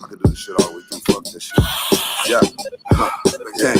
I could do this shit all weekend. Fuck this shit. Yeah. Okay.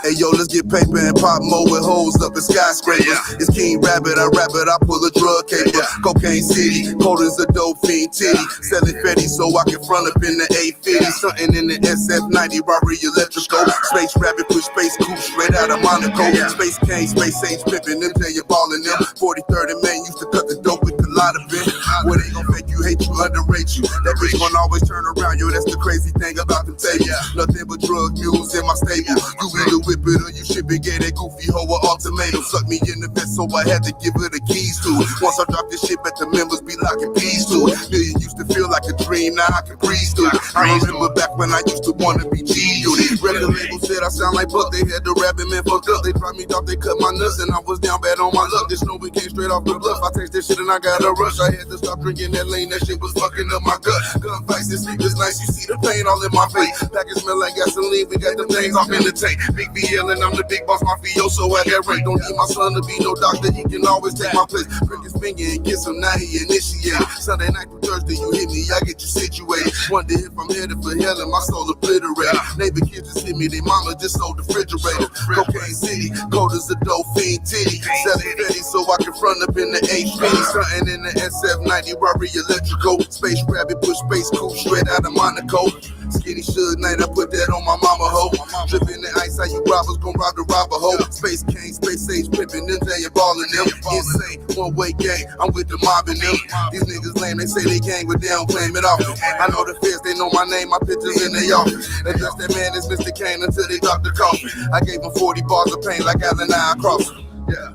Hey yo, let's get paper and pop more with hoes up in skyscrapers. It's King Rabbit, I rap it, I pull a drug caper. Cocaine City, cold as a dope fiend titty. Selling Fetty so I can front up in the 850. Something in the SF90, robbery electrical. Space Rabbit, push space coupe straight out of Monaco. Space King, Space Age pimpin', them tell you ballin' them. 40-30 man used to cut the dope with the lot of it. Where they gon' fake you, hate you, underrate you. That bitch gon' always turn around, yo, that's the crazy thing about them tables. Nothing but drug mules in my stable. You either whip it or you ship it, get that goofy hoe or ultimatum. Suck me in the vest, so I had to give her the keys to it. Once I drop this shit, bet the members be locking peas to it. Million used to feel like a dream, now I can breeze through it. I remember back when I used to wanna be G-Unit. Record label said I sound like Buck, they had the rapping man fucked up. They dropped me off, they cut my nuts, and I was down bad on my luck. This snow came straight off the bluff. I taste this shit and I got a rush. I had to stop drinking that lean, that shit was fucking up my gut. Gunfights and sleepless nights, you see the pain all in my face. Package smell like gasoline, we got them things off in the tank. Big BL and I'm the big boss mafioso at that rate. Don't need my son to be no doctor, he can always take my place. Prick his finger and kiss him, now he initiated. Sunday night through Thursday, you hit me, I get you situated. Wonder if I'm headed for hell and my soul obliterated. Neighbor kids just hit me, they mama just sold the refrigerator. Cocaine City, cold as a dope fiend titty. Selling Fetty so I can front up in the HP. Something in the SF90, robbery electrical. Space Rabbit, push space coupe straight out of Monaco. Skinny Suge Knight, I put that on my mama hoe. Drippin' the ice, how you robbers gon' rob the robber hoe. Space King, Space Age pimpin', them tell you ballin' them. Insane, one-way gang, I'm with the mob and them. These niggas lame, they say they gang, but they don't claim it off. I know the feds, they know my name, my pictures in their office. They just that man is Mr. Kane until they drop the coffin. I gave him 40 bars of pain like Allen I crossed. Yeah.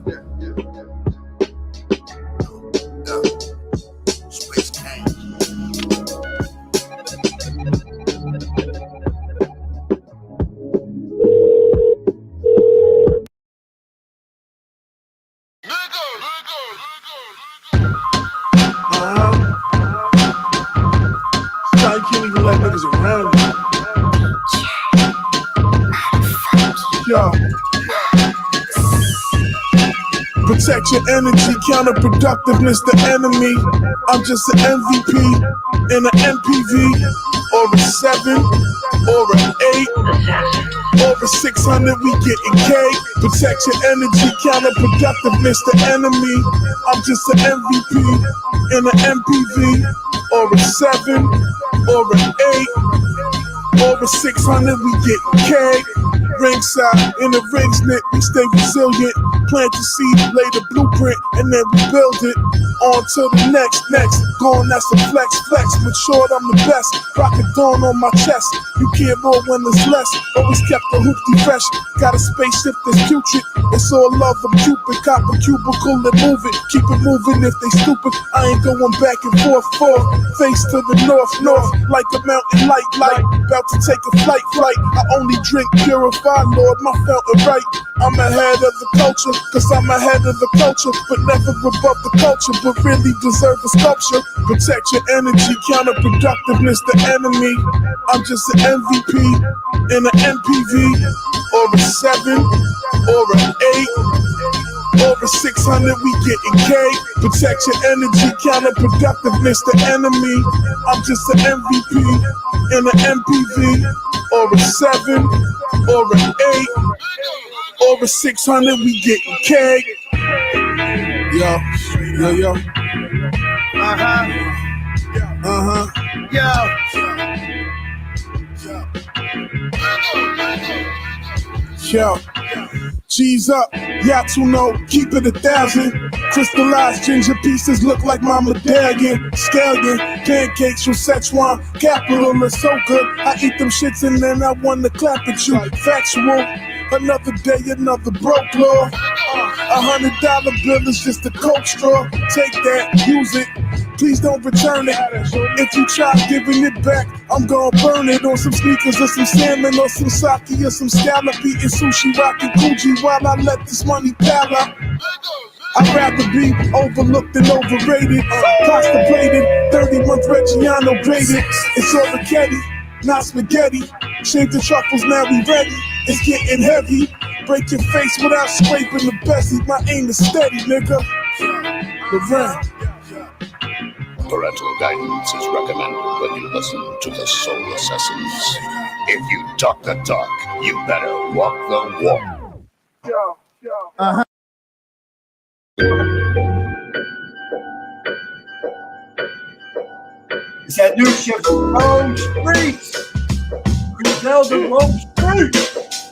Space King. You can't even let niggas around you. Yo. Protect your energy, counterproductiveness the enemy. I'm just an MVP in an MPV, or a 7, or an 8, or a 600, we getting cake. Protect your energy, counterproductiveness the enemy. I'm just an MVP in an MPV, or a 7, or an 8, or a 600, we getting cake. Ringside, in the rings knit, we stay resilient. Plant the seed, lay the blueprint, and then we build it. On to the next. Gone, that's a flex. Matured, I'm the best. Rocket dawn on my chest. You can't roll when there's less. Always kept the hoopty fresh. Got a spaceship that's putrid. It's all love, I'm Cupid. Cop a cubicle and move it. Keep it moving if they stupid. I ain't going back and forth. Face to the north. Like a mountain light. About to take a flight. I only drink purified, Lord, my fountain right. I'm ahead of the culture, cause I'm ahead of the culture, but never above the culture, but really deserve a sculpture. Protect your energy, counterproductiveness the enemy. I'm just an MVP in an MPV, or a 7, or an 8, or a 600, we getting cake. Protect your energy, counterproductiveness the enemy. I'm just an MVP in an MPV, or a 7, or an 8, or a 600, we getting cake. Yo. Yo. G's up, y'all know, keep it 1,000. Crystallized ginger pieces look like my medallion. Scallion, pancakes from Szechuan, capital is so good. I eat them shits and then I wanna clap at you. Factual, another day, another broke law. $100 bill is just a Coke straw. Take that, use it. Please don't return it. If you try giving it back, I'm gonna burn it on some sneakers or some salmon or some sake or some scallop. Eating sushi, rocking Gucci while I let this money pile up. I'd rather be overlooked than overrated. Constipated, 30-month Reggiano graded. It's orgies, not spaghetti. Shave the truffles, now we ready. It's getting heavy. Break your face without scraping the bessie. My aim is steady, nigga. The rent. Parental guidance is recommended when you listen to the Soul Assassins. If you talk the talk, you better walk the walk. It's that new shit from Rome Streets. Griselda Rome Streets.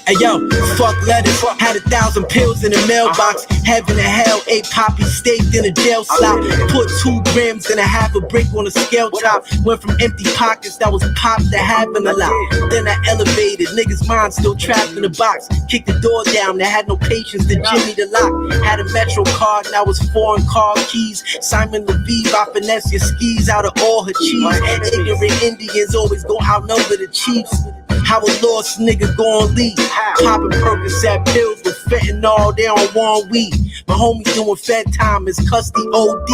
Hey yo, fuck letters, had 1,000 pills in the mailbox. Heaven and hell, ate poppy staked in a jail slot. Put 2 grams and a half a brick on a scale top. Went from empty pockets that was popped to having a lot. Then I elevated, niggas' minds still trapped in a box. Kicked the door down, they had no patience to jimmy the lock. Had a Metro card, now it's foreign car keys. Simon Leviev, I finesse your skis out of all her cheese. Ignorant Indians always gon' outnumber the Chiefs. How a lost nigga gon' leave? Poppin' Percocet pills with fentanyl, they on one weed. My homie doing fed time, is custody OD.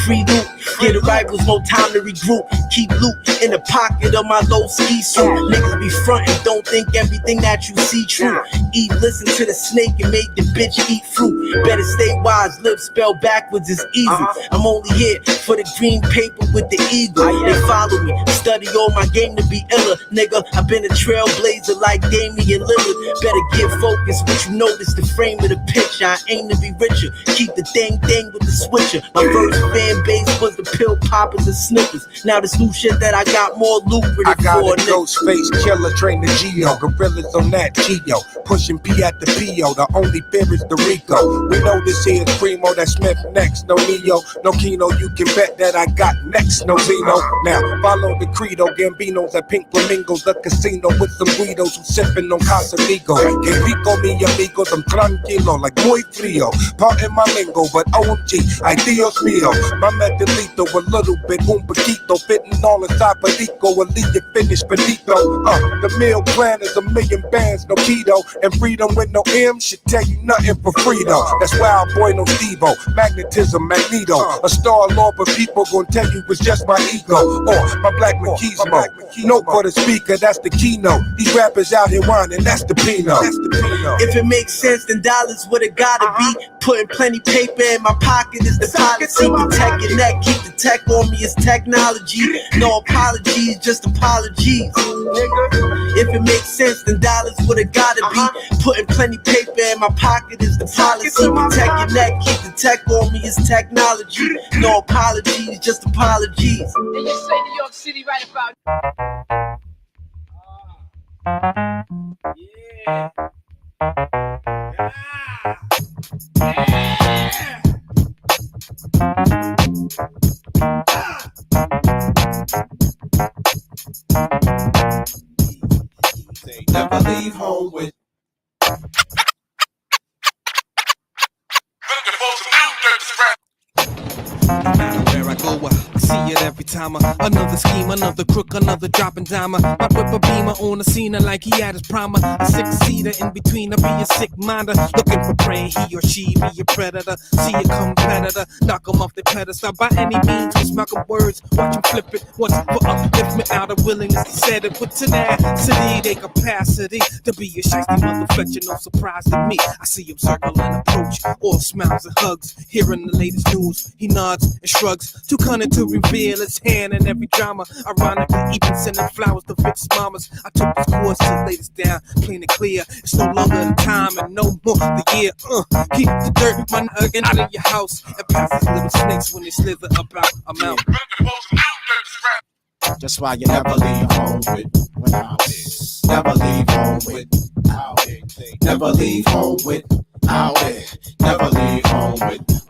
Free loot, get it right, was no time to regroup. Keep loot in the pocket of my low ski suit. Niggas be frontin', don't think everything that you see true. Eat, listen to the snake and make the bitch eat fruit. Better stay wise, lips spelled backwards is easy. I'm only here for the green paper with the eagle. They follow me, study all my game to be iller. Nigga, I've been a trailblazer like Damian Lillard. Better get focused, but you notice the frame of the picture. I aim to be richer, keep the thing with the switcher. My first fan base was the pill poppers and snippers. Now this new shit that I got more lucrative. I got for a ghost face killer, train the Geo. Gorillas on that Geo, pushing P at the PO. The only fear is the Rico. We know this here is Primo, that Smith next. No Neo, no Kino, you can bet that I got next. No Zeno. Now follow the credo, Gambinos at Pink Flamingos, the casino with some Guidos who sipping on Casamigo. Que rico mi amigos, I'm tranquilo, like muy frio. Pardon my lingo, but OMG, ay Dios mío. My medalito, a little bit, un poquito, fitting all inside Perico, a leave you finished finito. The meal plan is 1,000,000 bands, no keto, and freedom with no M should tell you nothing for free though. That's why I boy no Stevo, magnetism, magneto. A star lord, but people gon' tell you it's just my ego. Or my black machismo. Note for the speaker, that's the keynote. These rappers out here whining, that's the Pinot. If it makes sense, then dollars what it gotta be. Putting plenty paper in my pocket is the policy. Protect your neck, keep the tech on me, it's technology. No apologies, just apologies. If it makes sense, then dollars what it gotta be. Putting plenty paper in my pocket is the policy. Protect your neck, keep the tech on me, it's technology. No apologies, just apologies. And you say New York City right about. Yeah. Never leave home with. No matter where I go, I see it every time. Another scheme, another crook, another dropping dime. My whip a beamer on the scene like he had his primer. A 6-seater in between, I be a sick minder. Looking for prey, he or she be a predator. See a competitor, knock him off the pedestal. By any means, we smack up words, watch him flip it. Once for upliftment, out of willingness to set it. With tenacity, they capacity to be a shiesty motherfucker, no surprise to me. I see him circle and approach, all smiles and hugs. Hearing the latest news, he nods and shrugs. Too cunning to reveal his hand in every drama. Ironically, even sending flowers to Vic's mamas. I took this course to lay this down, clean and clear. It's no longer the time and no more the year. Keep the dirt, my nugget out of your house. And pass these little snakes when they slither about a mouth. Just why you never leave home without it. Never leave home without it. Never leave home without it. Never leave home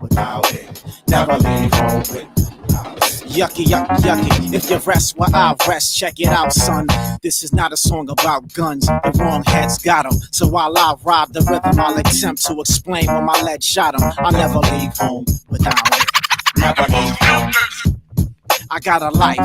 without it. Never leave home without it. Yucky, yucky, yucky. If you rest where I rest, check it out, son. This is not a song about guns. The wrong heads got 'em. So while I rob the rhythm, I'll attempt to explain when my lead shot 'em. I'll never leave home without it. Never leave home. I got a life,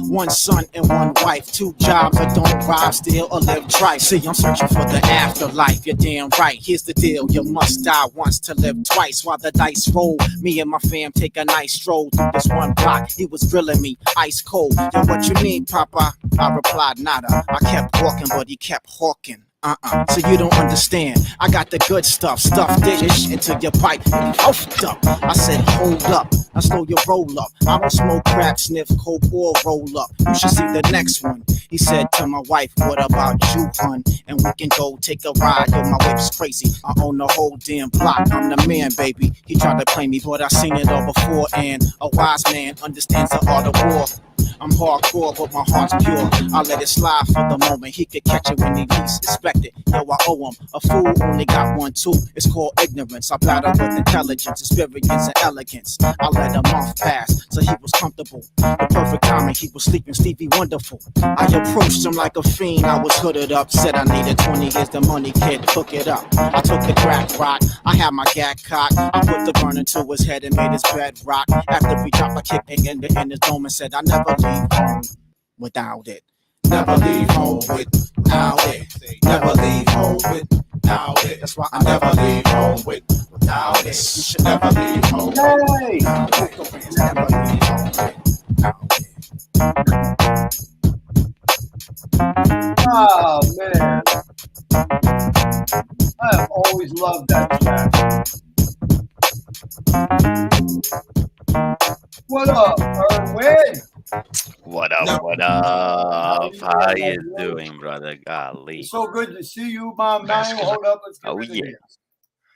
one son and one wife, 2 jobs, I don't rob, steal, or live tripe. See, I'm searching for the afterlife, you're damn right. Here's the deal, you must die once to live twice. While the dice roll, me and my fam take a nice stroll through this one block. He was grilling me, ice cold. Yo, what you mean, Papa? I replied, nada. I kept walking, but he kept hawking. So you don't understand. I got the good stuff. Stuff dish into your pipe. Puffed up. I said, hold up. I stole your roll up. I don't smoke crack, sniff coke, or roll up. You should see the next one. He said to my wife, what about you, hun? And we can go take a ride. Yo, my wife's crazy. I own the whole damn block. I'm the man, baby. He tried to play me, but I seen it all before. And a wise man understands the art of war. I'm hardcore, but my heart's pure. I let it slide for the moment. He could catch it when he least expect it. Yo, I owe him. A fool only got one too. It's called ignorance. I battle with intelligence, experience, and elegance. I let a month pass, so he was comfortable. The perfect timing, he was sleeping, Stevie Wonderful. I approached him like a fiend. I was hooded up. Said I needed 20 years the money, kid. Hook it up. I took the crack rock. I had my gag cocked. I put the gun into his head and made his bed rock. After we dropped, I kicked in his dome and said, I never leave home without it. Never leave home without it. Never leave home without it. That's why I never leave home without it. You should never leave home without it. Never leave home without it. Oh man, I have always loved that track. What up, Erwin? What up? What up? How you doing, brother? Golly. So good to see you, my man. Hold up, let's get Oh rid of yeah. this.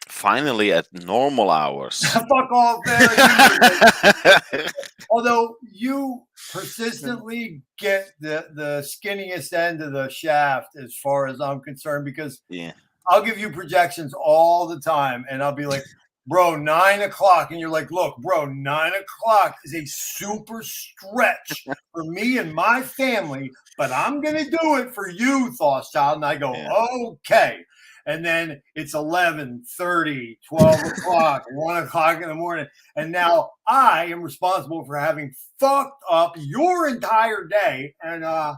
Finally at normal hours. Fuck off there. Although you persistently get the skinniest end of the shaft as far as I'm concerned, because Yeah. I'll give you projections all the time and I'll be like, bro, 9 o'clock. And you're like, look, bro, 9 o'clock is a super stretch for me and my family, but I'm going to do it for you, Thothschild. And I go, okay. And then it's 11:30, 12 o'clock, 1 o'clock in the morning. And now I am responsible for having fucked up your entire day. And I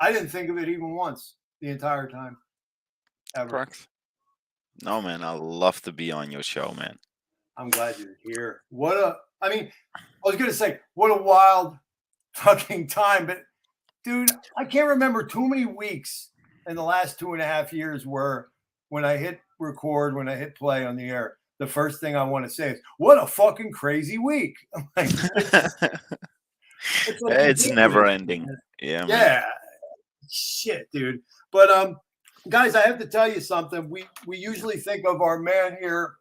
didn't think of it even once the entire time. Ever. Correct. No, man, I love to be on your show, man. I'm glad you're here. I was going to say, what a wild fucking time. But, dude, I can't remember too many weeks in the last 2.5 years where when I hit record, when I hit play on the air, the first thing I want to say is, what a fucking crazy week. I'm like, it's never ending. Yeah, man. Yeah. Shit, dude. But, guys, I have to tell you something. We usually think of our man here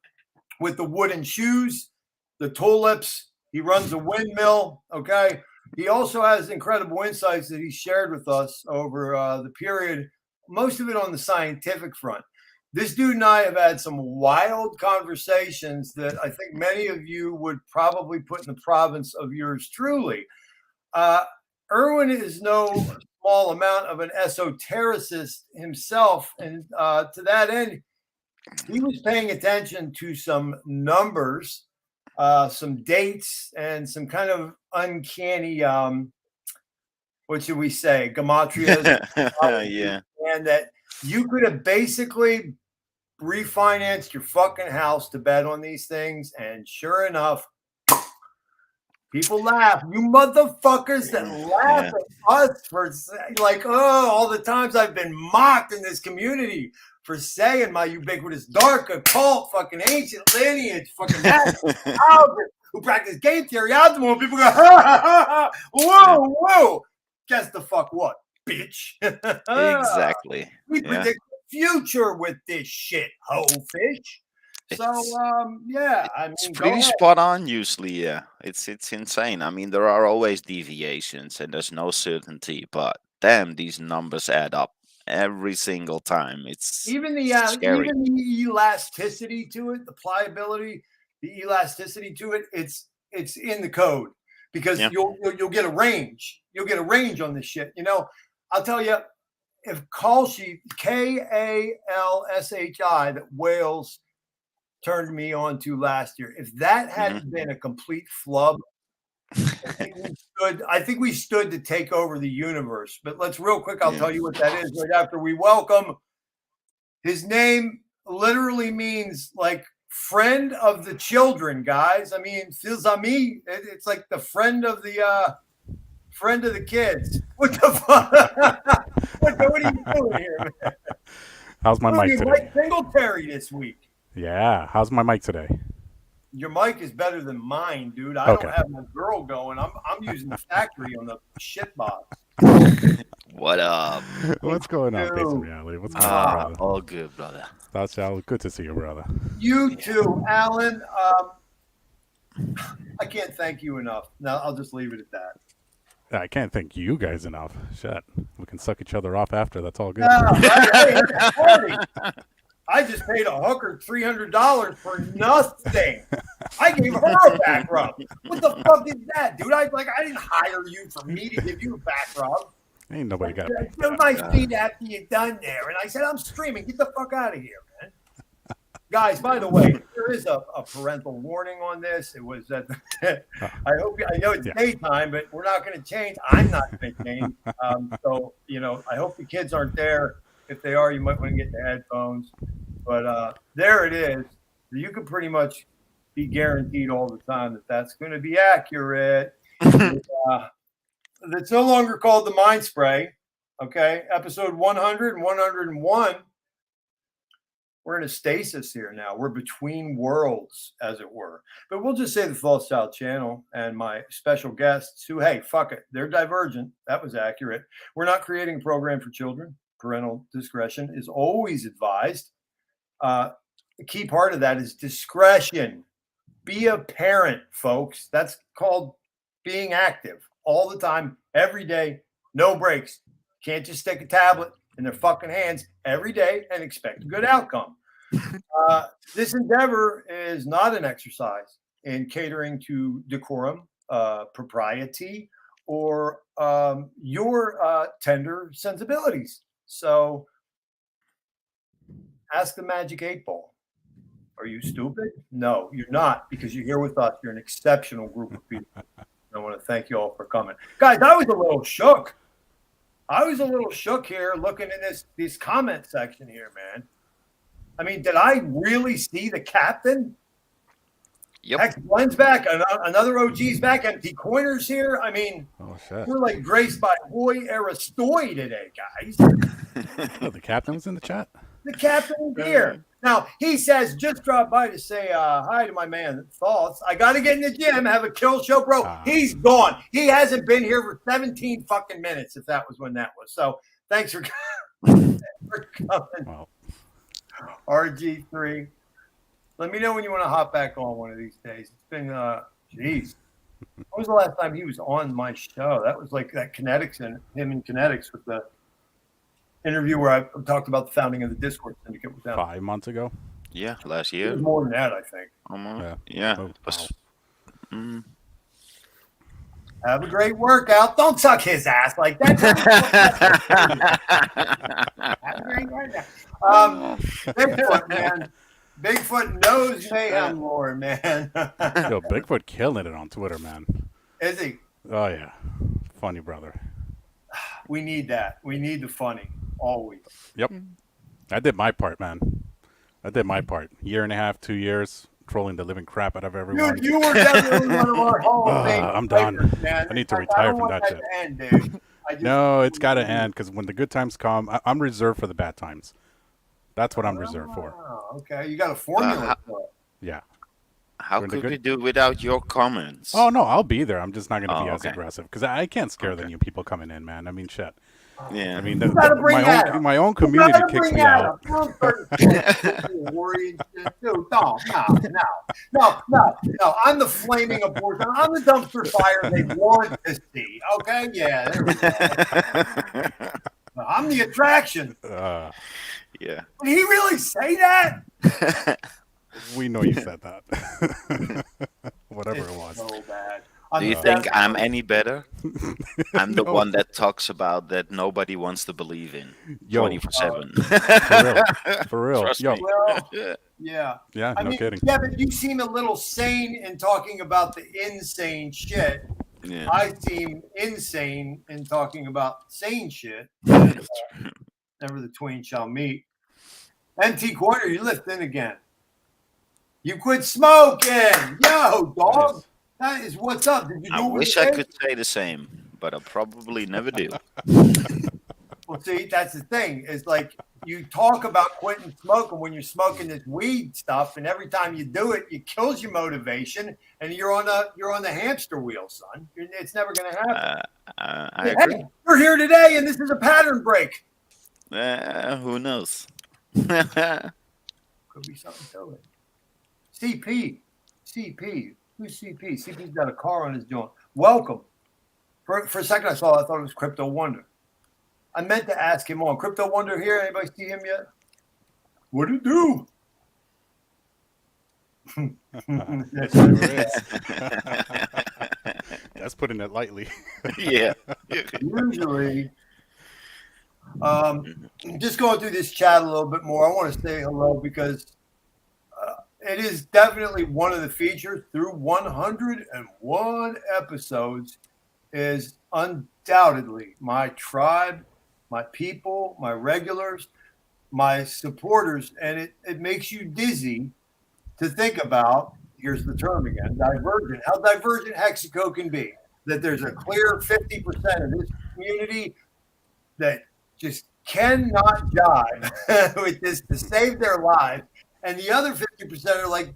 with the wooden shoes, the tulips. He runs a windmill, okay? He also has incredible insights that he shared with us over the period, most of it on the scientific front. This dude and I have had some wild conversations that I think many of you would probably put in the province of yours truly. Erwin is no small amount of an esotericist himself, and to that end, he was paying attention to some numbers, some dates, and some kind of uncanny, what should we say, gematrias. Yeah. And that you could have basically refinanced your fucking house to bet on these things, and sure enough, people laugh. You motherfuckers that laugh at us for like, oh, all the times I've been mocked in this community for saying my ubiquitous dark occult fucking ancient lineage fucking who practice game theory optimal. People go, ha, ha, ha, ha. Whoa, whoa. Guess the fuck what, bitch? Exactly. We predict the future with this shit, hoe fish. So, yeah, I mean, it's pretty spot on usually. Yeah, it's insane. I mean, there are always deviations and there's no certainty, but damn, these numbers add up every single time. It's even the scary. even the elasticity to it, the pliability, the elasticity to it. It's in the code because you'll get a range. You'll get a range on this shit. You know, I'll tell you, if Kalshi, Kalshi, that Wales turned me on to last year, if that hadn't been a complete flub, I think we stood to take over the universe. But let's real quick, I'll tell you what that is right after we welcome. His name literally means like friend of the children, guys. I mean, 𝕃𝙷𝙾𝕃𝙷𝙻𝙳. It's like the friend of the kids. What the fuck? What are you doing here, man? How's my mic today? Mike Singletary this week. Yeah. How's my mic today? Your mic is better than mine, dude. I Okay. don't have my girl going. I'm using the factory on the shit box. What up? What's going on, Face of Reality? What's going on, brother? All good, brother. Thothschild, good to see you, brother. You too, Alan. I can't thank you enough. No, I'll just leave it at that. I can't thank you guys enough. Shit. We can suck each other off after. That's all good. Yeah, right. Hey, it's a party. I just paid a hooker $300 for nothing. I gave her a back rub. What the fuck is that, dude? I didn't hire you for me to give you a back rub. Ain't nobody got it. Feel my feet after you're done there. And I said, I'm streaming. Get the fuck out of here, man. Guys, by the way, there is a parental warning on this. It was at I know it's daytime, but we're not going to change. I'm not going to change. So, I hope the kids aren't there. If they are, you might want to get the headphones. But there it is. You can pretty much be guaranteed all the time that that's going to be accurate. It's no longer called the Mind Spray. Okay, episode 100 and 101. We're in a stasis here now. We're between worlds, as it were. But we'll just say the Thothschild channel and my special guests who, hey, fuck it. They're divergent. That was accurate. We're not creating a program for children. Parental discretion is always advised. The key part of that is discretion. Be a parent, folks. That's called being active all the time, every day, no breaks. Can't just stick a tablet in their fucking hands every day and expect a good outcome. This endeavor is not an exercise in catering to decorum, propriety, or your tender sensibilities. So ask the Magic 8-Ball. Are you stupid? No, you're not, because you're here with us. You're an exceptional group of people. I want to thank you all for coming. Guys, I was a little shook. Here looking in this comment section here, man. I mean, did I really see the captain? Yep. X-Blend's back. Another OG's back. Empty Coiner's here. I mean, we're like graced by Boy Aristoy today, guys. The captain was in the chat? The captain is here. Now, he says, just drop by to say hi to my man, Thoughts. I got to get in the gym, have a kill show. Bro, he's gone. He hasn't been here for 17 fucking minutes, if that was when that was. So, thanks for coming. Wow. RG3. Let me know when you want to hop back on one of these days. It's been, geez. When was the last time he was on my show? That was like that Kinetics and him and Kinetics with the interview where I talked about the founding of the Discord Syndicate with them. 5 months ago? Yeah, last year. It was more than that, I think. Yeah. Oh, wow. Have a great workout. Don't suck his ass like that. Have a great workout. Bigfoot, man. Bigfoot knows mayhem lore, man. Yo, Bigfoot killing it on Twitter, man. Is he? Oh, yeah. Funny brother. We need that. We need the funny. Always. Yep. I did my part, man. I did my part. 1.5, 2 years, trolling the living crap out of everyone. Dude, you were definitely one of our Hall of Fame I'm done. players, man. I need to retire from that shit. To end, dude. No, it's got to end, because when the good times come, I'm reserved for the bad times. That's what I'm reserved for. Oh, okay. You got a formula for it. Yeah. How could we do without your comments? Oh, no, I'll be there. I'm just not going to be as aggressive, because I can't scare the new people coming in, man. I mean, shit. Yeah. I mean, my own community kicks me out. No, I'm the flaming abortion. I'm the dumpster fire they want to see. Okay, yeah, there we go. I'm the attraction. Yeah. Did he really say that? We know you said that. Whatever it was. So bad. Do you think I'm any better? I'm the one that talks about that nobody wants to believe in 24/7. For real. Trust Yo. me. Well, yeah. Yeah, I no mean, kidding. Yeah, but you seem a little sane in talking about the insane shit. Yeah. I seem insane in talking about sane shit. Never the twain shall meet. MT Quarter, you lift in again. You quit smoking. Yo, dog. Nice. That is what's up. Did you do I wish I could say the same, but I probably never do. Well, see, that's the thing. It's like you talk about quitting smoking when you're smoking this weed stuff, and every time you do it, it kills your motivation, and you're on the hamster wheel, son. It's never going to happen. I agree. Hey, we're here today, and this is a pattern break. Who knows? Could be something to it. CP. Who's CP? CP's got a car on his joint. Welcome. For a second, I thought it was Crypto Wonder. I meant to ask him on. Crypto Wonder here. Anybody see him yet? What do you do? That's putting it lightly. Yeah. Usually, just going through this chat a little bit more, I want to say hello because it is definitely one of the features through 101 episodes is undoubtedly my tribe, my people, my regulars, my supporters, and it makes you dizzy to think about, here's the term again, divergent, how divergent Hexico can be, that there's a clear 50% of this community that just cannot jive with this to save their lives, and the other 50% are like,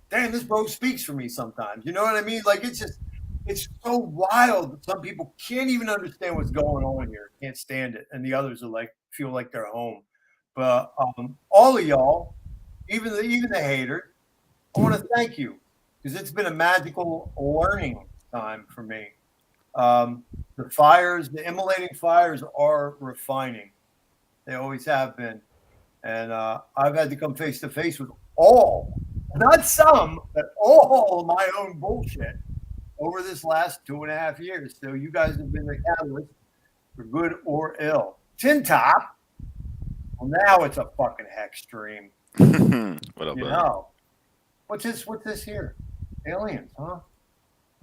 damn, this bro speaks for me sometimes, you know what I mean? Like, it's so wild that some people can't even understand what's going on here, can't stand it, and the others are like, feel like they're home. But all of y'all, even the haters, I want to thank you because it's been a magical learning time for me. The immolating fires are refining. They always have been. And I've had to come face to face with all, not some, but all of my own bullshit over this last 2.5 years. So you guys have been the catalyst for good or ill. Tin Top. Well, now it's a fucking hex stream. What up, you know. What's this here? Aliens, huh?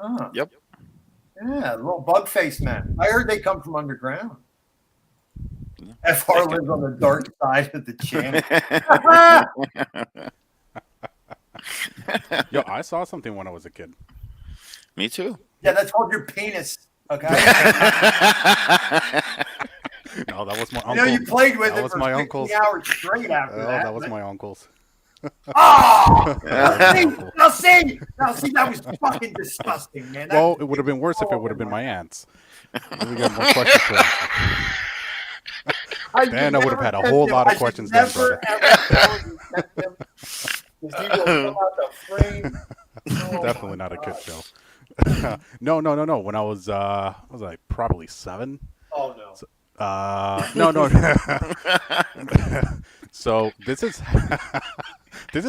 Huh. Yep. Yeah, little bug face men. I heard they come from underground. FR lives on the dark side of the channel. Yo, I saw something when I was a kid. Me too. Yeah, that's called your penis. Okay. No, that was my uncle. You know, you played with that it was for my 60 uncle's. hours straight after that. That was my uncle's. Oh! Now see, that was fucking disgusting, man. Well, it would have been worse if it would have been my aunt's. We got more questions for him. Then I would have had a whole lot of questions then, brother. Definitely not a kid show. No. When I was like probably 7. Oh no. So, no. So this is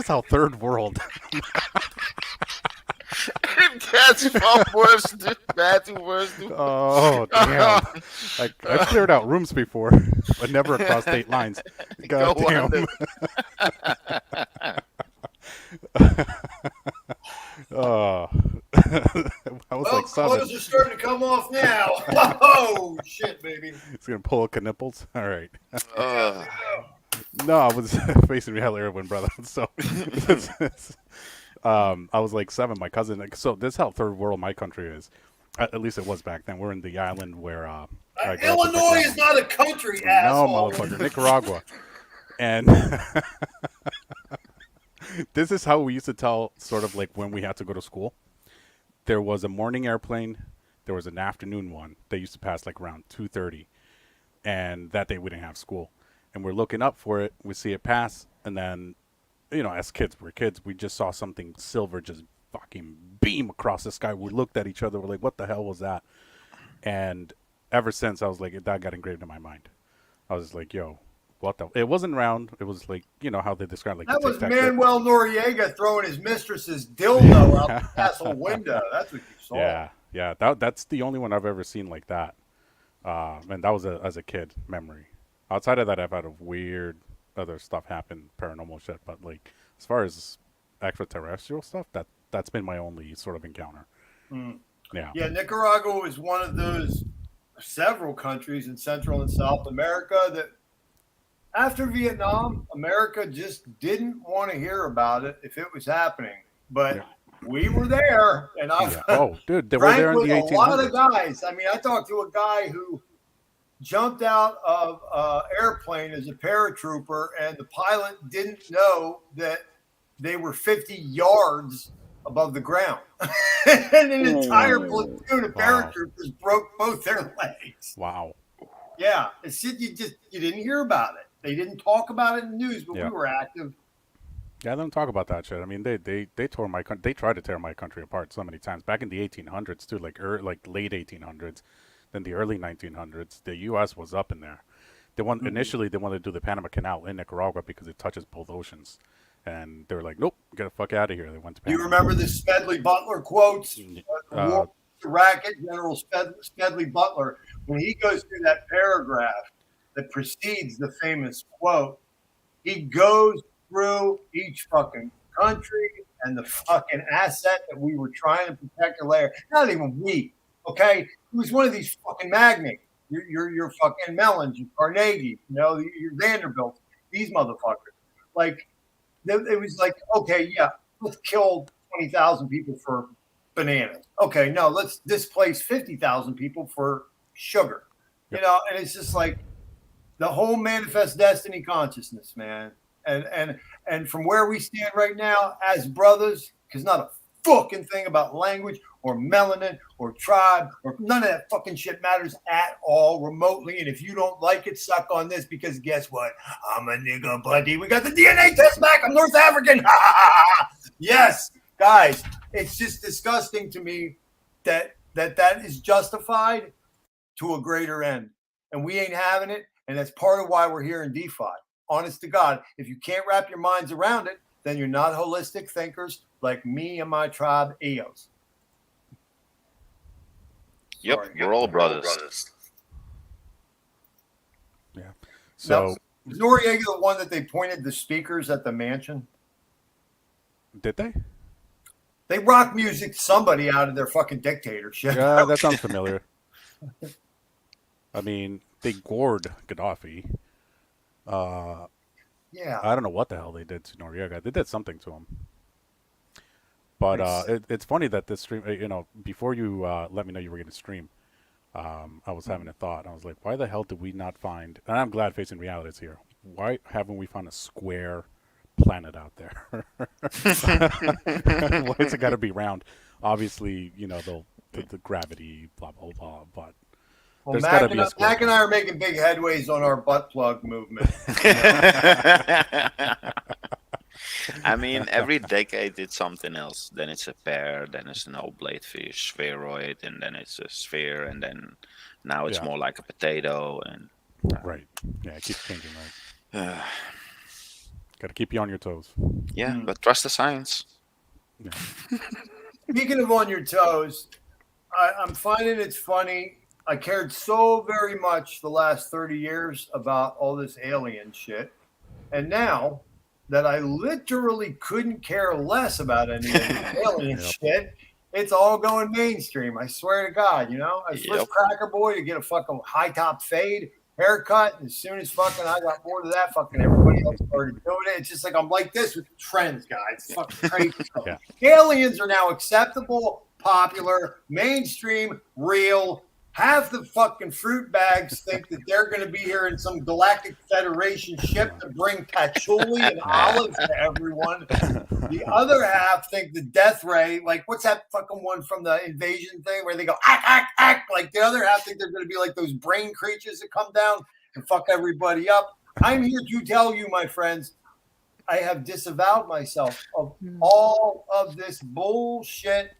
how third world. That's worse, dude. That's worse, dude. Oh damn! I've cleared out rooms before, but never across state lines. God damn. Oh, I was like 7. Clothes are starting to come off now. Oh shit, baby! It's gonna pull 𝑘nipples. All right. No, I was facing hell heroin, brother. So, I was like 7. My cousin. So this is how third world my country is. At least it was back then. We're in the island where Illinois is not a country, asshole. No, motherfucker, Nicaragua. And this is how we used to tell, sort of like when we had to go to school. There was a morning airplane. There was an afternoon one. They used to pass like around 2:30, and that day we didn't have school. And we're looking up for it. We see it pass, and then, as kids, we just saw something silver just fucking beam across the sky. We looked at each other. We're like, what the hell was that? And ever since, I was like, that got engraved in my mind. I was like, yo, what the? It wasn't round. It was like, how they describe like that was Manuel Noriega throwing his mistress's dildo out the castle window. That's what you saw. Yeah. That's the only one I've ever seen like that. And that was as a kid memory. Outside of that, I've had a weird other stuff happen, paranormal shit. But like, as far as extraterrestrial stuff, that's been my only sort of encounter. Yeah, Nicaragua is one of those several countries in Central and South America that after Vietnam, America just didn't want to hear about it if it was happening. But we were there, and I dude, they were there in the 1800s. A lot of guys. I mean, I talked to a guy who jumped out of an airplane as a paratrooper, and the pilot didn't know that they were 50 yards above the ground. And an entire platoon of paratroopers broke both their legs. Wow. Yeah, it's shit you didn't hear about it. They didn't talk about it in the news, but we were active. Yeah, they don't talk about that shit. I mean, they tore my country. They tried to tear my country apart so many times. Back in the 1800s too, like late 1800s, then the early 1900s. The U.S. was up in there. Initially they wanted to do the Panama Canal in Nicaragua because it touches both oceans, and they were like, "Nope, get the fuck out of here." They went to Panama. Do you remember the Smedley Butler quotes? Racket General Smedley Butler, when he goes through that paragraph that precedes the famous quote, he goes through each fucking country and the fucking asset that we were trying to protect or layer. Not even we, okay? He was one of these fucking magnates. Your fucking Mellons, your Carnegie, your Vanderbilt, these motherfuckers. Like, it was like, okay, yeah, let's kill 20,000 people for bananas. Okay, no, let's displace 50,000 people for sugar. And it's just like the whole manifest destiny consciousness, man. And from where we stand right now as brothers, because not a fucking thing about language or melanin or tribe or none of that fucking shit matters at all remotely. And if you don't like it, suck on this, because guess what? I'm a nigga, buddy. We got the DNA test back. I'm North African. Yes, guys, it's just disgusting to me that is justified to a greater end. And we ain't having it. And that's part of why we're here in DeFi. Honest to God, if you can't wrap your minds around it, then you're not holistic thinkers like me and my tribe, EOS. Yep, we're all brothers. Yeah. So now, is Noriega the one that they pointed the speakers at the mansion? Did they? They rock music somebody out of their fucking dictatorship. Yeah, that sounds familiar. I mean, they gored Gaddafi. Yeah. I don't know what the hell they did to Noriega. They did something to him. But it's funny that this stream, before you let me know you were going to stream, I was having a thought. I was like, why the hell did we not find, and I'm glad Facing Reality is here. Why haven't we found a square planet out there? Why is it got to be round? Obviously, the gravity, blah, blah, blah, but well, Mac and I are making big headways on our butt plug movement. I mean, every decade it's something else. Then it's a pear, then it's an oblate fish, spheroid, and then it's a sphere, and then now it's more like a potato. And right, yeah, it keeps changing, right? Got to keep you on your toes. Yeah, but trust the science. Yeah. Speaking of on your toes, I'm finding it's funny. I cared so very much the last 30 years about all this alien shit. And now that I literally couldn't care less about any of this alien shit, it's all going mainstream. I swear to God, I was first cracker boy to get a fucking high top fade haircut. And as soon as fucking I got bored of that, fucking everybody else started doing it. It's just like I'm like this with trends, guys. It's fucking crazy. Aliens are now acceptable, popular, mainstream, real. Half the fucking fruit bags think that they're going to be here in some Galactic Federation ship to bring patchouli and olives to everyone. The other half think the death ray, like what's that fucking one from the invasion thing where they go, act, act, act. Like the other half think they're going to be like those brain creatures that come down and fuck everybody up. I'm here to tell you, my friends, I have disavowed myself of all of this bullshit.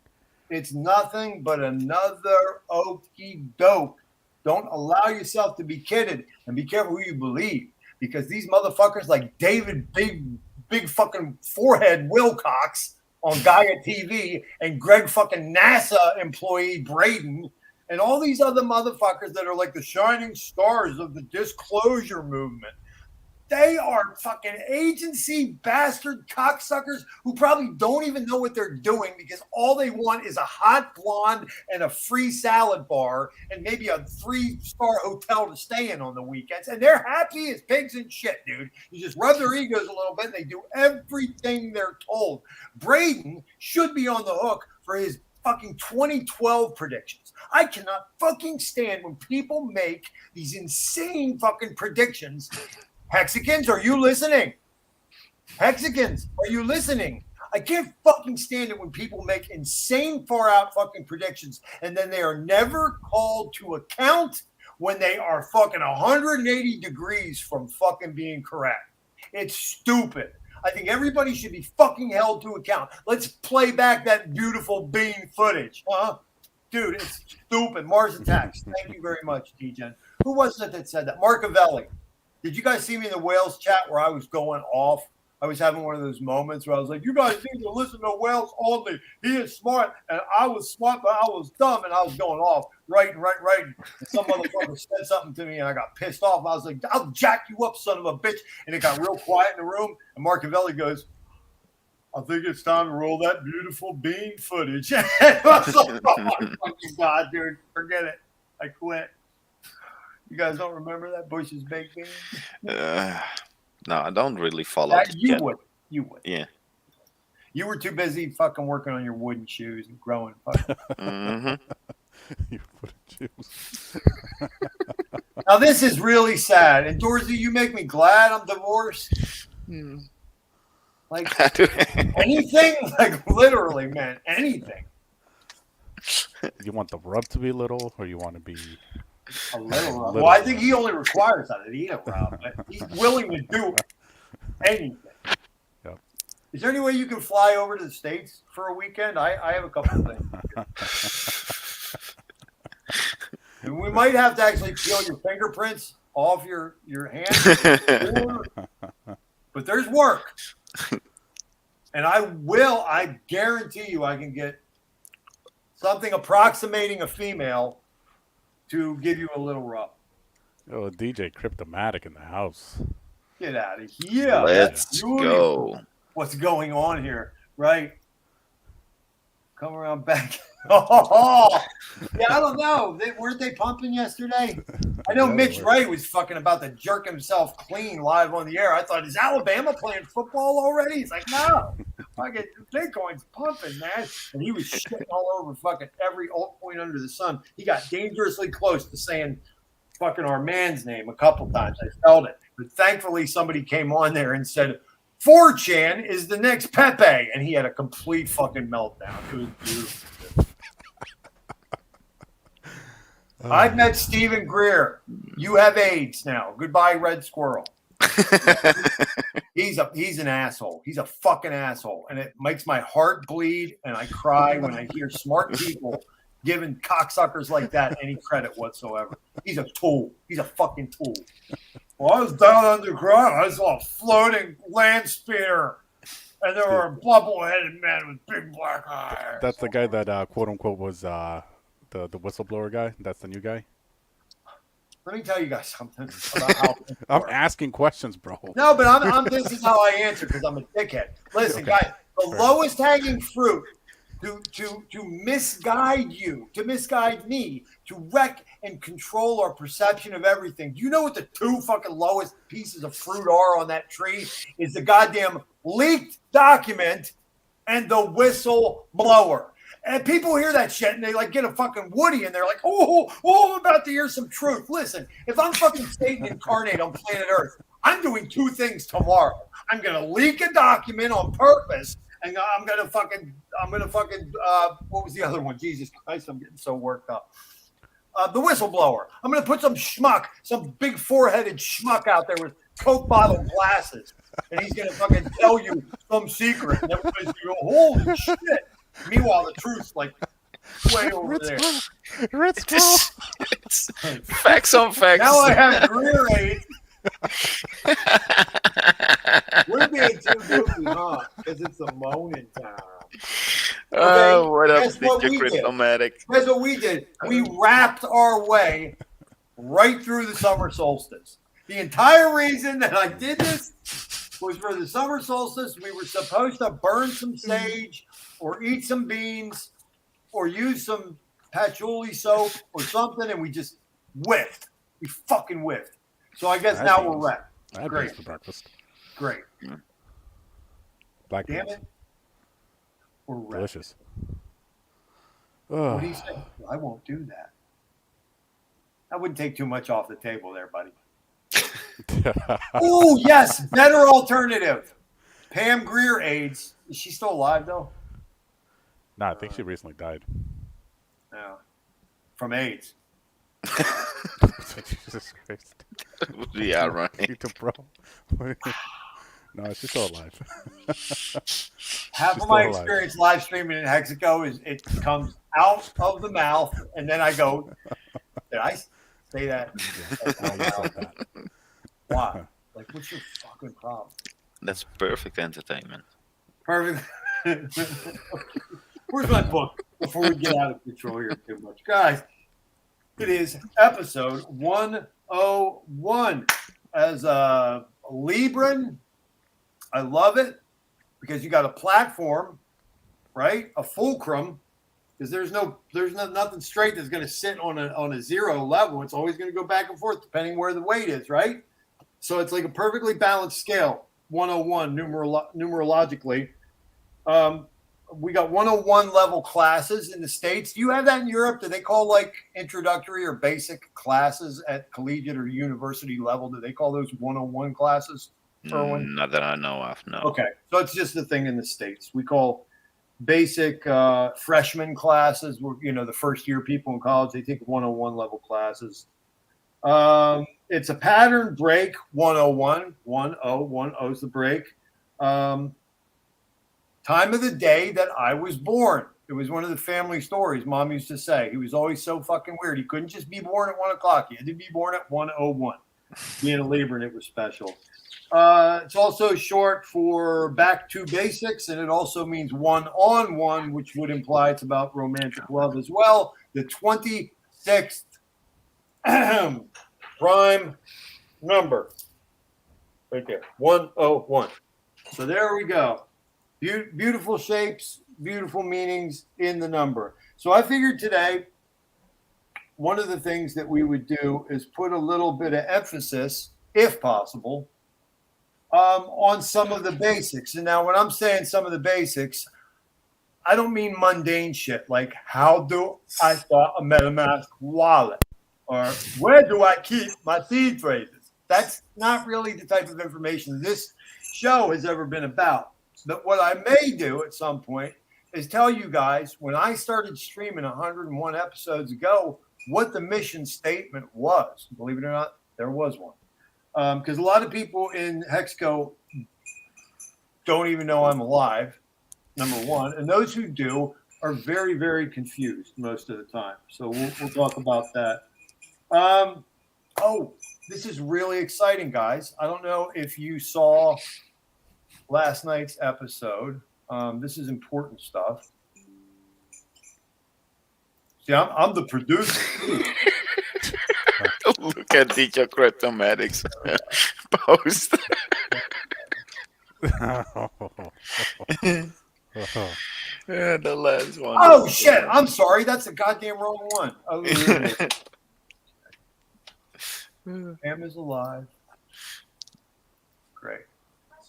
It's nothing but another okey doke. Don't allow yourself to be kidded, and be careful who you believe, because these motherfuckers like David big fucking forehead Wilcox on Gaia TV and Greg fucking NASA employee Braden and all these other motherfuckers that are like the shining stars of the disclosure movement. They are fucking agency bastard cocksuckers who probably don't even know what they're doing, because all they want is a hot blonde and a free salad bar and maybe a 3-star hotel to stay in on the weekends. And they're happy as pigs in shit, dude. You just rub their egos a little bit and they do everything they're told. Braden should be on the hook for his fucking 2012 predictions. I cannot fucking stand when people make these insane fucking predictions. Hexicans, are you listening? Hexicans, are you listening? I can't fucking stand it when people make insane far out fucking predictions and then they are never called to account when they are fucking 180 degrees from fucking being correct. It's stupid. I think everybody should be fucking held to account. Let's play back that beautiful bean footage. Dude, it's stupid. Mars Attacks. Thank you very much, D-Gen. Who was it that said that? Marcavelli. Did you guys see me in the Wales chat where I was going off? I was having one of those moments where I was like, you guys need to listen to Wales only. He is smart. And I was smart, but I was dumb. And I was going off, right. And some motherfucker said something to me and I got pissed off. I was like, I'll jack you up, son of a bitch. And it got real quiet in the room. And Marcavelli goes, I think it's time to roll that beautiful bean footage. And I was like, oh my fucking God, dude, forget it. I quit. You guys don't remember that Bush's baked beans? No, I don't really follow. You would. Yeah. You were too busy fucking working on your wooden shoes and growing fucking. Your wooden shoes. Now this is really sad. And Dorsey, you make me glad I'm divorced. Like anything, like literally, man, anything. You want the rub to be little, or you want to be a little rub? Well, I think he only requires that to eat a rub, but he's willing to do anything. Yep. Is there any way you can fly over to the States for a weekend? I have a couple of things. And we might have to actually peel your fingerprints off your hand. But there's work. And I guarantee you I can get something approximating a female to give you a little rub. Oh, DJ 𝕃𝙷𝙾𝚃𝙷𝙻𝙳 in the house. Get out of here. Let's go. What's going on here, right? Come around back. Oh, yeah, I don't know. Weren't they pumping yesterday? I know Mitch Ray was fucking about to jerk himself clean live on the air. I thought, is Alabama playing football already? He's like, no. Fucking Bitcoin's pumping, man. And he was shitting all over fucking every altcoin under the sun. He got dangerously close to saying fucking our man's name a couple times. I felt it. But thankfully, somebody came on there and said, 4chan is the next Pepe. And he had a complete fucking meltdown. It was beautiful. I've met Stephen Greer. You have AIDS now. Goodbye, Red Squirrel. He's an asshole. He's a fucking asshole. And it makes my heart bleed and I cry when I hear smart people giving cocksuckers like that any credit whatsoever. He's a tool. He's a fucking tool. Well, I was down underground. I saw a floating land speeder. And there were bubble-headed men with big black eyes. That's the guy that quote unquote was the whistleblower guy. That's the new guy. Let me tell you guys something about how I'm asking questions, bro. No, but I'm this is how I answer because I'm a dickhead. Listen, okay. Guys, the lowest hanging fruit to misguide you, to misguide me, to wreck and control our perception of everything. Do you know what the two fucking lowest pieces of fruit are on that tree? Is the goddamn leaked document and the whistleblower. And people hear that shit and they like get a fucking Woody and they're like, oh, I'm about to hear some truth. Listen, if I'm fucking Satan incarnate on planet Earth, I'm doing two things tomorrow. I'm going to leak a document on purpose and I'm going to fucking, what was the other one? Jesus Christ, I'm getting so worked up. The whistleblower. I'm going to put some schmuck, some big four-headed schmuck out there with Coke bottle glasses. And he's going to fucking tell you some secret. And everybody's going to go, holy shit. Meanwhile, the truth's like way over there. Facts on facts. Now I have career AIDS. We're being too goofy, huh? Because it's a moaning time. Oh, what up, DJ 𝕃𝙷𝙾𝚃𝙷𝙻𝙳? That's what we did. We wrapped our way right through the summer solstice. The entire reason that I did this was for the summer solstice. We were supposed to burn some sage or eat some beans or use some patchouli soap or something, and we just whiffed. We fucking whiffed. So I guess now we're wrecked. Great for breakfast. Great. Black Damn beans. it. We're wrecked. Delicious. What do you say? I won't do that. That wouldn't take too much off the table there, buddy. Oh, yes. Better alternative. Pam Grier AIDS. Is she still alive, though? No, I think she recently died. Yeah. From AIDS. Jesus Christ. Yeah, right. Bro. No, she's still alive. Half of my experience live streaming in Hexico is it comes out of the mouth, and then I go, did I say that? Why? Like, what's your fucking problem? That's perfect entertainment. Perfect. Where's my book before we get out of control here too much? Guys, it is episode 101 as a Libran. I love it because you got a platform, right? A fulcrum, because there's nothing straight that's going to sit on a zero level. It's always going to go back and forth depending where the weight is, right? So it's like a perfectly balanced scale, 101 numerologically. We got 101 level classes in the States. Do you have that in Europe? Do they call like introductory or basic classes at collegiate or university level? Do they call those 101 classes? Not that I know of, no. Okay, so it's just a thing in the States. We call basic freshman classes, the first year people in college, they take 101 level classes. It's a pattern break 101. 1010 is the break. Time of the day that I was born. It was one of the family stories Mom used to say. He was always so fucking weird. He couldn't just be born at 1 o'clock. He had to be born at 1:01. Being a Libra, and it was special. It's also short for back to basics, and it also means 1-on-1, which would imply it's about romantic love as well. The 26th prime number. Right there, 101. So there we go. Beautiful shapes, beautiful meanings in the number. So I figured today, one of the things that we would do is put a little bit of emphasis, if possible, on some of the basics. And now when I'm saying some of the basics, I don't mean mundane shit like how do I start a MetaMask wallet or where do I keep my seed phrases. That's not really the type of information this show has ever been about. But what I may do at some point is tell you guys when I started streaming 101 episodes ago what the mission statement was. Believe it or not, there was one. Because a lot of people in Hexico don't even know I'm alive, number one. And those who do are very, very confused most of the time. So we'll talk about that. This is really exciting, guys. I don't know if you saw last night's episode. This is important stuff. See, I'm the producer. Look at DJ Cryptomatics post. Yeah, the last one. Oh, shit. I'm sorry. That's the goddamn wrong one. Pam is alive. Great.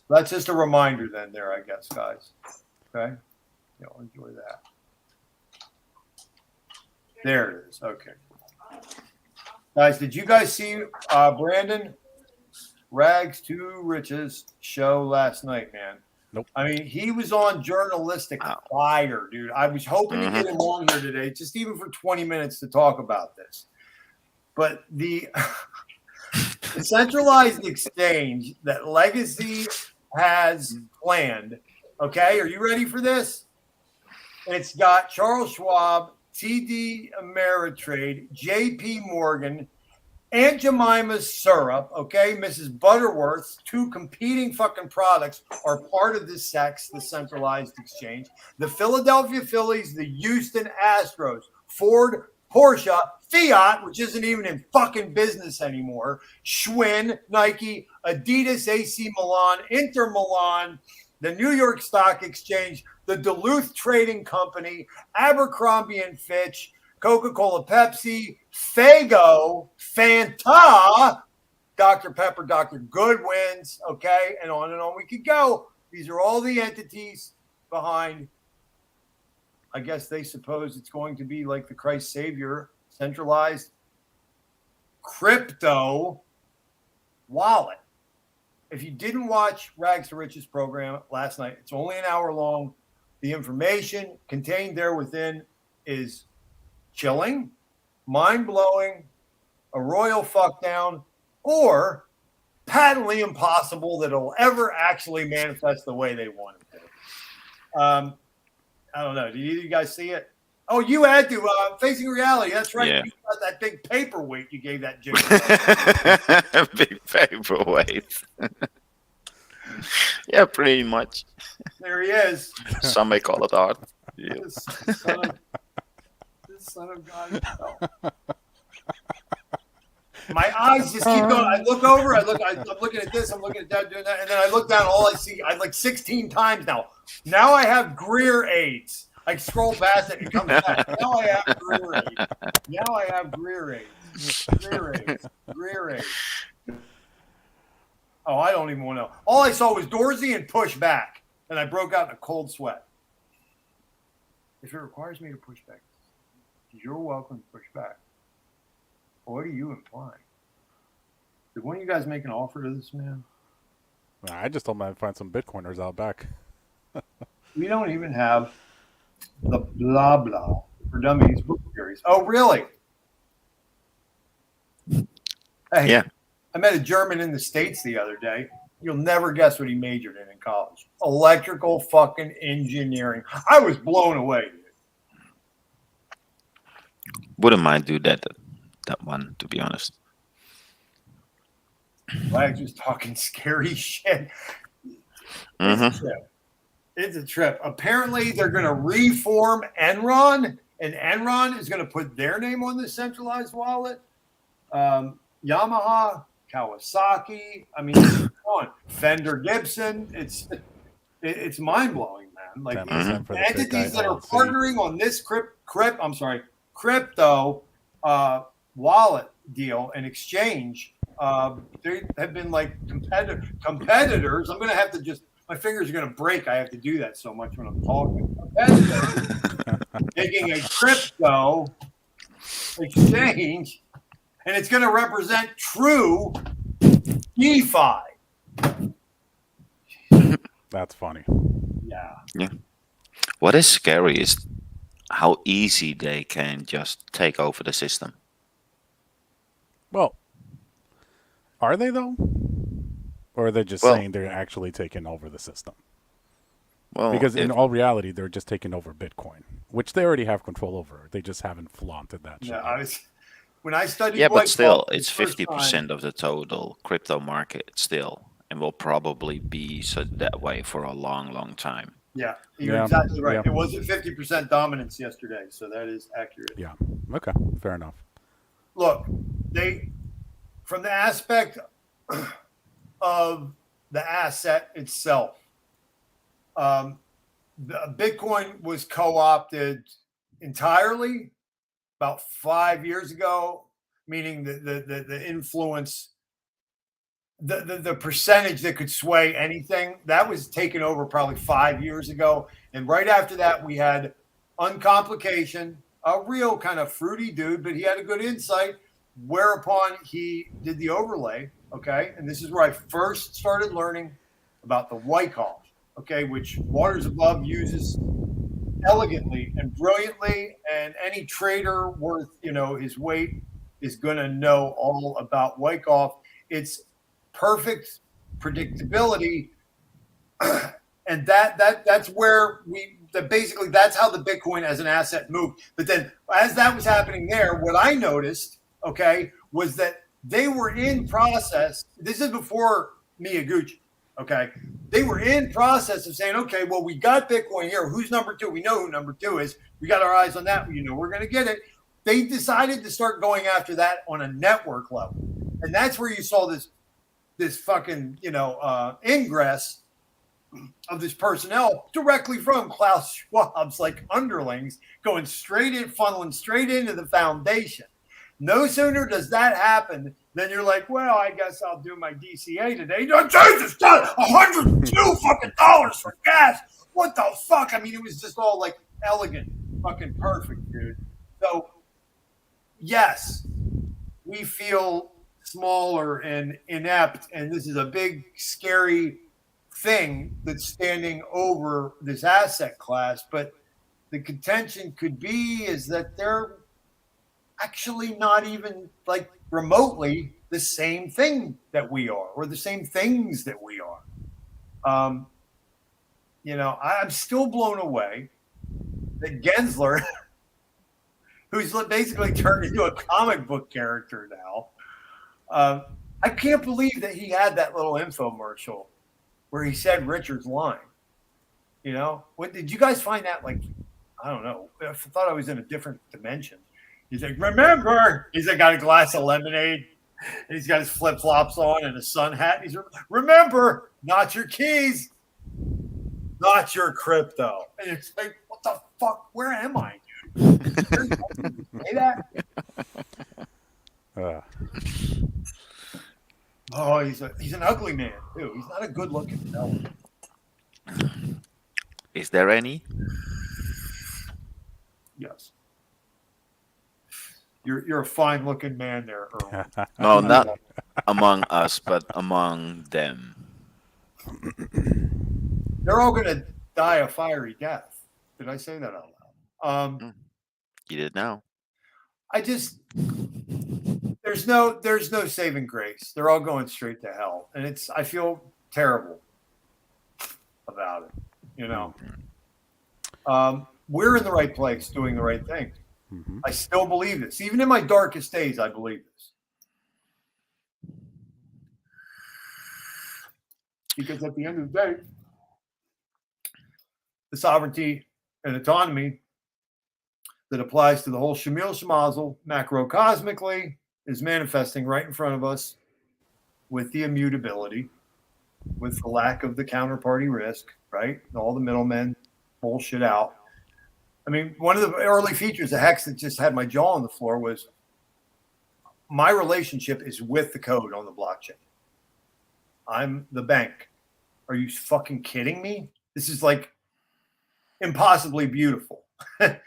That's just a reminder then there, I guess, guys. Okay? You'll enjoy that. There it is. Okay. Guys, did you guys see Brandon Rags to Riches show last night, man? Nope. I mean, he was on journalistic fire, dude. I was hoping to get him on here today, just even for 20 minutes to talk about this. But the centralized exchange that Legacy has planned, okay, are you ready for this? It's got Charles Schwab, TD Ameritrade, JP Morgan, Aunt Jemima's syrup, okay, Mrs. Butterworth's two competing fucking products are part of this sex, the centralized exchange. The Philadelphia Phillies, the Houston Astros, Ford, Porsche, Fiat, which isn't even in fucking business anymore, Schwinn, Nike, Adidas, AC Milan, Inter Milan, the New York Stock Exchange, the Duluth Trading Company, Abercrombie & Fitch, Coca-Cola, Pepsi, Faygo, Fanta, Dr. Pepper, Dr. Goodwin's, okay, and on we could go. These are all the entities behind I guess they suppose it's going to be like the Christ Savior, centralized crypto wallet. If you didn't watch Rags to Riches program last night, it's only an hour long. The information contained there within is chilling, mind-blowing, a royal fuck down, or patently impossible that it'll ever actually manifest the way they want it to. I don't know. Did either of you guys see it? Oh, you had to. Facing Reality. That's right. Yeah. You got that big paperweight you gave that dude. Big paperweight. Yeah, pretty much. There he is. Some may call it art. Yeah. This son of God himself. My eyes just keep going. I look over. I'm looking at this. I'm looking at that, doing that, and then I look down. All I see, I like 16 times now. Now I have Greer AIDS. I scroll past it and it comes back. Now I have Greer AIDS. Now I have Greer AIDS. Greer AIDS. Oh, I don't even want to know. All I saw was Dorsey and push back, and I broke out in a cold sweat. If it requires me to push back, you're welcome to push back. What are you implying? Did one of you guys make an offer to this man? I just told him I'd find some Bitcoiners out back. We don't even have the blah blah for dummies book series. Oh, really? Hey, Yeah. I met a German in the States the other day. You'll never guess what he majored in college. Electrical fucking engineering. I was blown away, dude. Wouldn't mind do that one, to be honest. I'm just talking scary shit. Mm-hmm. It's a trip. Apparently, they're going to reform Enron, and Enron is going to put their name on the centralized wallet. Yamaha, Kawasaki. I mean, come on. Fender, Gibson. It's mind blowing, man. Like entities that are partnering on this crypto wallet deal and exchange. They have been like competitors. I'm going to have to just. My fingers are going to break. I have to do that so much when I'm talking. Making a crypto exchange, and it's going to represent true DeFi. That's funny. Yeah. What is scary is how easy they can just take over the system. Well, are they though? Or are they just saying they're actually taking over the system? Well, because in all reality, they're just taking over Bitcoin, which they already have control over. They just haven't flaunted that shit. Yeah, when I studied. Yeah, but still, it's 50% of the total crypto market still, and will probably be that way for a long, long time. Yeah, you're exactly right. Yeah. It wasn't 50% dominance yesterday, so that is accurate. Yeah. Okay. Fair enough. Look, from the aspect of the asset itself, Bitcoin was co-opted entirely about 5 years ago, meaning the influence, the percentage that could sway anything, that was taken over probably 5 years ago. And right after that, we had Uncomplication, a real kind of fruity dude, but he had a good insight, whereupon he did the overlay. Okay, and this is where I first started learning about the Wyckoff, okay, which Waters Above uses elegantly and brilliantly, and any trader worth his weight is going to know all about Wyckoff. It's perfect predictability, and that's where basically that's how the Bitcoin as an asset moved. But then, as that was happening there, what I noticed, okay, was that they were in process. This is before 𝕃𝙷𝙾𝕃𝙷𝙀𝙻. Okay. They were in process of saying, okay, well, we got Bitcoin here. Who's number two? We know who number two is. We got our eyes on that. We're going to get it. They decided to start going after that on a network level. And that's where you saw this fucking, ingress of this personnel directly from Klaus Schwab's like underlings going funneling straight into the foundation. No sooner does that happen than you're like, well, I guess I'll do my DCA today. Jesus, $102 fucking for gas. What the fuck? I mean, it was just all like elegant. fucking perfect, dude. So, yes, we feel smaller and inept, and this is a big, scary thing that's standing over this asset class. But the contention could be is that they're actually not even like remotely the same thing that we are, or the same things that we are. I'm still blown away that Gensler, who's basically turned into a comic book character now, I can't believe that he had that little infomercial where he said Richard's line. What did you guys find that like? I don't know. I thought I was in a different dimension. He's like, remember, he's like, got a glass of lemonade. And he's got his flip flops on and a sun hat. And he's remember, not your keys, not your crypto. And it's like, what the fuck? Where am I, dude? Say that? Oh, he's an ugly man too. He's not a good looking fellow. Is there any? Yes. You're a fine looking man there, Erwin. No, not among us, but among them. They're all gonna die a fiery death. Did I say that out loud? You did now. There's no saving grace. They're all going straight to hell, and I feel terrible about it. We're in the right place, doing the right thing. Mm-hmm. I still believe this, even in my darkest days. I believe this because at the end of the day, the sovereignty and autonomy that applies to the whole 𝕃𝑚𝑖𝑙 macrocosmically is manifesting right in front of us with the immutability, with the lack of the counterparty risk, right? All the middlemen bullshit out. I mean, one of the early features of Hex that just had my jaw on the floor was my relationship is with the code on the blockchain. I'm the bank. Are you fucking kidding me? This is like impossibly beautiful. And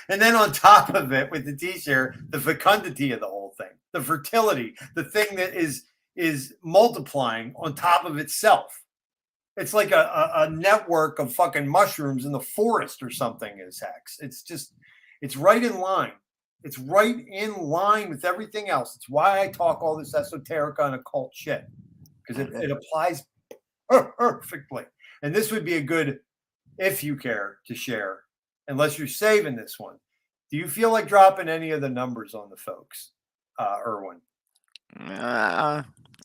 then on top of it, with the T-share, the fecundity of the whole thing, the fertility, the thing that is multiplying on top of itself. It's like a network of fucking mushrooms in the forest or something is Hex. It's right in line. It's right in line with everything else. It's why I talk all this esoteric and occult shit, because it applies perfectly. And this would be a good, if you care, to share, unless you're saving this one. Do you feel like dropping any of the numbers on the folks, Erwin?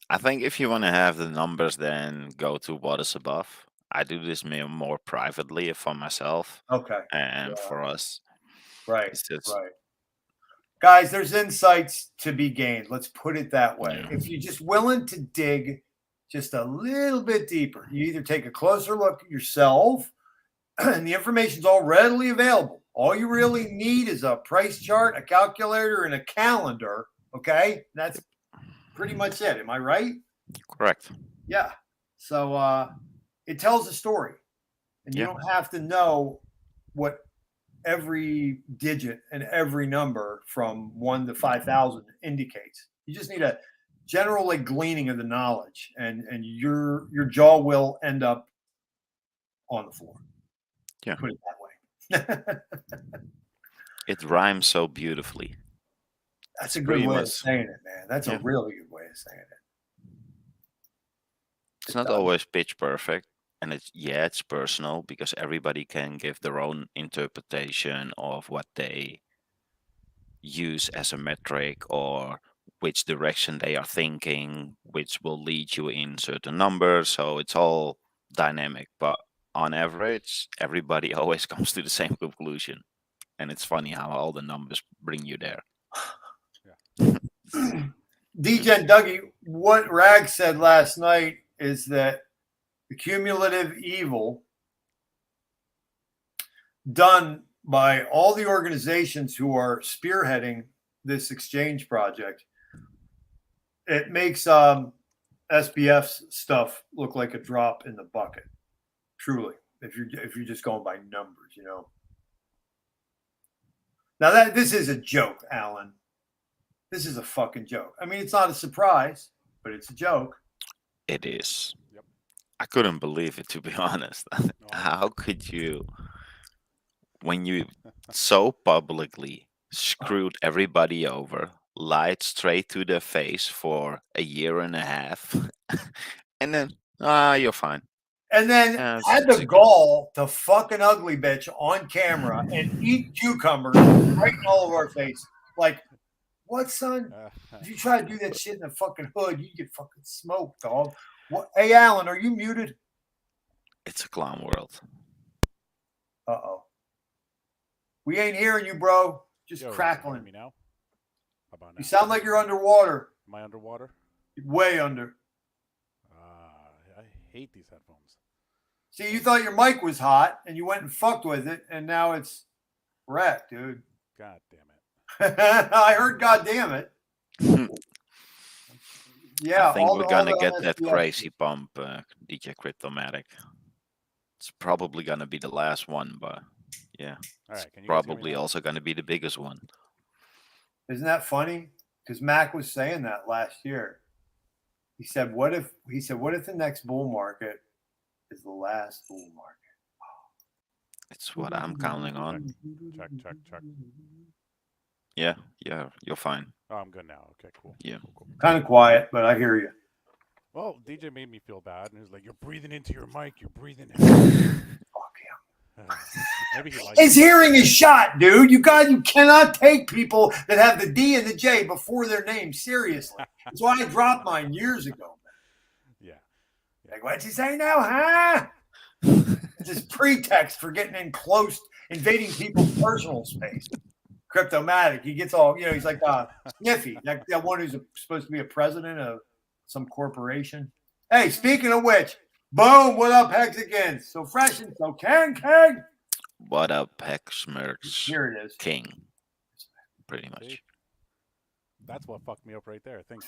I think if you want to have the numbers, then go to what is above. I do this more privately for myself. Okay. And for us. Right. Right. Guys, there's insights to be gained. Let's put it that way. Yeah. If you're just willing to dig just a little bit deeper, you either take a closer look yourself, and the information's all readily available. All you really need is a price chart, a calculator, and a calendar. Okay? That's pretty much it. Am I right? Correct. Yeah. So it tells a story. And you don't have to know what every digit and every number from 1 to 5,000 indicates. You just need a general gleaning of the knowledge, and your jaw will end up on the floor. Yeah. Put it that way. It rhymes so beautifully. That's a good way of saying it, man. That's a really good way of saying it. It's not always pitch perfect, and it's personal, because everybody can give their own interpretation of what they use as a metric, or which direction they are thinking, which will lead you in certain numbers. So it's all dynamic, but on average, everybody always comes to the same conclusion. And it's funny how all the numbers bring you there. DJ and Dougie, what Rag said last night is that the cumulative evil done by all the organizations who are spearheading this exchange project, it makes SBF's stuff look like a drop in the bucket. Truly, if you're just going by numbers, Now this is a joke, Alan. This is a fucking joke. I mean, it's not a surprise, but it's a joke. It is. Yep. I couldn't believe it, to be honest. How could you, when you so publicly screwed everybody over, lied straight to their face for a year and a half, and then, you're fine. And then had the gall to fuck an ugly bitch on camera and eat cucumbers right in all of our face. Like, what, son? If you try to do that shit in the fucking hood, you get fucking smoked, dog. What? Hey, Alan, are you muted? It's a clown world. Uh-oh. We ain't hearing you, bro. Just crackling. Me now? How about now? You sound like you're underwater. Am I underwater? Way under. I hate these headphones. See, you thought your mic was hot, and you went and fucked with it, and now it's wrecked, dude. God damn it. I heard God damn it. Yeah. I think we're going to get that crazy pump, DJ Cryptomatic. It's probably going to be the last one, but yeah. All right, it's probably also going to be the biggest one. Isn't that funny? Because Mac was saying that last year. He said, what if the next bull market is the last bull market? It's what I'm counting on. Check. Yeah, you're fine. Oh, I'm good now. Okay, cool. Yeah. Cool. Kind of quiet, but I hear you. Well, DJ made me feel bad, and he was like, "You're breathing into your mic. You're breathing in." Fuck him. Maybe he likes His hearing is shot, dude. You cannot take people that have the D and the J before their name seriously. That's why I dropped mine years ago. Yeah. Like, what'd you say now, huh? It's just pretext for getting in close, invading people's personal space. Cryptomatic. He gets all, he's like Sniffy, that one who's supposed to be a president of some corporation. Hey, speaking of which, boom, what up, Hexicans? So fresh and so keg. What up, Hexmerks? Here it is. King. Pretty much. That's what fucked me up right there. Thanks.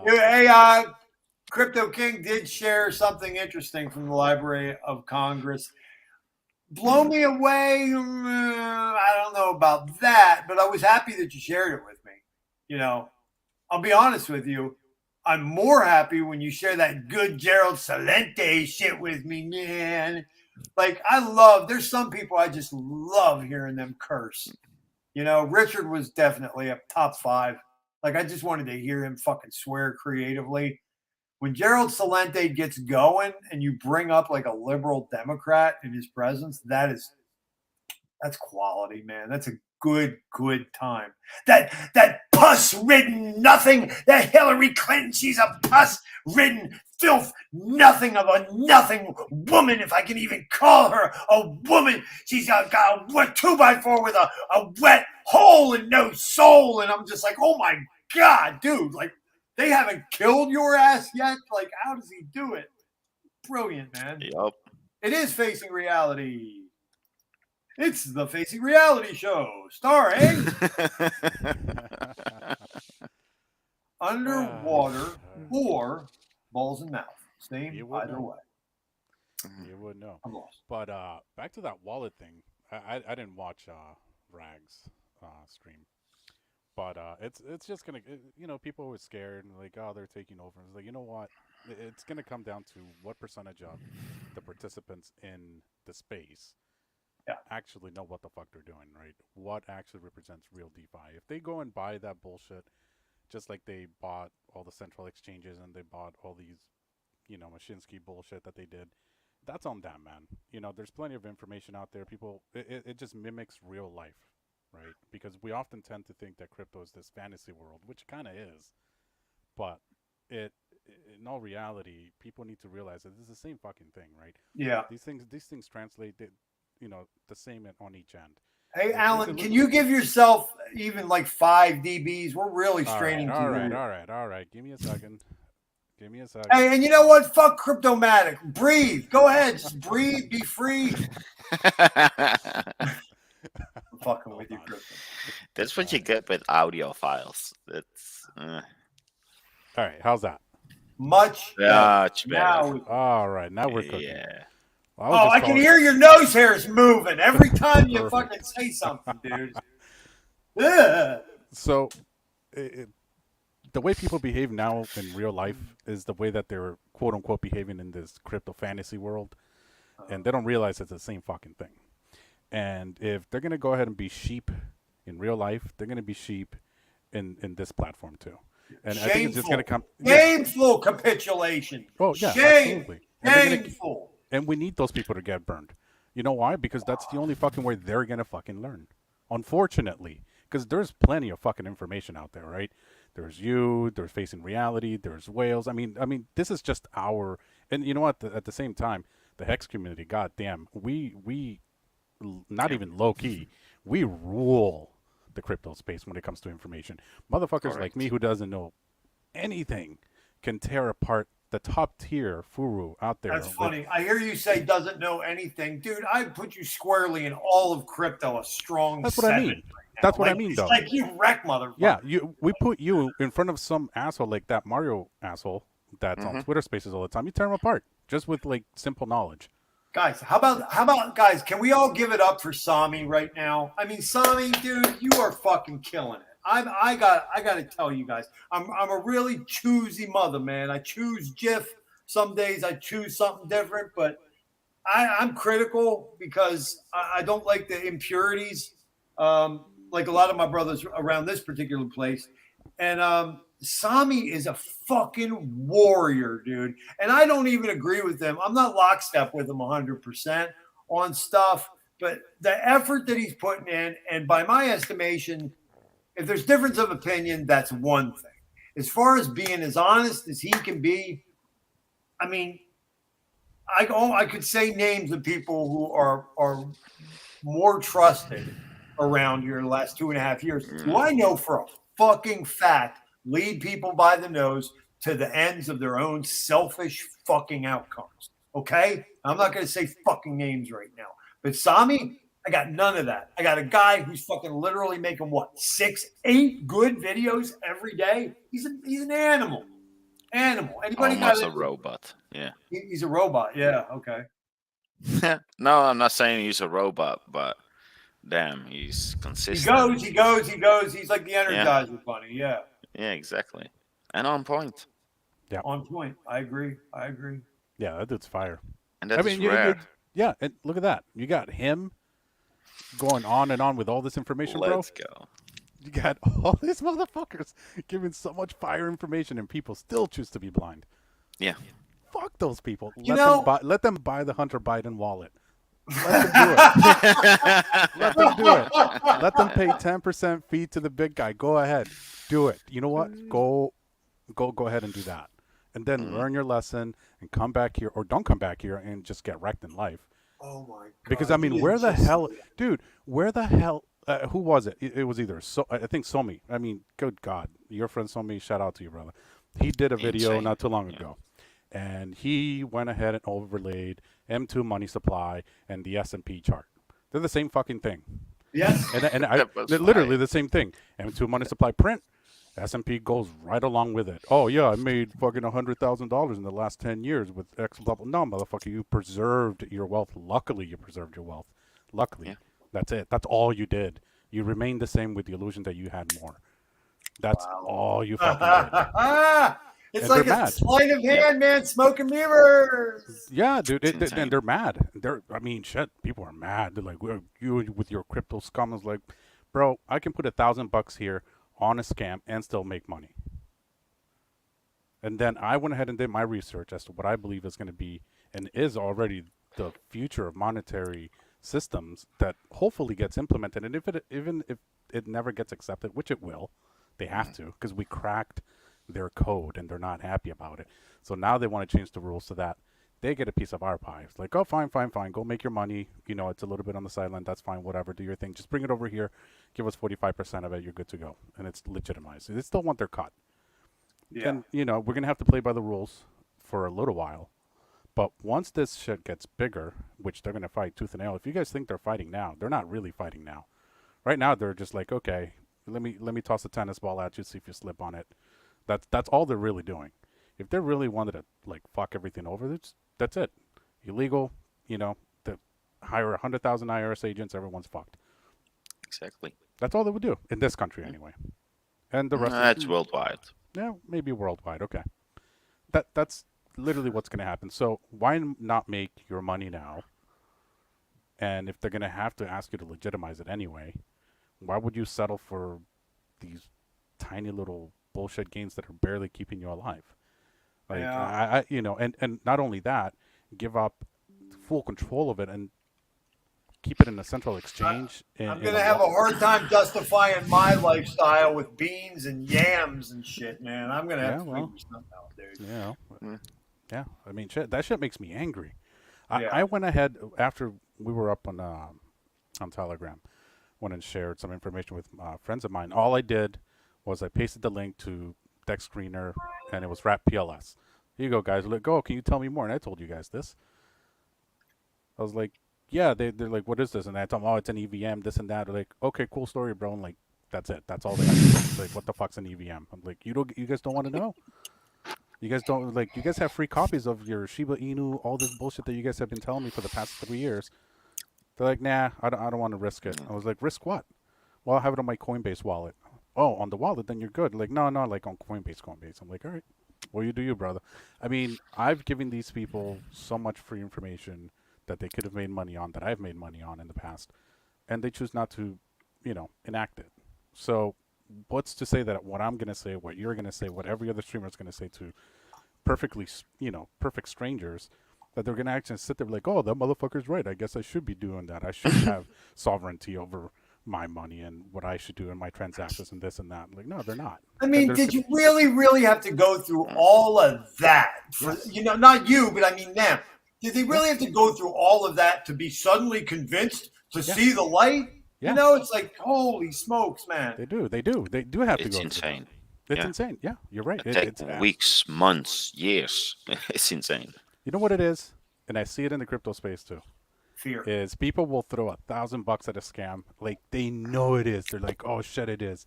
Hey, Crypto King did share something interesting from the Library of Congress. Blow me away. I don't know about that, but I was happy that you shared it with me. I'll be honest with you. I'm more happy when you share that good Gerald Celente shit with me, man. Like, there's some people I just love hearing them curse. Richard was definitely a top 5. Like, I just wanted to hear him fucking swear creatively. When Gerald Celente gets going and you bring up like a liberal Democrat in his presence, that's quality, man. That's a good time. That pus-ridden nothing, that Hillary Clinton, she's a pus-ridden filth, nothing of a nothing woman, if I can even call her a woman. She's got a 2x4 with a wet hole and no soul. And I'm just like, oh my God, dude, like, they haven't killed your ass yet? Like, how does he do it? Brilliant, man. Yup. It is Facing Reality. It's the Facing Reality show, starring underwater or balls in mouth. Same either way. You would know. I'm lost. But back to that wallet thing. I didn't watch Rag's stream. But it's just gonna, people were scared and like, oh, they're taking over. It's like, you know what? It's gonna come down to what percentage of the participants in the space actually know what the fuck they're doing, right? What actually represents real DeFi? If they go and buy that bullshit, just like they bought all the central exchanges and they bought all these, Mashinsky bullshit that they did, that's on them, man. There's plenty of information out there. People, it just mimics real life. Right, because we often tend to think that crypto is this fantasy world, which kind of is, but in all reality, people need to realize that it's the same fucking thing, right? Yeah. These things translate, the same on each end. Hey, Alan, can you give yourself even like 5 dBs? We're really straining. All right. Give me a second. Hey, and you know what? Fuck Cryptomatic. Breathe. Go ahead. Just breathe. Be free. Fucking with you, Crypto. That's what you get with audio files. That's all right. How's that? Much better. Now all right, now we're cooking. Yeah. Oh, I can hear your nose hairs moving every time you fucking say something, dude. Ugh. So, the way people behave now in real life is the way that they're quote unquote behaving in this crypto fantasy world, and they don't realize it's the same fucking thing. And if they're gonna go ahead and be sheep in real life, they're gonna be sheep in this platform too. And I think it's just gonna come shameful capitulation. Oh yeah, shame. absolutely. Shameful. And we need those people to get burned. You know why? Because that's the only fucking way they're gonna fucking learn. Unfortunately, because there's plenty of fucking information out there, right? There's there's Facing Reality, there's Whales. I mean, this is just our. And you know what? At the same time, the Hex community, goddamn, we not even low key, we rule the crypto space when it comes to information. Motherfuckers like me who doesn't know anything can tear apart the top tier furu out there. That's funny. I hear you say doesn't know anything. Dude, I put you squarely in all of crypto, a strong That's what I mean. Right, that's what I mean, though. Like you wreck, motherfucker. Yeah, we put you in front of some asshole like that Mario asshole that's on Twitter Spaces all the time. You tear him apart just with like simple knowledge. Guys, how about guys? Can we all give it up for Sami right now? I mean, Sami, dude, you are fucking killing it. I got to tell you guys, I'm a really choosy mother, man. I choose GIF. Some days I choose something different, but I'm critical because I don't like the impurities. Like a lot of my brothers around this particular place. And Sami is a fucking warrior, dude. And I don't even agree with him. I'm not lockstep with him 100% on stuff, but the effort that he's putting in, and by my estimation, if there's difference of opinion, that's one thing. As far as being as honest as he can be, I mean, I could say names of people who are more trusted around here in the last 2.5 years, who I know for a fucking fact lead people by the nose to the ends of their own selfish fucking outcomes. Okay? I'm not going to say fucking names right now. But Sami, I got none of that. I got a guy who's fucking literally making 6, 8 good videos every day. He's an animal. Anybody almost a robot. Yeah. He's a robot. Yeah. Okay. No, I'm not saying he's a robot, but damn, he's consistent. He goes. He's like the Energizer Bunny. Yeah. Yeah, exactly. And on point. Yeah. On point. I agree. Yeah, that dude's fire. And that's rare. Yeah, and look at that. You got him going on and on with all this information, bro. Let's go. You got all these motherfuckers giving so much fire information, and people still choose to be blind. Yeah. Fuck those people. Let them buy the Hunter Biden wallet. Let them do it. Let them do it. Let them pay 10% fee to the big guy. Go ahead. Do it. You know what? Go ahead and do that. And then learn your lesson and come back here, or don't come back here and just get wrecked in life. Oh my God. Because I mean, where the hell, dude? Where the hell? Who was it? It was either I think Somi. I mean, good God, your friend Somi. Shout out to you, brother. He did a video not too long ago, and he went ahead and overlaid M2 money supply and the S&P chart. They're the same fucking thing. Yes. And they're literally the same thing. M2 money supply print. S&P goes right along with it. Oh yeah, I made fucking $100,000 in the last 10 years with X blah blah. No, motherfucker, you preserved your wealth. Luckily, you preserved your wealth. Luckily, that's it. That's all you did. You remained the same with the illusion that you had more. That's all you fucking did. It's and like a sleight of hand, man. Smoke and mirrors. Yeah, dude. And they're mad. I mean, shit. People are mad. They're like, well, you with your crypto scum. Is like, bro, I can put $1,000 here on a scam and still make money. And then I went ahead and did my research as to what I believe is going to be and is already the future of monetary systems that hopefully gets implemented. And even if it never gets accepted, which it will, they have to, because we cracked their code and they're not happy about it. So now they want to change the rules so that they get a piece of our pie. It's like, oh, fine. Go make your money. You know, it's a little bit on the sideline. That's fine. Whatever. Do your thing. Just bring it over here. Give us 45% of it. You're good to go. And it's legitimized. They still want their cut. Yeah. And, you know, we're going to have to play by the rules for a little while. But once this shit gets bigger, which they're going to fight tooth and nail, if you guys think they're fighting now, they're not really fighting now. Right now, they're just like, okay, let me toss a tennis ball at you, see if you slip on it. That's all they're really doing. If they really wanted to, like, fuck everything over, that's it. Illegal, to hire 100,000 IRS agents, everyone's fucked. Exactly. That's all they would do in this country anyway. And the rest That's worldwide. Yeah, maybe worldwide. Okay. That's literally what's going to happen. So why not make your money now? And if they're going to have to ask you to legitimize it anyway, why would you settle for these tiny little bullshit gains that are barely keeping you alive? Like, Yeah. and not only that, give up full control of it and keep it in a central exchange. I'm going to have a hard time justifying my lifestyle with beans and yams and shit, man. I'm going to have to figure something out, dude. Yeah. I mean, that shit makes me angry. I went ahead after we were up on Telegram, went and shared some information with friends of mine. All I did was I pasted the link to Deck Screener, and it was Rap PLS. Here you go, guys. Go. Can you tell me more? And I told you guys this. I was like, yeah, they're like, what is this? And I told them, oh, it's an EVM, this and that. They're like, okay, cool story, bro. And like, that's it. That's all they have to say. Like, what the fuck's an EVM? I'm like, you guys don't want to know? You guys don't, like, you guys have free copies of your Shiba Inu, all this bullshit that you guys have been telling me for the past 3 years. They're like, nah, I don't want to risk it. I was like, risk what? Well, I'll have it on my Coinbase wallet. Oh, on the wallet, then you're good. Like, no, like on Coinbase. I'm like, all right, well, you do you, brother. I mean, I've given these people so much free information that they could have made money on, that I've made money on in the past, and they choose not to, enact it. So what's to say that what I'm going to say, what you're going to say, what every other streamer is going to say to perfect strangers, that they're going to actually sit there like, oh, that motherfucker's right. I guess I should be doing that. I should have sovereignty over my money and what I should do in my transactions and this and that. Like, no, they're not. I mean, did you really have to go through all of that? Not you, but I mean them. Did they really have to go through all of that to be suddenly convinced to see the light? Yeah. It's like, holy smokes, man. They do have to go through that. It's insane. It's insane. Yeah, you're right. It takes weeks, months, years. It's insane. You know what it is? And I see it in the crypto space too. Fear. Is people will throw $1,000 at a scam. Like, they know it is. They're like, oh shit, it is.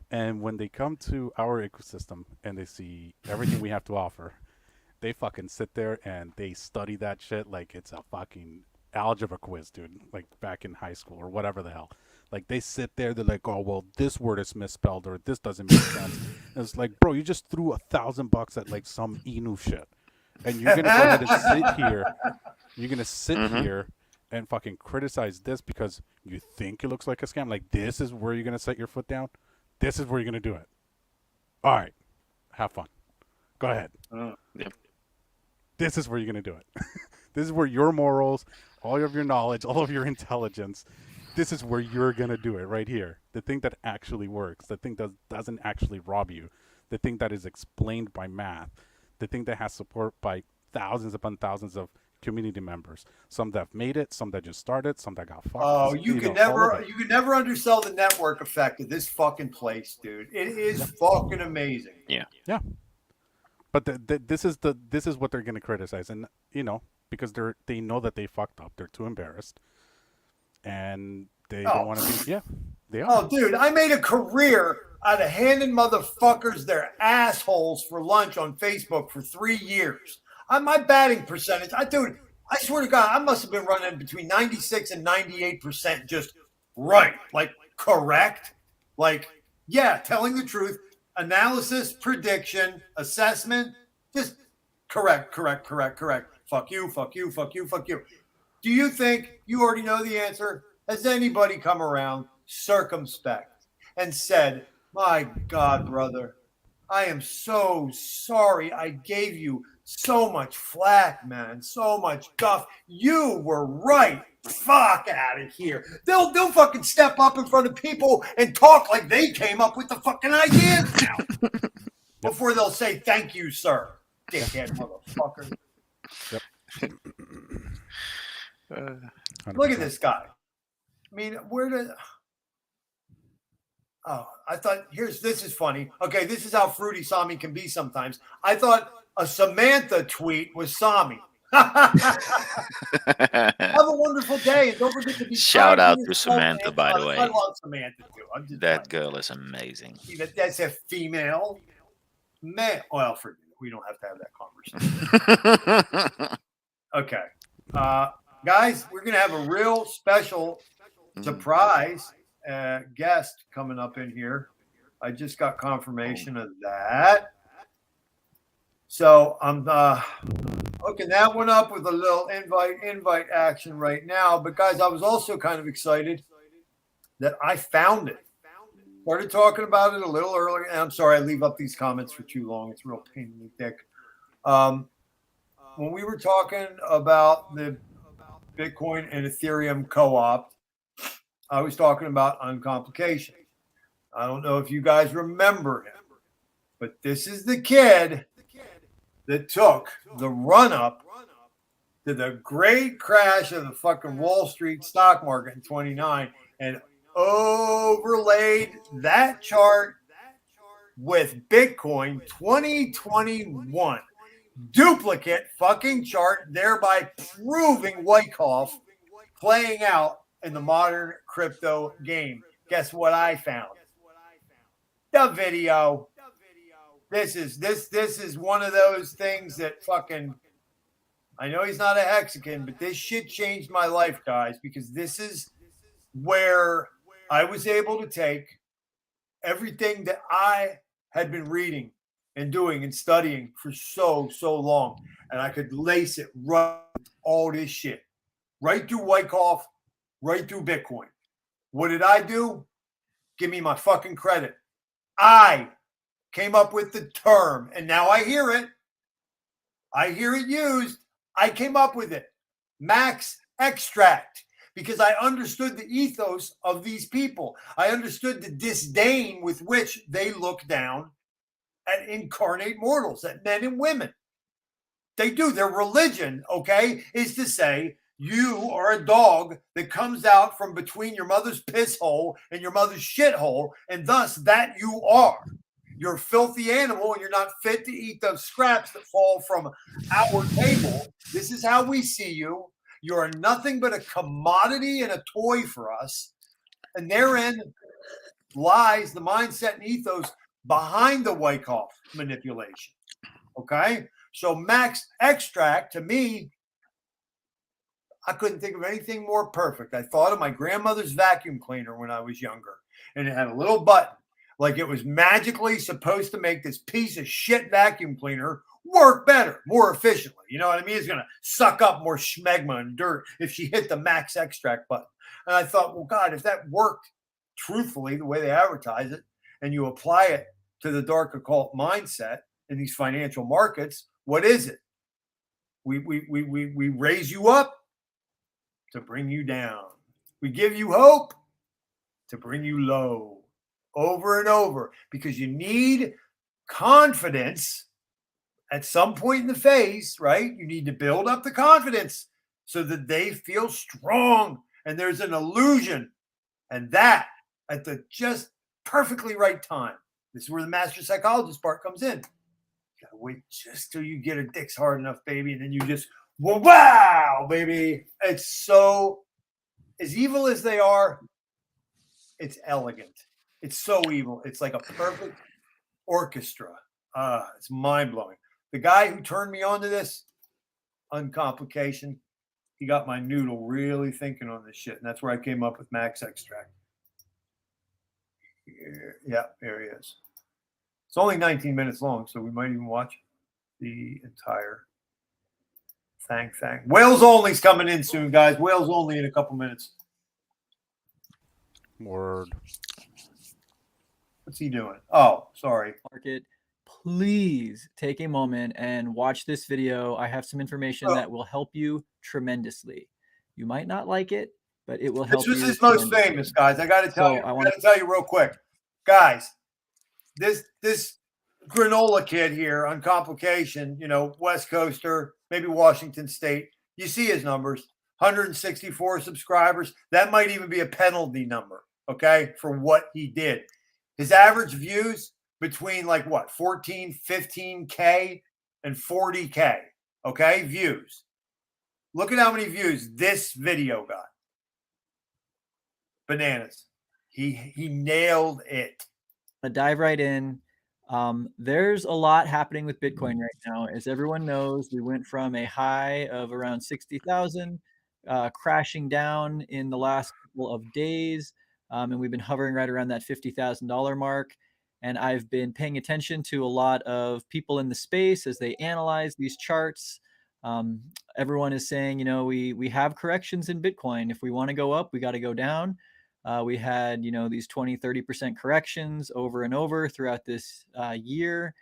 And when they come to our ecosystem and they see everything we have to offer, they fucking sit there and they study that shit like it's a fucking algebra quiz, dude. Like back in high school or whatever the hell. Like, they sit there, they're like, oh, well, this word is misspelled or this doesn't make sense. And it's like, bro, you just threw $1,000 at like some Inu shit. And you're going to go ahead and sit here. You're going to sit here and fucking criticize this because you think it looks like a scam. Like, this is where you're going to set your foot down. This is where you're going to do it. All right. Have fun. Go ahead. Yep. This is where you're going to do it. This is where your morals, all of your knowledge, all of your intelligence, this is where you're going to do it right here. The thing that actually works. The thing that doesn't actually rob you. The thing that is explained by math. The thing that has support by thousands upon thousands of community members. Some that have made it, some that just started, some that got fucked. Oh, you could never undersell the network effect of this fucking place, dude. It is fucking amazing. Yeah. But this is what they're gonna criticize, and because they know that they fucked up. They're too embarrassed, and they don't want to be. Yeah, they are. Oh, dude, I made a career out of handing motherfuckers their assholes for lunch on Facebook for 3 years. My batting percentage, I swear to God, I must have been running between 96 and 98% just right. Like, correct. Like, yeah, telling the truth. Analysis, prediction, assessment, just correct. Fuck you. Do you think you already know the answer? Has anybody come around circumspect and said, my God, brother, I am so sorry I gave you so much flack, man, so much guff. You were right. Fuck out of here. They'll fucking step up in front of people and talk like they came up with the fucking ideas now. Before they'll say, thank you, sir. Dickhead motherfucker. Yep. Look at this guy. I mean, I thought, this is funny. Okay, this is how fruity Sami can be sometimes. I thought a Samantha tweet was Sami. Have a wonderful day, and don't forget to be shout out to Samantha, by the way. I love Samantha too. That girl is amazing. That's a female man. Well, we don't have to have that conversation. Okay. Guys, we're gonna have a real special surprise guest coming up in here. I just got confirmation of that. So I'm hooking that one up with a little invite action right now. But guys, I was also kind of excited that I found it. Started talking about it a little earlier. And I'm sorry I leave up these comments for too long. It's a real pain in the dick. When we were talking about the Bitcoin and Ethereum co-op, I was talking about Uncomplication. I don't know if you guys remember him, but this is the kid that took the run-up to the great crash of the fucking Wall Street stock market in 29 and overlaid that chart with Bitcoin 2021. Duplicate fucking chart, thereby proving Wyckoff playing out in the modern crypto game. Guess what I found? The video. This is one of those things that fucking, I know he's not a Hexican, but this shit changed my life, guys, because this is where I was able to take everything that I had been reading and doing and studying for so long, and I could lace it right with all this shit. Right through Wyckoff, right through Bitcoin. What did I do? Give me my fucking credit. I came up with the term, and now I hear it. I hear it used. I came up with it. Max extract. Because I understood the ethos of these people. I understood the disdain with which they look down at incarnate mortals, at men and women. They do. Their religion, okay, is to say you are a dog that comes out from between your mother's piss hole and your mother's shithole, and thus that you are. You're a filthy animal and you're not fit to eat those scraps that fall from our table. This is how we see you. You're nothing but a commodity and a toy for us. And therein lies the mindset and ethos behind the Wyckoff manipulation. Okay? So max extract, to me, I couldn't think of anything more perfect. I thought of my grandmother's vacuum cleaner when I was younger. And it had a little button. Like it was magically supposed to make this piece of shit vacuum cleaner work better, more efficiently. You know what I mean? It's going to suck up more schmegma and dirt if she hit the max extract button. And I thought, well, God, if that worked truthfully the way they advertise it, and you apply it to the dark occult mindset in these financial markets, what is it? We raise you up to bring you down. We give you hope to bring you low, over and over, because you need confidence at some point in the phase, right? You need to build up the confidence so that they feel strong and there's an illusion. And that at the just perfectly right time. This is where the master psychologist part comes in. You gotta wait just till you get a dick's hard enough, baby, and then you just, wow, baby. It's so, as evil as they are, it's elegant. It's so evil. It's like a perfect orchestra. It's mind-blowing. The guy who turned me on to this, Uncomplication, he got my noodle really thinking on this shit. And that's where I came up with max extract. Here, yeah, there he is. It's only 19 minutes long, so we might even watch the entire thing. Wales Only's coming in soon, guys. Wales Only in a couple minutes. Word. What's he doing? Oh, sorry. Market. Please take a moment and watch this video. I have some information that will help you tremendously. You might not like it, but it will help you. This was his most famous, guys. I got to tell you. I got to tell you real quick, guys. This granola kid here on Complication, you know, West Coaster, maybe Washington State. You see his numbers: 164 subscribers. That might even be a penalty number, okay, for what he did. His average views between like what, 14, 15K and 40K, okay, views. Look at how many views this video got. Bananas. He nailed it. Dive right in. There's a lot happening with Bitcoin right now. As everyone knows, we went from a high of around 60,000, crashing down in the last couple of days, and we've been hovering right around that $50,000 mark. And I've been paying attention to a lot of people in the space as they analyze these charts. Everyone is saying, you know, we have corrections in Bitcoin. If we want to go up, we got to go down. We had, you know, these 20-30% corrections over and over throughout this year.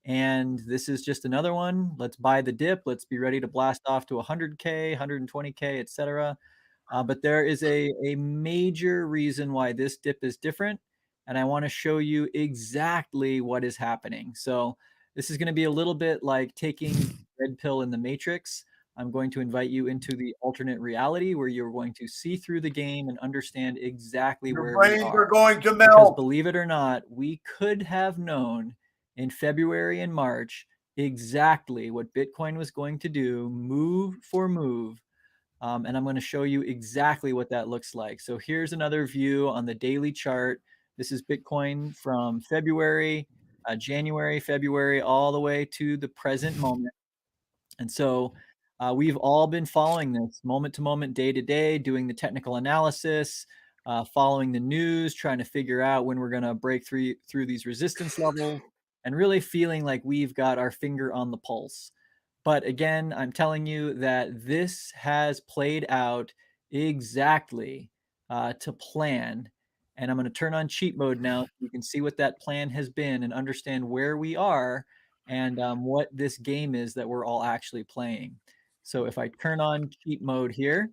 And this is just another one. Let's buy the dip. Let's be ready to blast off to 100K, 120K, etc. But there is a major reason why this dip is different. And I want to show you exactly what is happening. So this is going to be a little bit like taking red pill in the Matrix. I'm going to invite you into the alternate reality where you're going to see through the game and understand exactly where we brains are. are going to Because melt. believe it or not, we could have known in February and March exactly what Bitcoin was going to do, move for move. And I'm going to show you exactly what that looks like. So here's another view on the daily chart. This is Bitcoin from February, January, February, all the way to the present moment. And so we've all been following this moment to moment, day to day, doing the technical analysis, following the news, trying to figure out when we're going to break through these resistance levels, and really feeling like we've got our finger on the pulse. But again, I'm telling you that this has played out exactly to plan. And I'm going to turn on cheat mode now so you can see what that plan has been and understand where we are and what this game is that we're all actually playing. So if I turn on cheat mode here,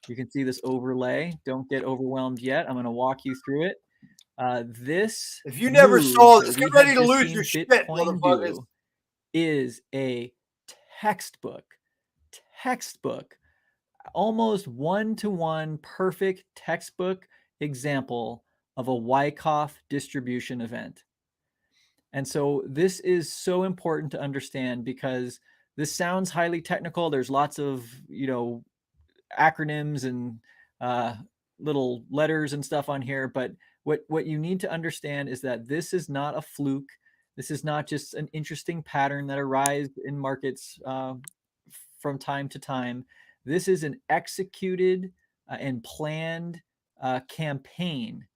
you can see this overlay. Don't get overwhelmed yet. I'm going to walk you through it. This If you never saw that this, we get have ready to just lose seen your shit, Bitcoin motherfuckers. do is a textbook, almost one-to-one perfect textbook example of a Wyckoff distribution event. And so this is so important to understand because this sounds highly technical. There's lots of, you know, acronyms and little letters and stuff on here. But what you need to understand is that this is not a fluke. This is not just an interesting pattern that arises in markets from time to time. This is an executed and planned campaign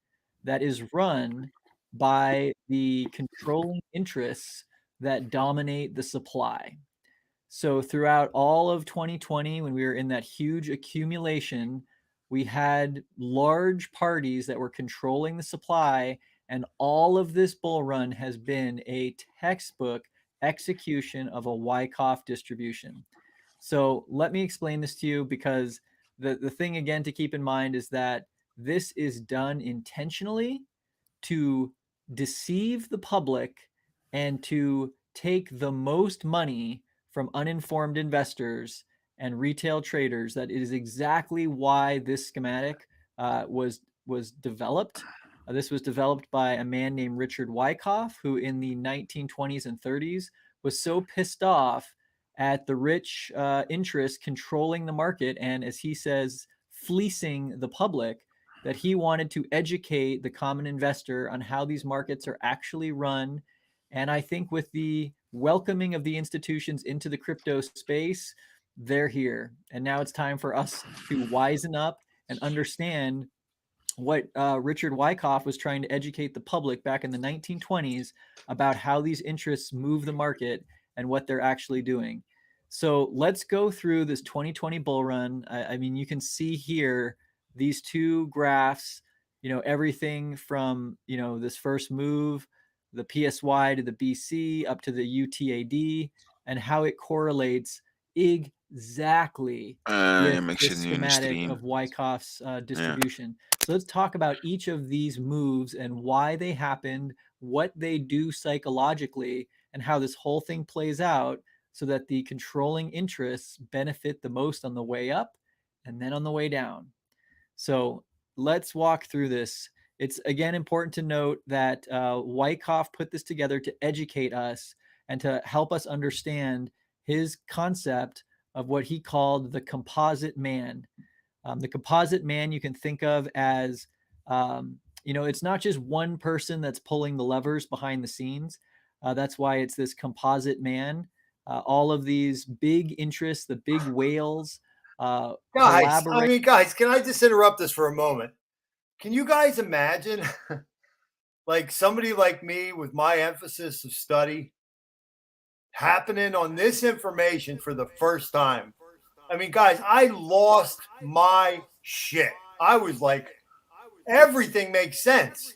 that is run by the controlling interests that dominate the supply. So throughout all of 2020, when we were in that huge accumulation, we had large parties that were controlling the supply, and all of this bull run has been a textbook execution of a Wyckoff distribution. So let me explain this to you, because the thing again to keep in mind is that this is done intentionally to deceive the public and to take the most money from uninformed investors and retail traders. That is exactly why this schematic was developed. This was developed by a man named Richard Wyckoff, who in the 1920s and 30s was so pissed off at the rich interests controlling the market and, as he says, fleecing the public, that he wanted to educate the common investor on how these markets are actually run. And I think with the welcoming of the institutions into the crypto space, they're here. And now it's time for us to wisen up and understand what Richard Wyckoff was trying to educate the public back in the 1920s about how these interests move the market and what they're actually doing. So let's go through this 2020 bull run. I mean, you can see here these two graphs, you know, everything from, you know, this first move, the PSY to the BC up to the UTAD, and how it correlates exactly with the schematic of Wyckoff's distribution. So let's talk about each of these moves and why they happened, what they do psychologically, and how this whole thing plays out so that the controlling interests benefit the most on the way up and then on the way down. So let's walk through this. It's again important to note that Wyckoff put this together to educate us and to help us understand his concept of what he called the composite man. The composite man you can think of as, you know, it's not just one person that's pulling the levers behind the scenes. That's why it's this composite man. All of these big interests, the big whales, guys, collaborate. guys, can I just interrupt this for a moment? Can you guys imagine like somebody like me with my emphasis of study happening on this information for the first time? I mean, guys, I lost my shit. I was like, everything makes sense.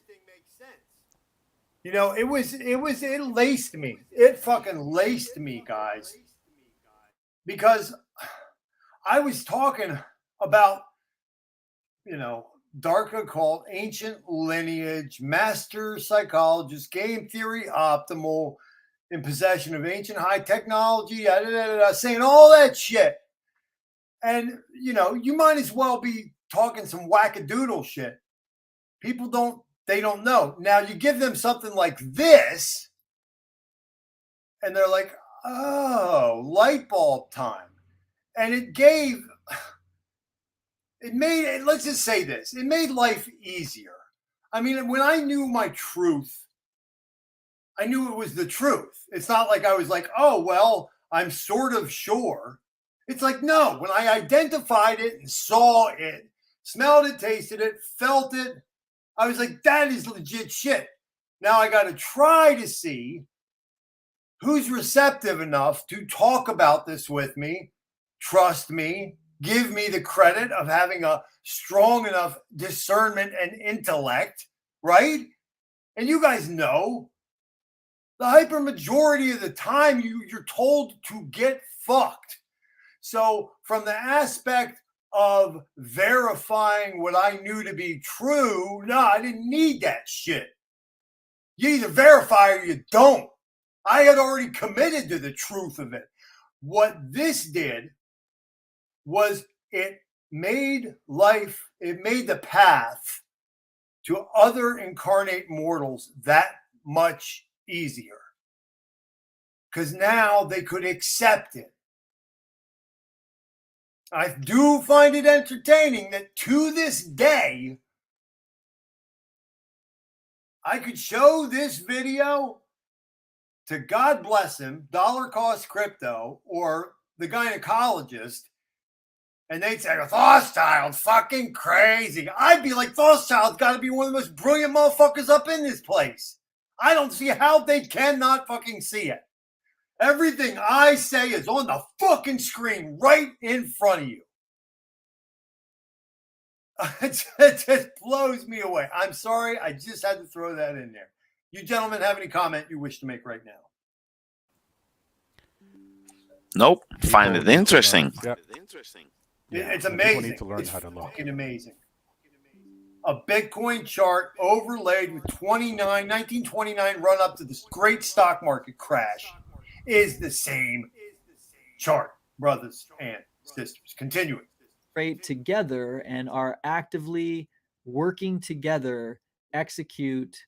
You know, it laced me. It fucking laced me, guys. Because I was talking about, you know, dark occult, ancient lineage, master psychologist, game theory optimal, in possession of ancient high technology, saying all that shit. And, you know, you might as well be talking some wackadoodle shit. People they don't know. Now you give them something like this, and they're like, oh, light bulb time. And let's just say this, it made life easier. I mean, when I knew my truth, I knew it was the truth. It's not like I was like, oh, well, I'm sort of sure. It's like, no, when I identified it and saw it, smelled it, tasted it, felt it, I was like, that is legit shit. Now I got to try to see who's receptive enough to talk about this with me, trust me, give me the credit of having a strong enough discernment and intellect, right? And you guys know, the hyper majority of the time you're told to get fucked. So from the aspect of verifying what I knew to be true, no, I didn't need that shit. You either verify or you don't. I had already committed to the truth of it. What this did was it made the path to other incarnate mortals that much easier. Because now they could accept it. I do find it entertaining that to this day, I could show this video to, God bless him, Dollar Cost Crypto or the gynecologist, and they'd say, Thothschild, fucking crazy. I'd be like, Thothschild's got to be one of the most brilliant motherfuckers up in this place. I don't see how they cannot fucking see it. Everything I say is on the fucking screen right in front of you. It just blows me away. I'm sorry. I just had to throw that in there. You gentlemen have any comment you wish to make right now? Nope. Find it interesting. Yep. It's amazing. Need to learn it's how to look. fucking amazing. A Bitcoin chart overlaid with 1929 run up to this great stock market crash is the same chart, brothers and sisters. Continuing. Together and are actively working together, execute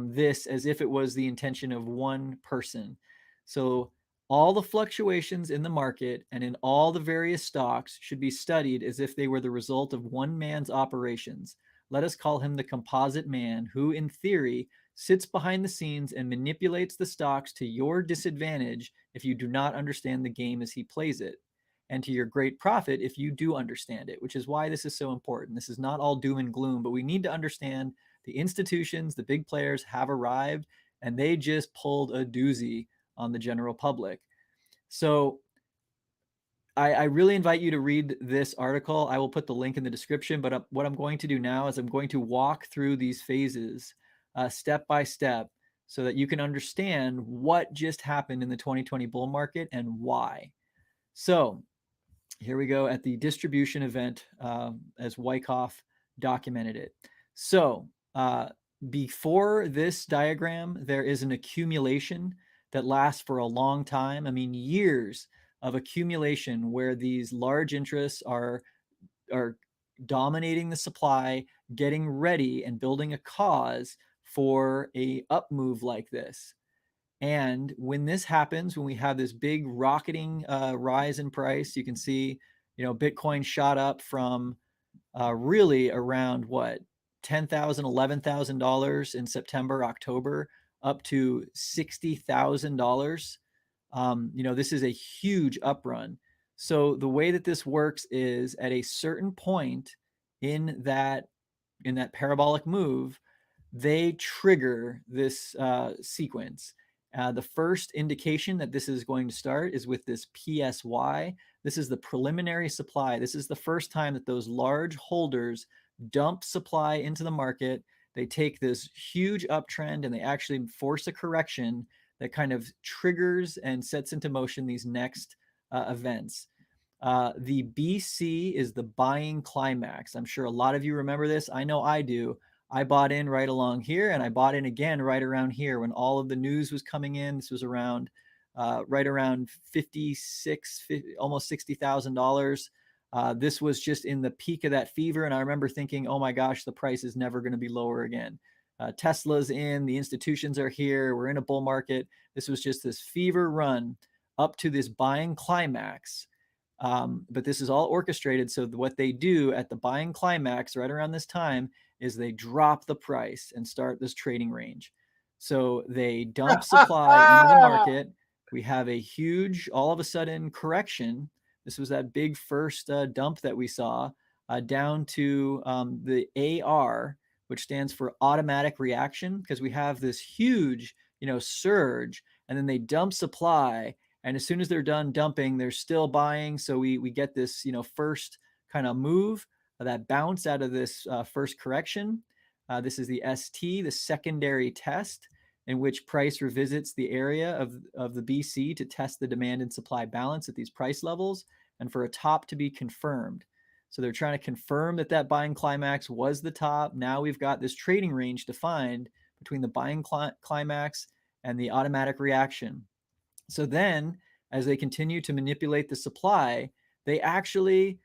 this as if it was the intention of one person. So all the fluctuations in the market and in all the various stocks should be studied as if they were the result of one man's operations. Let us call him the composite man, who in theory sits behind the scenes and manipulates the stocks to your disadvantage if you do not understand the game as he plays it, and to your great profit if you do understand it, which is why this is so important. This is not all doom and gloom, but we need to understand the institutions, the big players have arrived, and they just pulled a doozy on the general public. So I really invite you to read this article. I will put the link in the description, but what I'm going to do now is I'm going to walk through these phases step by step so that you can understand what just happened in the 2020 bull market and why. So here we go at the distribution event as Wyckoff documented it. So before this diagram, there is an accumulation that lasts for a long time. I mean, years of accumulation where these large interests are dominating the supply, getting ready and building a cause for a up move like this. And when this happens, when we have this big rocketing rise in price, you can see, you know, Bitcoin shot up from really around what, $10,000, $11,000 in September, October, up to $60,000. This is a huge up run. So the way that this works is at a certain point in that parabolic move, they trigger this sequence. The first indication that this is going to start is with this PSY. This is the preliminary supply. This is the first time that those large holders dump supply into the market. They take this huge uptrend and they actually force a correction that kind of triggers and sets into motion these next events. The BC is the buying climax. I'm sure a lot of you remember this. I know I do. I bought in right along here, and I bought in again right around here when all of the news was coming in. This was around right around almost $60,000. This was just in the peak of that fever, and I remember thinking, oh my gosh, the price is never going to be lower again. Tesla's in, the institutions are here, we're in a bull market. This was just this fever run up to this buying climax. But this is all orchestrated. So what they do at the buying climax right around this time is they drop the price and start this trading range. So they dump supply into the market. We have a huge, all of a sudden, correction. This was that big first dump that we saw down to the AR, which stands for automatic reaction, because we have this huge, surge, and then they dump supply. And as soon as they're done dumping, they're still buying. So we get this, first kind of move, that bounce out of this first correction. This is the ST, the secondary test, in which price revisits the area of the BC to test the demand and supply balance at these price levels and for a top to be confirmed. So they're trying to confirm that buying climax was the top. Now we've got this trading range defined between the buying climax and the automatic reaction. So then, as they continue to manipulate the supply, they actually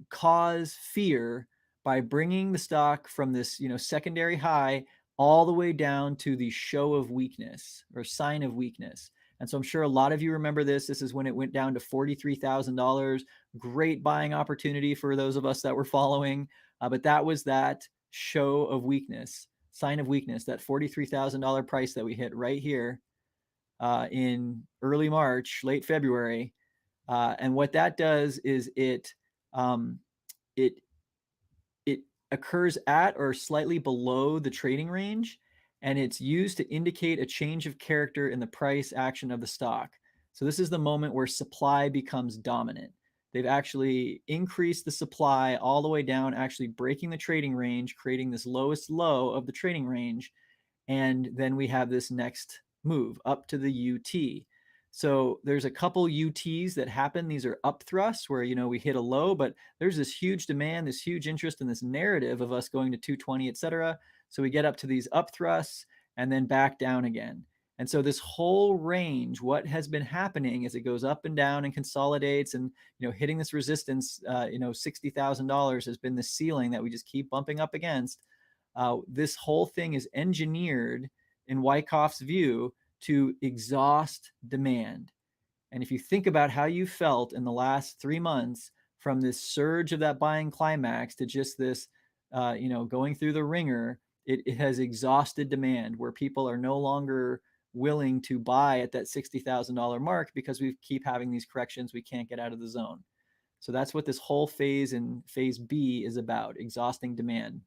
cause fear by bringing the stock from this, secondary high all the way down to the show of weakness or sign of weakness. And so I'm sure a lot of you remember this. This is when it went down to $43,000. Great buying opportunity for those of us that were following. But that was that show of weakness, sign of weakness, that $43,000 price that we hit right here in early March, late February. And what that does is it occurs at or slightly below the trading range, and it's used to indicate a change of character in the price action of the stock. So this is the moment where supply becomes dominant. They've actually increased the supply all the way down, actually breaking the trading range, creating this lowest low of the trading range. And then we have this next move up to the UT. So there's a couple UTs that happen. These are up thrusts where, we hit a low, but there's this huge demand, this huge interest in this narrative of us going to 220, etc. So we get up to these up thrusts and then back down again. And so this whole range, what has been happening as it goes up and down and consolidates and, hitting this resistance, $60,000 has been the ceiling that we just keep bumping up against. This whole thing is engineered in Wyckoff's view to exhaust demand. And if you think about how you felt in the last 3 months from this surge of that buying climax to just this, going through the ringer, it has exhausted demand where people are no longer willing to buy at that $60,000 mark because we keep having these corrections. We can't get out of the zone. So that's what this whole phase in phase B is about, exhausting demand.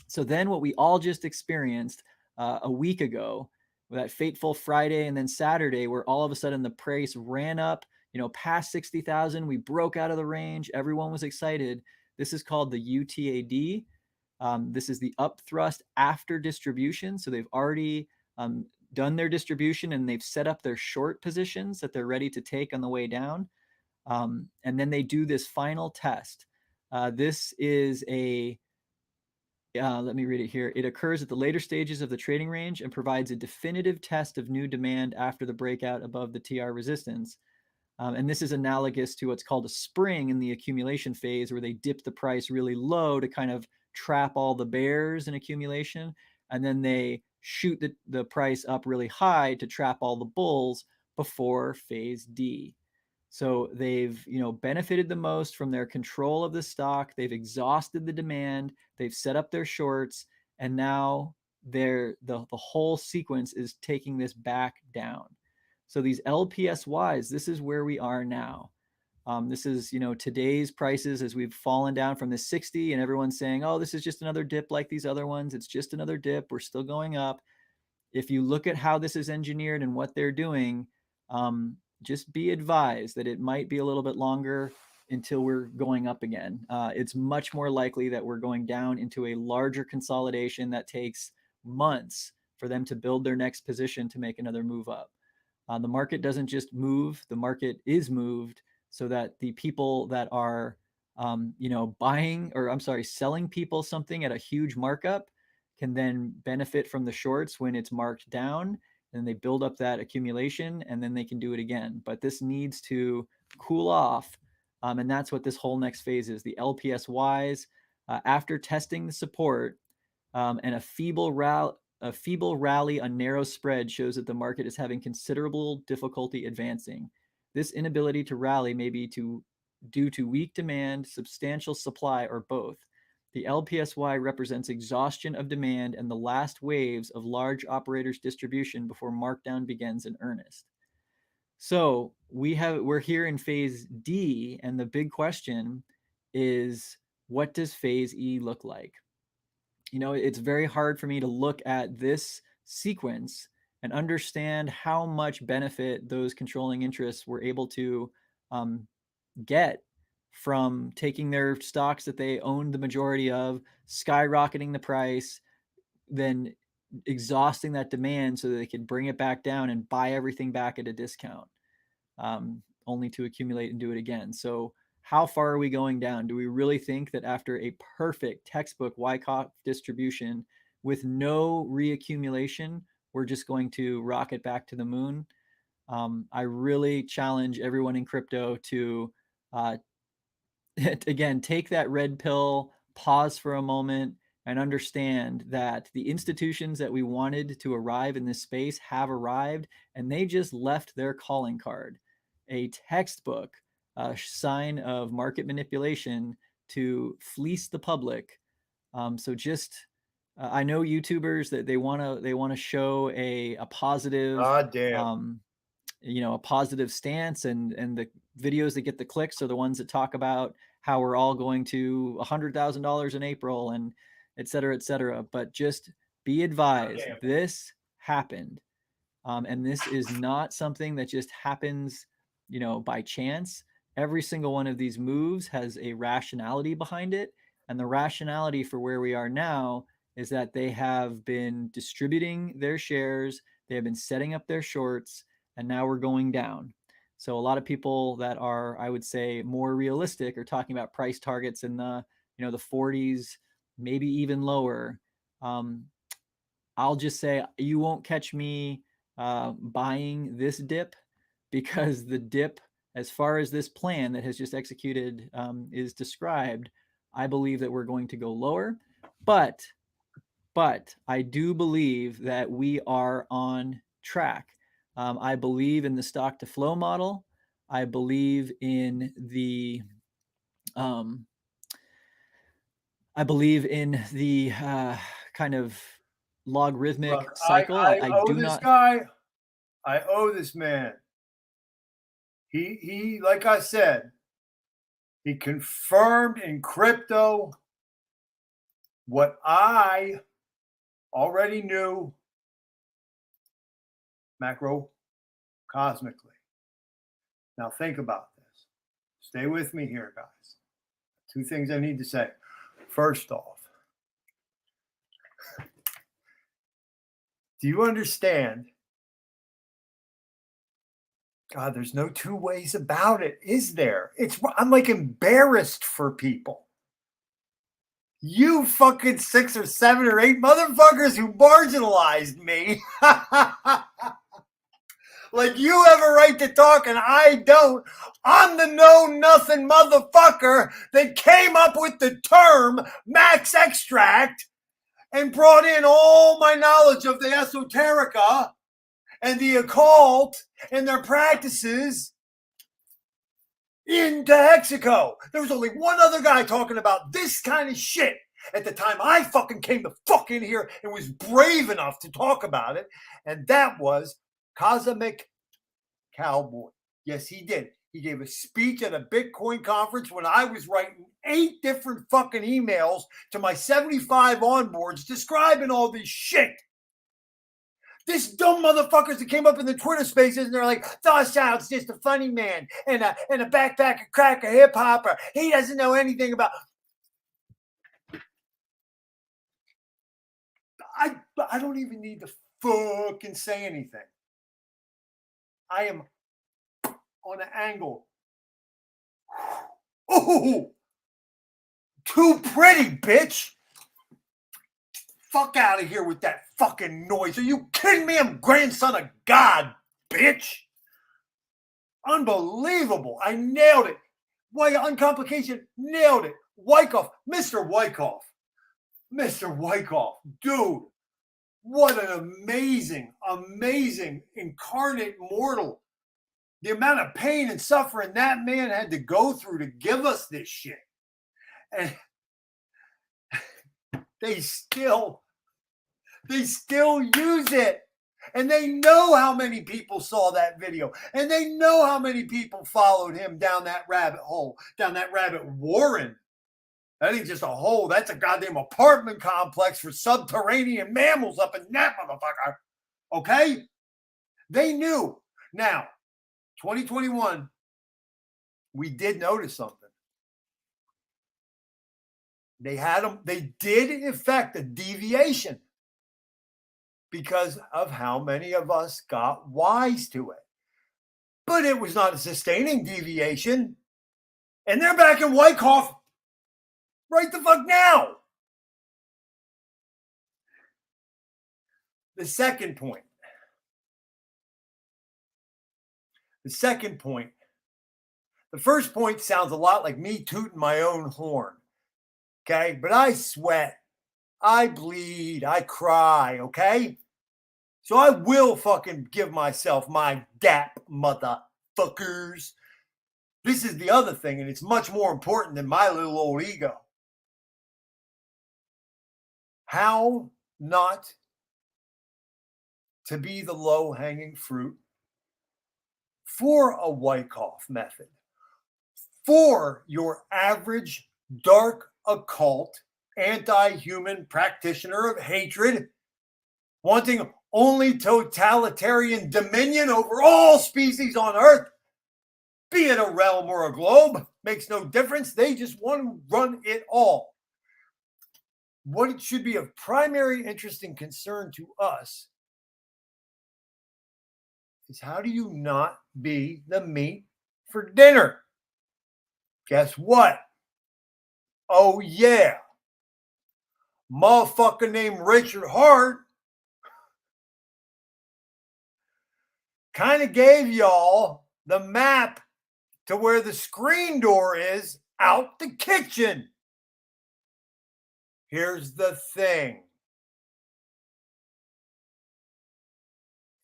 So then what we all just experienced a week ago, that fateful Friday and then Saturday, where all of a sudden the price ran up, past 60,000. We broke out of the range. Everyone was excited. This is called the UTAD. This is the up thrust after distribution. So they've already done their distribution and they've set up their short positions that they're ready to take on the way down. And then they do this final test. This is let me read it here. It occurs at the later stages of the trading range and provides a definitive test of new demand after the breakout above the TR resistance. And this is analogous to what's called a spring in the accumulation phase, where they dip the price really low to kind of trap all the bears in accumulation. And then they shoot the price up really high to trap all the bulls before phase D. So they've, benefited the most from their control of the stock. They've exhausted the demand. They've set up their shorts. And now the whole sequence is taking this back down. So these LPSYs, this is where we are now. This is, today's prices as we've fallen down from the 60 and everyone's saying, oh, this is just another dip like these other ones. It's just another dip. We're still going up. If you look at how this is engineered and what they're doing, just be advised that it might be a little bit longer until we're going up again. It's much more likely that we're going down into a larger consolidation that takes months for them to build their next position to make another move up. The market doesn't just move, the market is moved so that the people that are, selling people something at a huge markup can then benefit from the shorts when it's marked down, and they build up that accumulation and then they can do it again. But this needs to cool off. And that's what this whole next phase is. The LPSYs, after testing the support and a feeble rally on narrow spread shows that the market is having considerable difficulty advancing. This inability to rally may be due to weak demand, substantial supply, or both. The LPSY represents exhaustion of demand and the last waves of large operators distribution before markdown begins in earnest. So we're here in phase D, and the big question is, what does phase E look like? It's very hard for me to look at this sequence and understand how much benefit those controlling interests were able to get from taking their stocks that they owned the majority of, skyrocketing the price, then exhausting that demand so that they could bring it back down and buy everything back at a discount, only to accumulate and do it again. So how far are we going down? Do we really think that after a perfect textbook Wyckoff distribution with no reaccumulation, we're just going to rocket back to the moon? I really challenge everyone in crypto to, again, take that red pill, pause for a moment, and understand that the institutions that we wanted to arrive in this space have arrived, and they just left their calling card, a textbook sign of market manipulation to fleece the public. So just, I know YouTubers that they want to show a positive, a positive stance, and the videos that get the clicks are the ones that talk about how we're all going to $100,000 in April and et cetera, but just be advised, this happened. And this is not something that just happens, by chance. Every single one of these moves has a rationality behind it. And the rationality for where we are now is that they have been distributing their shares, they have been setting up their shorts, and now we're going down. So a lot of people that are, I would say, more realistic are talking about price targets in the, the 40s, maybe even lower. I'll just say you won't catch me buying this dip, because the dip, as far as this plan that has just executed is described, I believe that we're going to go lower. But I do believe that we are on track. I believe in the stock to flow model. I believe in the kind of logarithmic cycle. I owe this guy. I owe this man. He, like I said, he confirmed in crypto what I already knew macro cosmically. Now think about this. Stay with me here, guys. Two things I need to say. First off, do you understand? God, there's no two ways about it, is there? I'm like embarrassed for people. You fucking 6 or 7 or 8 motherfuckers who marginalized me. Like you have a right to talk and I don't. I'm the know-nothing motherfucker that came up with the term max extract and brought in all my knowledge of the esoterica and the occult and their practices into Hexico. There was only one other guy talking about this kind of shit, at the time I fucking came the fuck in here and was brave enough to talk about it. And that was Cosmic Cowboy. Yes, he did. He gave a speech at a Bitcoin conference when I was writing 8 different fucking emails to my 75 onboards describing all this shit. This dumb motherfuckers that came up in the Twitter spaces and they're like, Thothschild's just a funny man and a backpacker cracker hip hopper. He doesn't know anything about. I don't even need to fucking say anything. I am on an angle. Oh, too pretty, bitch. Fuck out of here with that fucking noise. Are you kidding me? I'm grandson of God, bitch. Unbelievable. I nailed it. Why, uncomplication, nailed it. Wyckoff, Mr. Wyckoff. Mr. Wyckoff, dude. What an amazing, amazing incarnate mortal. The amount of pain and suffering that man had to go through to give us this shit. And they still use it. And they know how many people saw that video. And they know how many people followed him down that rabbit hole, down that rabbit warren. That ain't just a hole. That's a goddamn apartment complex for subterranean mammals up in that motherfucker. Okay? They knew. Now, 2021, we did notice something. They did effect a deviation because of how many of us got wise to it. But it was not a sustaining deviation. And they're back in Wyckoff right the fuck now. The second point. The first point sounds a lot like me tooting my own horn. Okay? But I sweat. I bleed. I cry. Okay? So I will fucking give myself my dap, motherfuckers. This is the other thing, and it's much more important than my little old ego. How not to be the low-hanging fruit for a Wyckoff method, for your average dark occult anti-human practitioner of hatred, wanting only totalitarian dominion over all species on Earth, be it a realm or a globe, makes no difference. They just want to run it all. What it should be of primary interest and concern to us is how do you not be the meat for dinner? Guess what? Oh, yeah. Motherfucker named Richard Hart kind of gave y'all the map to where the screen door is out the kitchen. Here's the thing.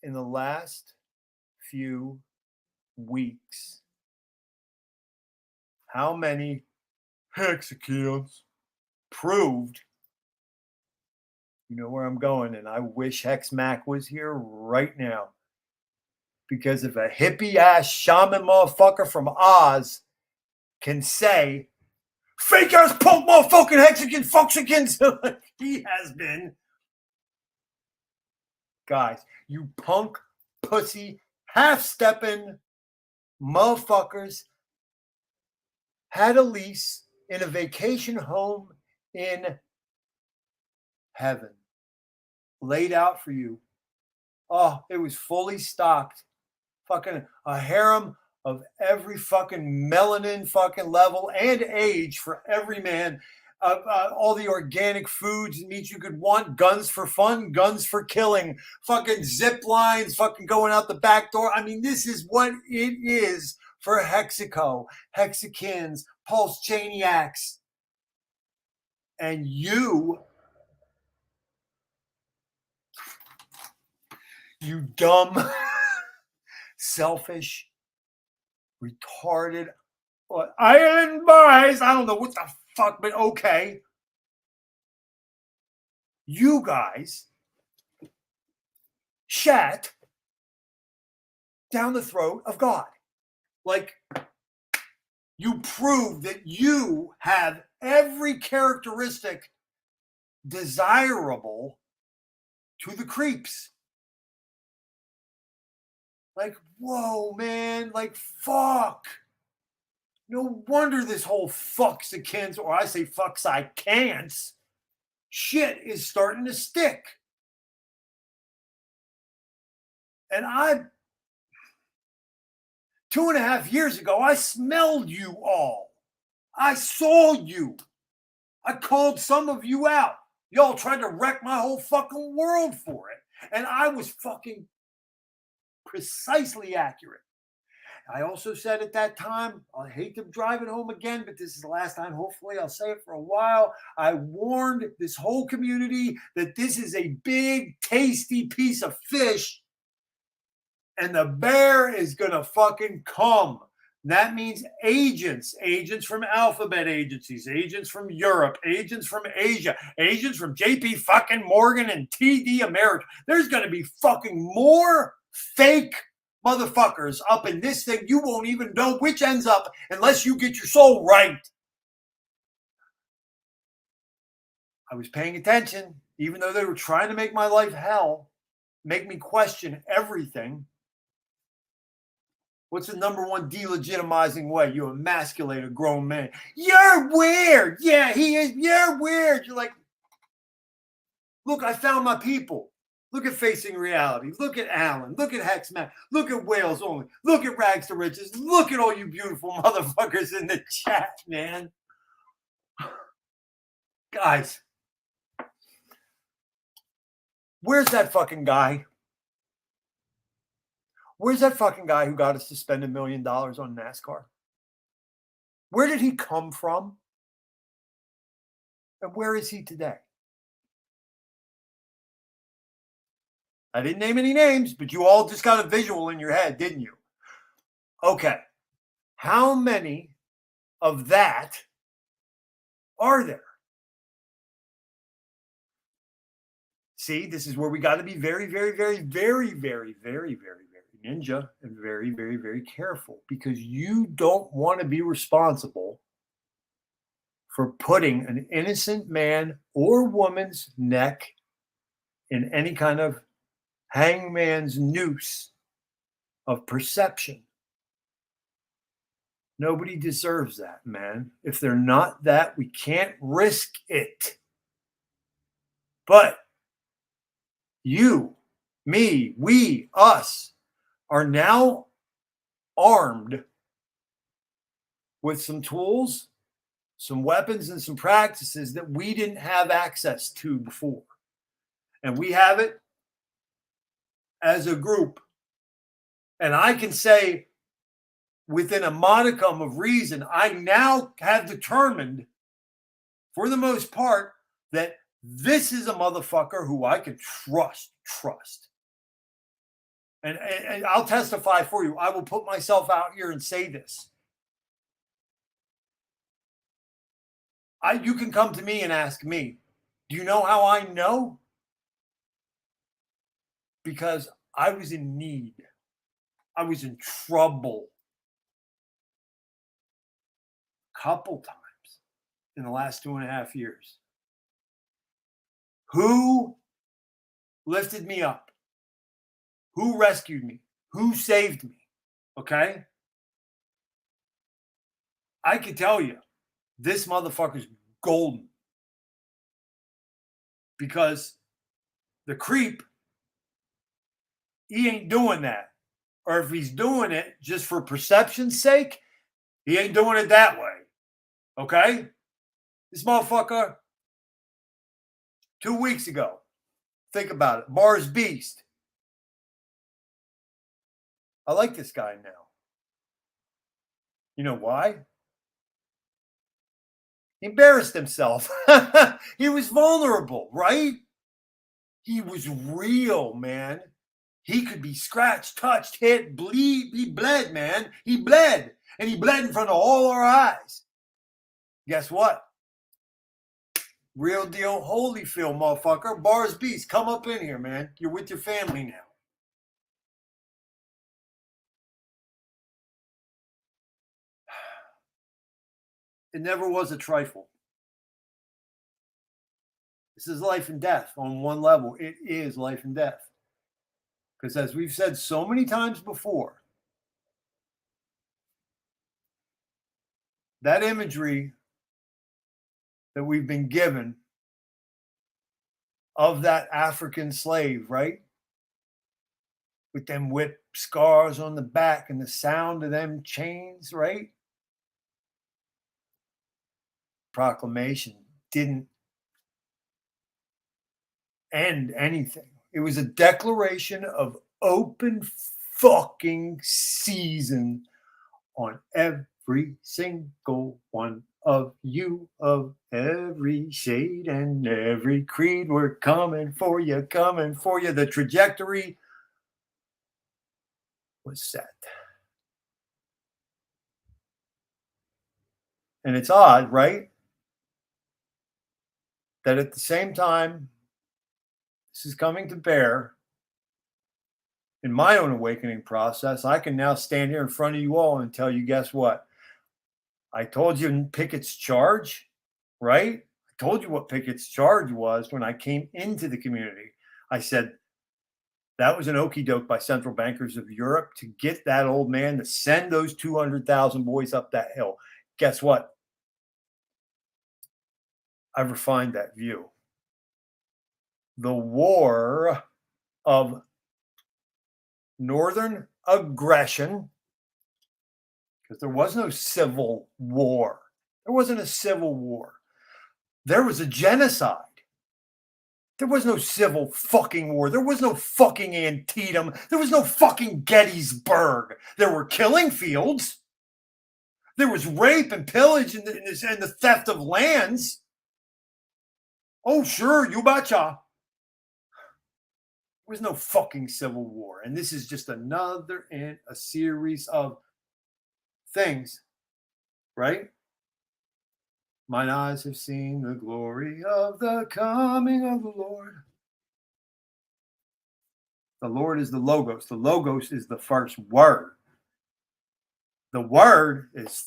In the last few weeks, how many Hexicans proved, you know where I'm going, and I wish HexMac was here right now. Because if a hippie-ass shaman motherfucker from Oz can say, fake-ass punk motherfucking Hexicans, Foxicans, like he has been. Guys, you punk, pussy, half-stepping motherfuckers had a lease in a vacation home in heaven laid out for you. Oh, it was fully stocked. Fucking a harem of every fucking melanin fucking level and age for every man. All the organic foods and meats you could want. Guns for fun, guns for killing. Fucking zip lines, fucking going out the back door. I mean, this is what it is for Hexico, Hexicans, Pulsechainiacs. And you dumb, selfish, retarded, island boys. I don't know what the fuck, but okay. you guys shat down the throat of God. Like, you prove that you have every characteristic desirable to the creeps. Like, whoa, man, like, fuck. No wonder this whole fucksicans, or I say fucks I can't, shit is starting to stick. And 2.5 years ago, I smelled you all. I saw you. I called some of you out. Y'all tried to wreck my whole fucking world for it. And I was fucking precisely accurate. I also said at that time, I hate to drive it home again, but this is the last time. Hopefully I'll say it for a while. I warned this whole community that this is a big, tasty piece of fish, and the bear is going to fucking come. That means agents from alphabet agencies, agents from Europe, agents from Asia, agents from JP fucking Morgan and TD America. There's going to be fucking more fake motherfuckers up in this thing. You won't even know which ends up unless you get your soul right. I was paying attention, even though they were trying to make my life hell, make me question everything. What's the number one delegitimizing way you emasculate a grown man? You're weird. Yeah, he is. You're weird. You're like, look, I found my people. Look at Facing Reality. Look at Alan. Look at Hexman. Look at Wales Only. Look at Rags to Riches. Look at all you beautiful motherfuckers in the chat, man. Guys, where's that fucking guy? Where's that fucking guy who got us to spend $1 million on NASCAR? Where did he come from? And where is he today? I didn't name any names, but you all just got a visual in your head, didn't you? Okay. How many of that are there? See, this is where we got to be very, very, very, very, very, very, very ninja and very, very, very careful, because you don't want to be responsible for putting an innocent man or woman's neck in any kind of hangman's noose of perception. Nobody deserves that, man. If they're not that, we can't risk it. But you, me, we, us, are now armed with some tools, some weapons, and some practices that we didn't have access to before. And we have it as a group. And I can say, within a modicum of reason, I now have determined, for the most part, that this is a motherfucker who I can trust. And I'll testify for you. I will put myself out here and say this. You can come to me and ask me, do you know how I know? Because I was in need. I was in trouble a couple times in the last 2.5 years. Who lifted me up? Who rescued me? Who saved me? Okay? I can tell you, this motherfucker's golden. Because the creep, he ain't doing that. Or if he's doing it just for perception's sake, he ain't doing it that way. Okay? This motherfucker, 2 weeks ago, think about it, Mars Beast. I like this guy now. You know why? He embarrassed himself. He was vulnerable, right? He was real, man. He could be scratched, touched, hit, bleed. He bled, man. He bled. And he bled in front of all our eyes. Guess what? Real deal Holyfield, motherfucker. Bars Beast, come up in here, man. You're with your family now. It never was a trifle. This is life and death on one level. It is life and death. Because as we've said so many times before, that imagery that we've been given of that African slave, right? With them whip scars on the back and the sound of them chains, right? Proclamation didn't end anything. It was a declaration of open fucking season on every single one of you, of every shade and every creed. We're coming for you, coming for you. The trajectory was set. And it's odd, right? That at the same time, this is coming to bear in my own awakening process. I can now stand here in front of you all and tell you, guess what? I told you in Pickett's charge, right? I told you what Pickett's charge was when I came into the community. I said, that was an okie doke by central bankers of Europe to get that old man to send those 200,000 boys up that hill. Guess what? I've refined that view. The war of northern aggression, because there was no civil war. There wasn't a civil war. There was a genocide. There was no civil fucking war. There was no fucking Antietam. There was no fucking Gettysburg. There were killing fields. There was rape and pillage and the theft of lands. Oh, sure, you betcha. There was no fucking civil war. And this is just another in a series of things, right? Mine eyes have seen the glory of the coming of the Lord. The Lord is the Logos. The Logos is the first word. The word is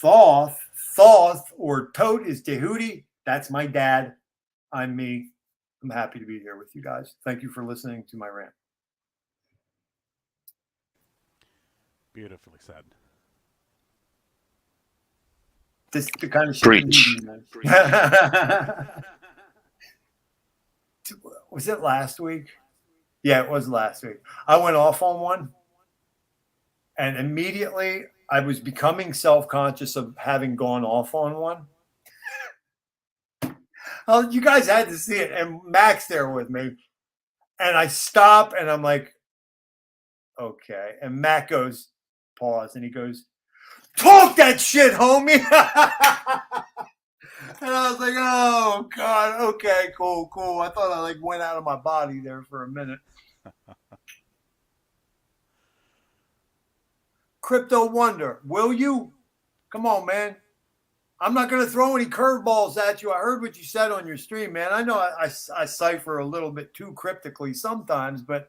Thoth. Thoth or Tote is 𝚃𝙷𝙾. That's my dad. I'm me. I'm happy to be here with you guys. Thank you for listening to my rant. Beautifully said. This is the kind of shit. Preach. Was it last week? Yeah, it was last week. I went off on one, and immediately I was becoming self-conscious of having gone off on one. Oh, you guys had to see it, and Mac's there with me, and I stop, and I'm like, okay. And Mac goes, pause, and he goes, talk that shit, homie. And I was like, oh, God, okay, cool. I thought I went out of my body there for a minute. Crypto Wonder, will you? Come on, man. I'm not going to throw any curveballs at you. I heard what you said on your stream, man. I know I cipher a little bit too cryptically sometimes, but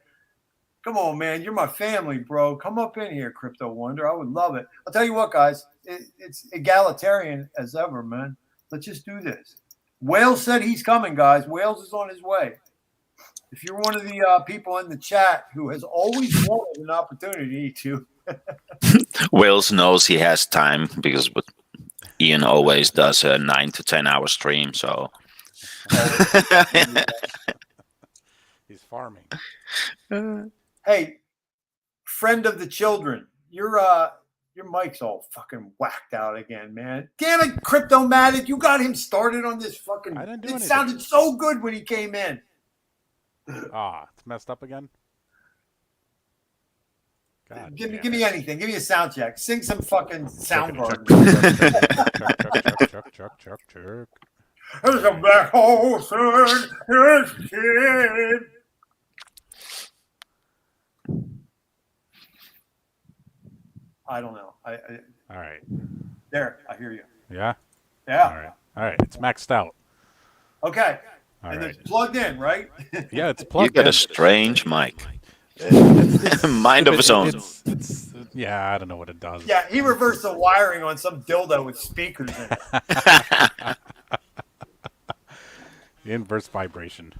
come on, man. You're my family, bro. Come up in here, Crypto Wonder. I would love it. I'll tell you what, guys. It's egalitarian as ever, man. Let's just do this. Wales said he's coming, guys. Wales is on his way. If you're one of the people in the chat who has always wanted an opportunity to. Wales knows he has time because Ian always does a 9 to 10 hour stream. So he's farming. Hey, friend of the children, your mic's all fucking whacked out again, man. Damn it, Cryptomatic, you got him started on this fucking. I didn't do it anything. Sounded so good when he came in. It's messed up again. God, give me anything. Give me a sound check. Sing some fucking Soundgarden. Chuck. There's a black hole, son. Kid. I don't know. All right. There, I hear you. Yeah? Yeah. All right. It's maxed out. Okay. All and right. it's plugged in, right? Yeah, it's You plugged got in. a strange mic. It's Mind of stupid. its own. It's yeah, I don't know what it does. Yeah, he reversed the wiring on some dildo with speakers in it. Inverse vibration.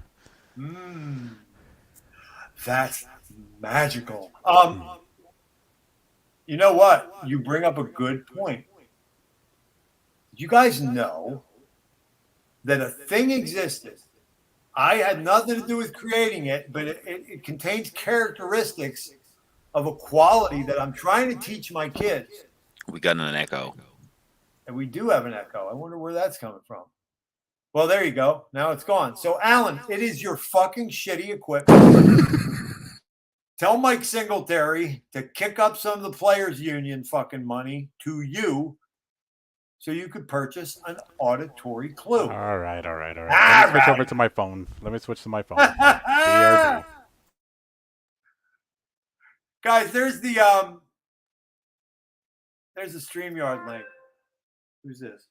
That's magical. You know what? You bring up a good point. You guys know that a thing existed. I had nothing to do with creating it, but it contains characteristics of a quality that I'm trying to teach my kids. We got an echo. And we do have an echo. I wonder where that's coming from. Well, there you go. Now it's gone. So, Alan, it is your fucking shitty equipment. Tell Mike Singletary to kick up some of the players' union fucking money to you so you could purchase an auditory clue. All right. Let me switch over to my phone. BRB. Guys, there's the StreamYard link. Who's this?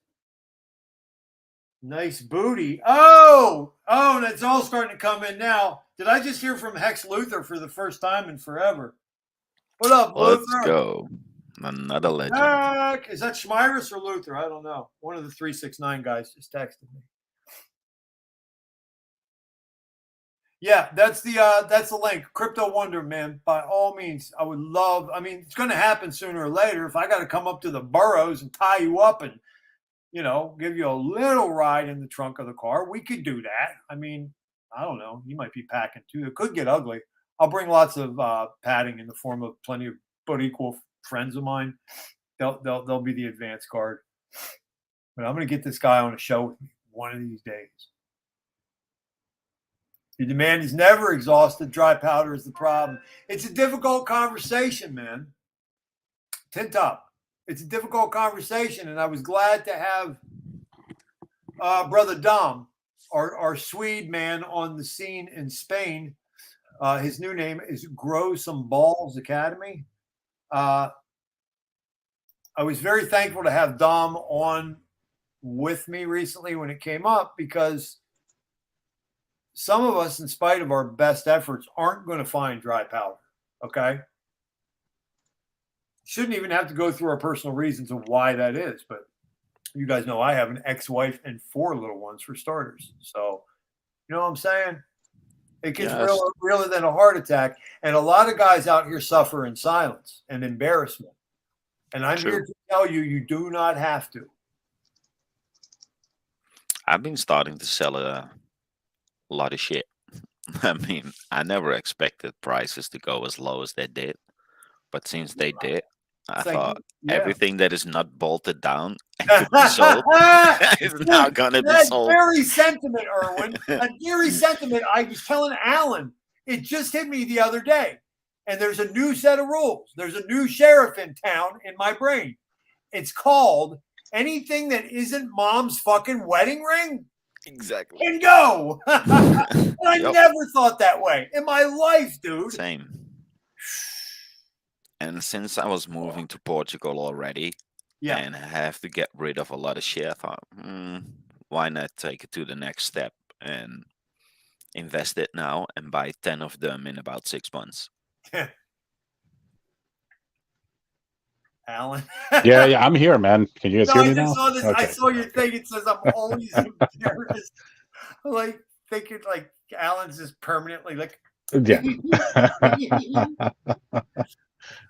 Nice booty. Oh, and it's all starting to come in now. Did I just hear from Hex Luther for the first time in forever? What up, Luther? Let's go. Another legend. Is that Schmeiris or Luther? I don't know. One of the 369 guys just texted me. Yeah, that's the link. Crypto Wonder, man. By all means, I would love. I mean, it's going to happen sooner or later. If I got to come up to the boroughs and tie you up and, you know, give you a little ride in the trunk of the car, we could do that. I mean, I don't know. You might be packing too. It could get ugly. I'll bring lots of padding in the form of plenty of but equal friends of mine. They'll be the advance guard. But I'm going to get this guy on a show with me one of these days. The demand is never exhausted. Dry powder is the problem. It's a difficult conversation, man. Tin Top. It's a difficult conversation, and I was glad to have Brother Dom, our Swede man on the scene in Spain. His new name is 𝕃𝕅𝑠𝑜ME Academy. I was very thankful to have Dom on with me recently when it came up, because some of us, in spite of our best efforts, aren't going to find dry powder. Okay. Shouldn't even have to go through our personal reasons of why that is. But you guys know I have an ex-wife and 4 little ones for starters. So, you know what I'm saying? It gets realer than a heart attack. And a lot of guys out here suffer in silence and embarrassment. And I'm here to tell you, you do not have to. I've been starting to sell a lot of shit. I mean, I never expected prices to go as low as they did. But since they did, I thought everything that is not bolted down and could be sold is now going to be sold. That very sentiment, Erwin. That very sentiment. I was telling Alan, it just hit me the other day. And there's a new set of rules. There's a new sheriff in town in my brain. It's called anything that isn't mom's fucking wedding ring. Exactly. Can go. And I never thought that way in my life, dude. Same. And since I was moving to Portugal already, and I have to get rid of a lot of shit, I thought, why not take it to the next step and invest it now and buy 10 of them in about 6 months. Alan. Yeah, I'm here, man. Can you guys hear me now? I saw your thing. It says I'm always embarrassed. Like thinking like Alan's just permanently like. Yeah.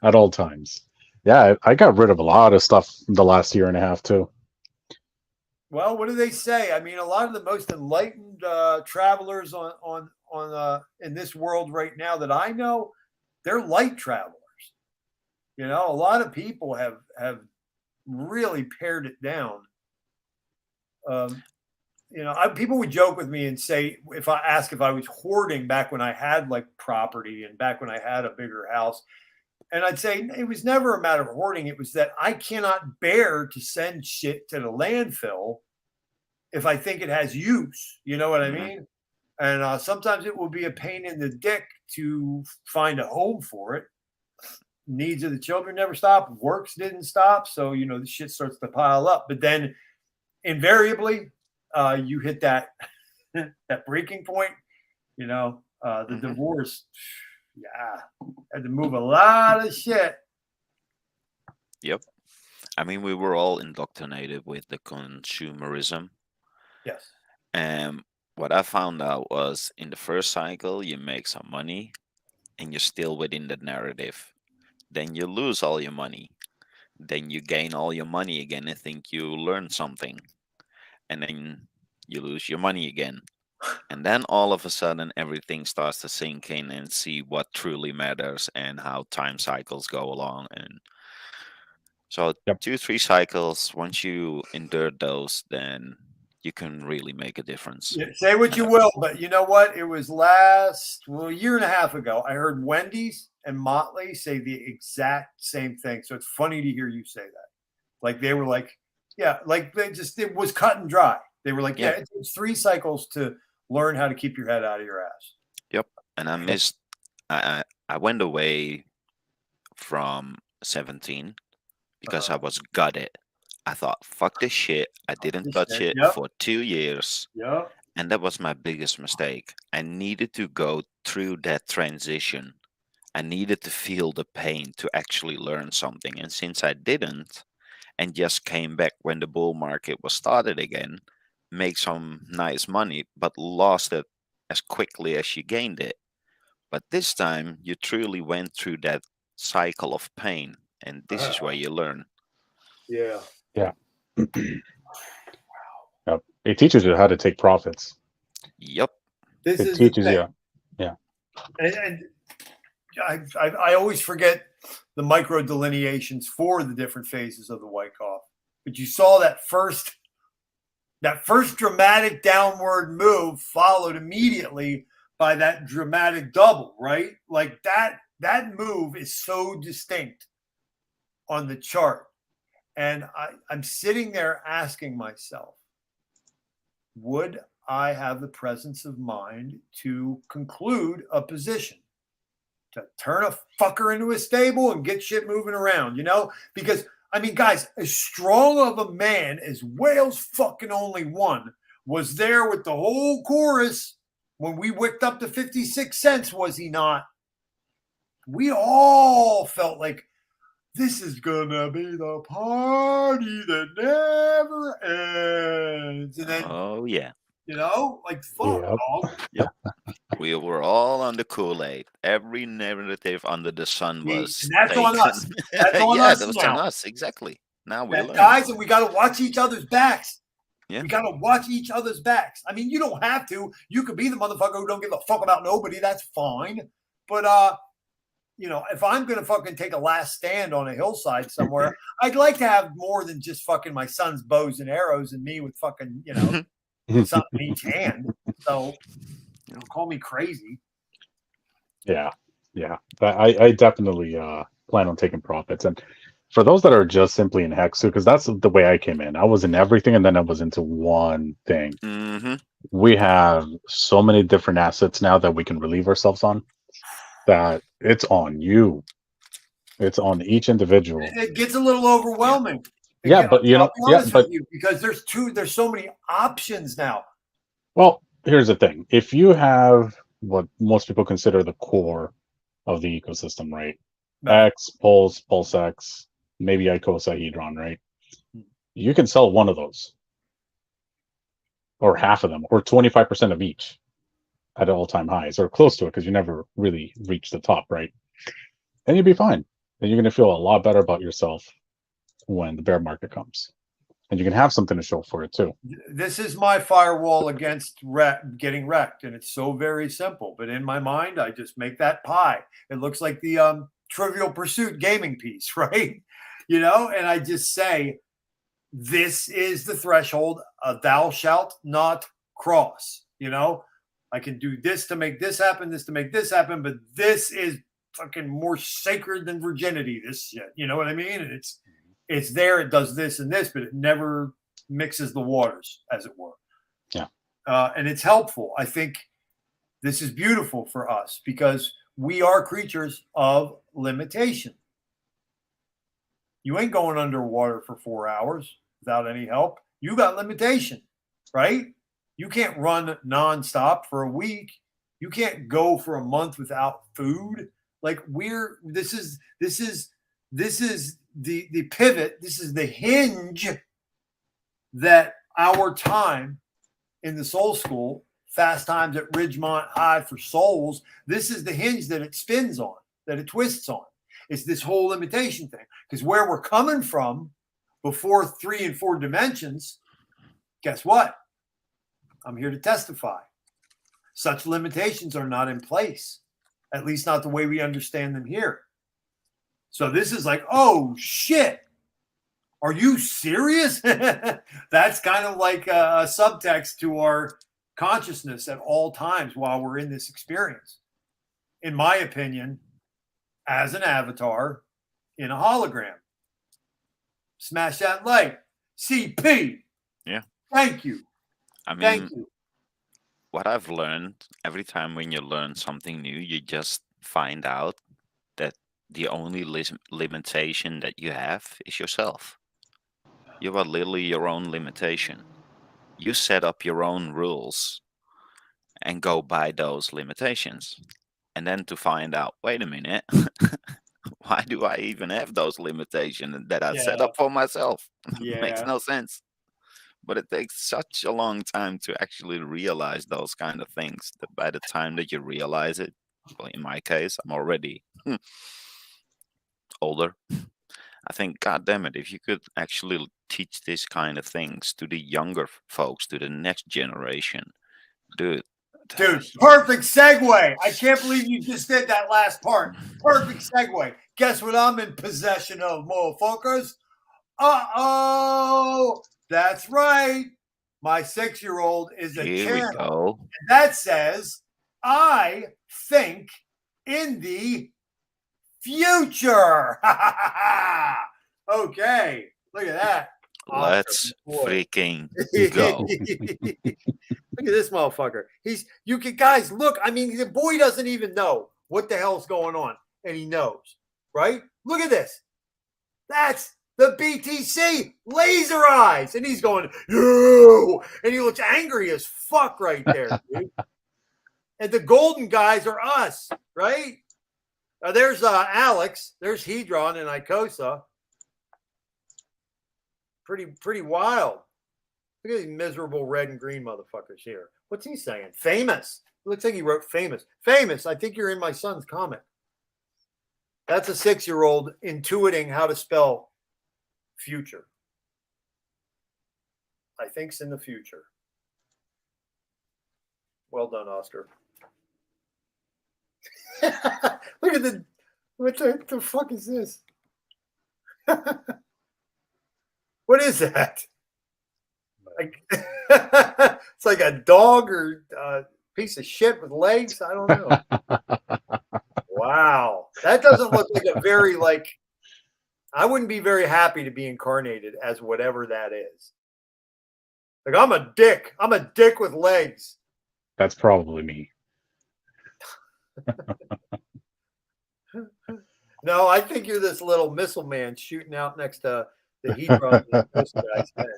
At all times. Yeah, I got rid of a lot of stuff the last year and a half too. Well, what do they say? I mean, a lot of the most enlightened travelers on in this world right now that I know, they're light travelers. You know, a lot of people have really pared it down. You know, people would joke with me and say, if I ask if I was hoarding back when I had like property and back when I had a bigger house, and I'd say it was never a matter of hoarding. It was that I cannot bear to send shit to the landfill if I think it has use. You know what I mean? And sometimes it will be a pain in the dick to find a home for it. Needs of the children never stop. Works didn't stop. So, you know, the shit starts to pile up. But then invariably, you hit that that breaking point, you know, the divorce, yeah, had to move a lot of shit. Yep. I mean, we were all indoctrinated with the consumerism. Yes. And what I found out was in the first cycle, you make some money and you're still within the narrative. Then you lose all your money. Then you gain all your money again and think you learned something. And then you lose your money again. And then all of a sudden, everything starts to sink in and see what truly matters and how time cycles go along. And so, 2-3 cycles, once you endure those, then you can really make a difference. Yeah, say what you will, but you know what? It was a year and a half ago. I heard Wendy's and Motley say the exact same thing. So it's funny to hear you say that. Like they were like, yeah, like it was cut and dry. They were like, yeah, it takes 3 cycles to learn how to keep your head out of your ass. Yep. And I went away from 17 because I was gutted. I thought, fuck this shit. I didn't touch it for 2 years. Yep. And that was my biggest mistake. I needed to go through that transition. I needed to feel the pain to actually learn something. And since I didn't, and just came back when the bull market was started again, make some nice money, but lost it as quickly as you gained it. But this time, you truly went through that cycle of pain. And this is where you learn. Yeah. Yeah. Yep. It teaches you how to take profits. Yep. It teaches you. Yeah. And I always forget the micro delineations for the different phases of the white cough. But you saw that first dramatic downward move followed immediately by that dramatic double, right? Like that move is so distinct on the chart. And I'm sitting there asking myself, would I have the presence of mind to conclude a position, to turn a fucker into a stable and get shit moving around, you know? Because, I mean, guys, as strong of a man as Wales fucking only one was there with the whole chorus when we wicked up to 56 cents, was he not? We all felt like, this is gonna be the party that never ends. And then, oh yeah, you know, like fuck, dog. Yep. We were all on the Kool-Aid. Every narrative under the sun was. And that's on us. That's on us. That was now. on us. Exactly. Now we learn. Guys, and we got to watch each other's backs. Yeah. We got to watch each other's backs. I mean, you don't have to. You could be the motherfucker who don't give a fuck about nobody. That's fine. But you know, if I'm going to fucking take a last stand on a hillside somewhere, I'd like to have more than just fucking my son's bows and arrows and me with fucking, you know, something in each hand. So, you know, call me crazy. Yeah. Yeah. I definitely plan on taking profits. And for those that are just simply in Hexu, because that's the way I came in. I was in everything and then I was into one thing. Mm-hmm. We have so many different assets now that we can relieve ourselves on, that it's on you. It's on each individual. It gets a little overwhelming. Yeah, but you know, yeah, but because there's so many options now. Well, here's the thing. If you have what most people consider the core of the ecosystem, right? X, Pulse, PulseX, maybe icosahedron, right? You can sell one of those, or half of them, or 25% of each at all-time highs, or close to it, because you never really reach the top, right? And you'll be fine. And you're going to feel a lot better about yourself when the bear market comes. And you can have something to show for it too. This is my firewall against getting wrecked, and it's so very simple. But in my mind, I just make that pie. It looks like the Trivial Pursuit gaming piece, right? You know, and I just say, this is the threshold. Thou shalt not cross. You know, I can do this to make this happen, this to make this happen, but this is fucking more sacred than virginity. This shit, you know what I mean? And it's there. It does this and this, but it never mixes the waters, as it were. Yeah. And it's helpful. I think this is beautiful for us because we are creatures of limitation. You ain't going underwater for 4 hours without any help. You got limitation, right? You can't run nonstop for a week. You can't go for a month without food. Like this is the pivot. This is the hinge that our time in the Soul School, Fast Times at Ridgemont High for Souls, this is the hinge that it spins on, that it twists on. It's this whole limitation thing. Because where we're coming from before 3 and 4 dimensions, guess what? I'm here to testify. Such limitations are not in place, at least not the way we understand them here. So this is like, oh, shit. Are you serious? That's kind of like a subtext to our consciousness at all times while we're in this experience. In my opinion, as an avatar in a hologram. Smash that like. CP. Yeah. Thank you. I mean, Thank you. What I've learned, every time when you learn something new, you just find out that the only limitation that you have is yourself. You are literally your own limitation. You set up your own rules and go by those limitations. And then to find out, wait a minute, why do I even have those limitations that I set up for myself? Makes no sense. But it takes such a long time to actually realize those kind of things that by the time that you realize it, well, in my case, I'm already older. I think, God damn it, if you could actually teach this kind of things to the younger folks, to the next generation, dude. Dude, perfect segue. I can't believe you just did that last part. Perfect segue. Guess what I'm in possession of, motherfuckers? Uh-oh. That's right. My 6-year-old is a channel. And that says, I think in the future. Okay. Look at that. Let's freaking go. Look at this motherfucker. Guys, look, I mean, the boy doesn't even know what the hell's going on. And he knows, right? Look at this. That's the BTC laser eyes. And he's going, yo, and he looks angry as fuck right there, dude. And the golden guys are us, right? There's Alex. There's Hedron and Icosa. Pretty wild. Look at these miserable red and green motherfuckers here. What's he saying? Famous. It looks like he wrote famous. Famous. I think you're in my son's comic. That's a 6-year-old intuiting how to spell future. I think's in the future. Well done, Oscar. Look at what the fuck is this? What is that? It's like a dog or a piece of shit with legs. I don't know. Wow. That doesn't look like a very, I wouldn't be very happy to be incarnated as whatever that is. Like, I'm a dick. I'm a dick with legs. That's probably me. No, I think you're this little missile man shooting out next to the Hedron guy's head.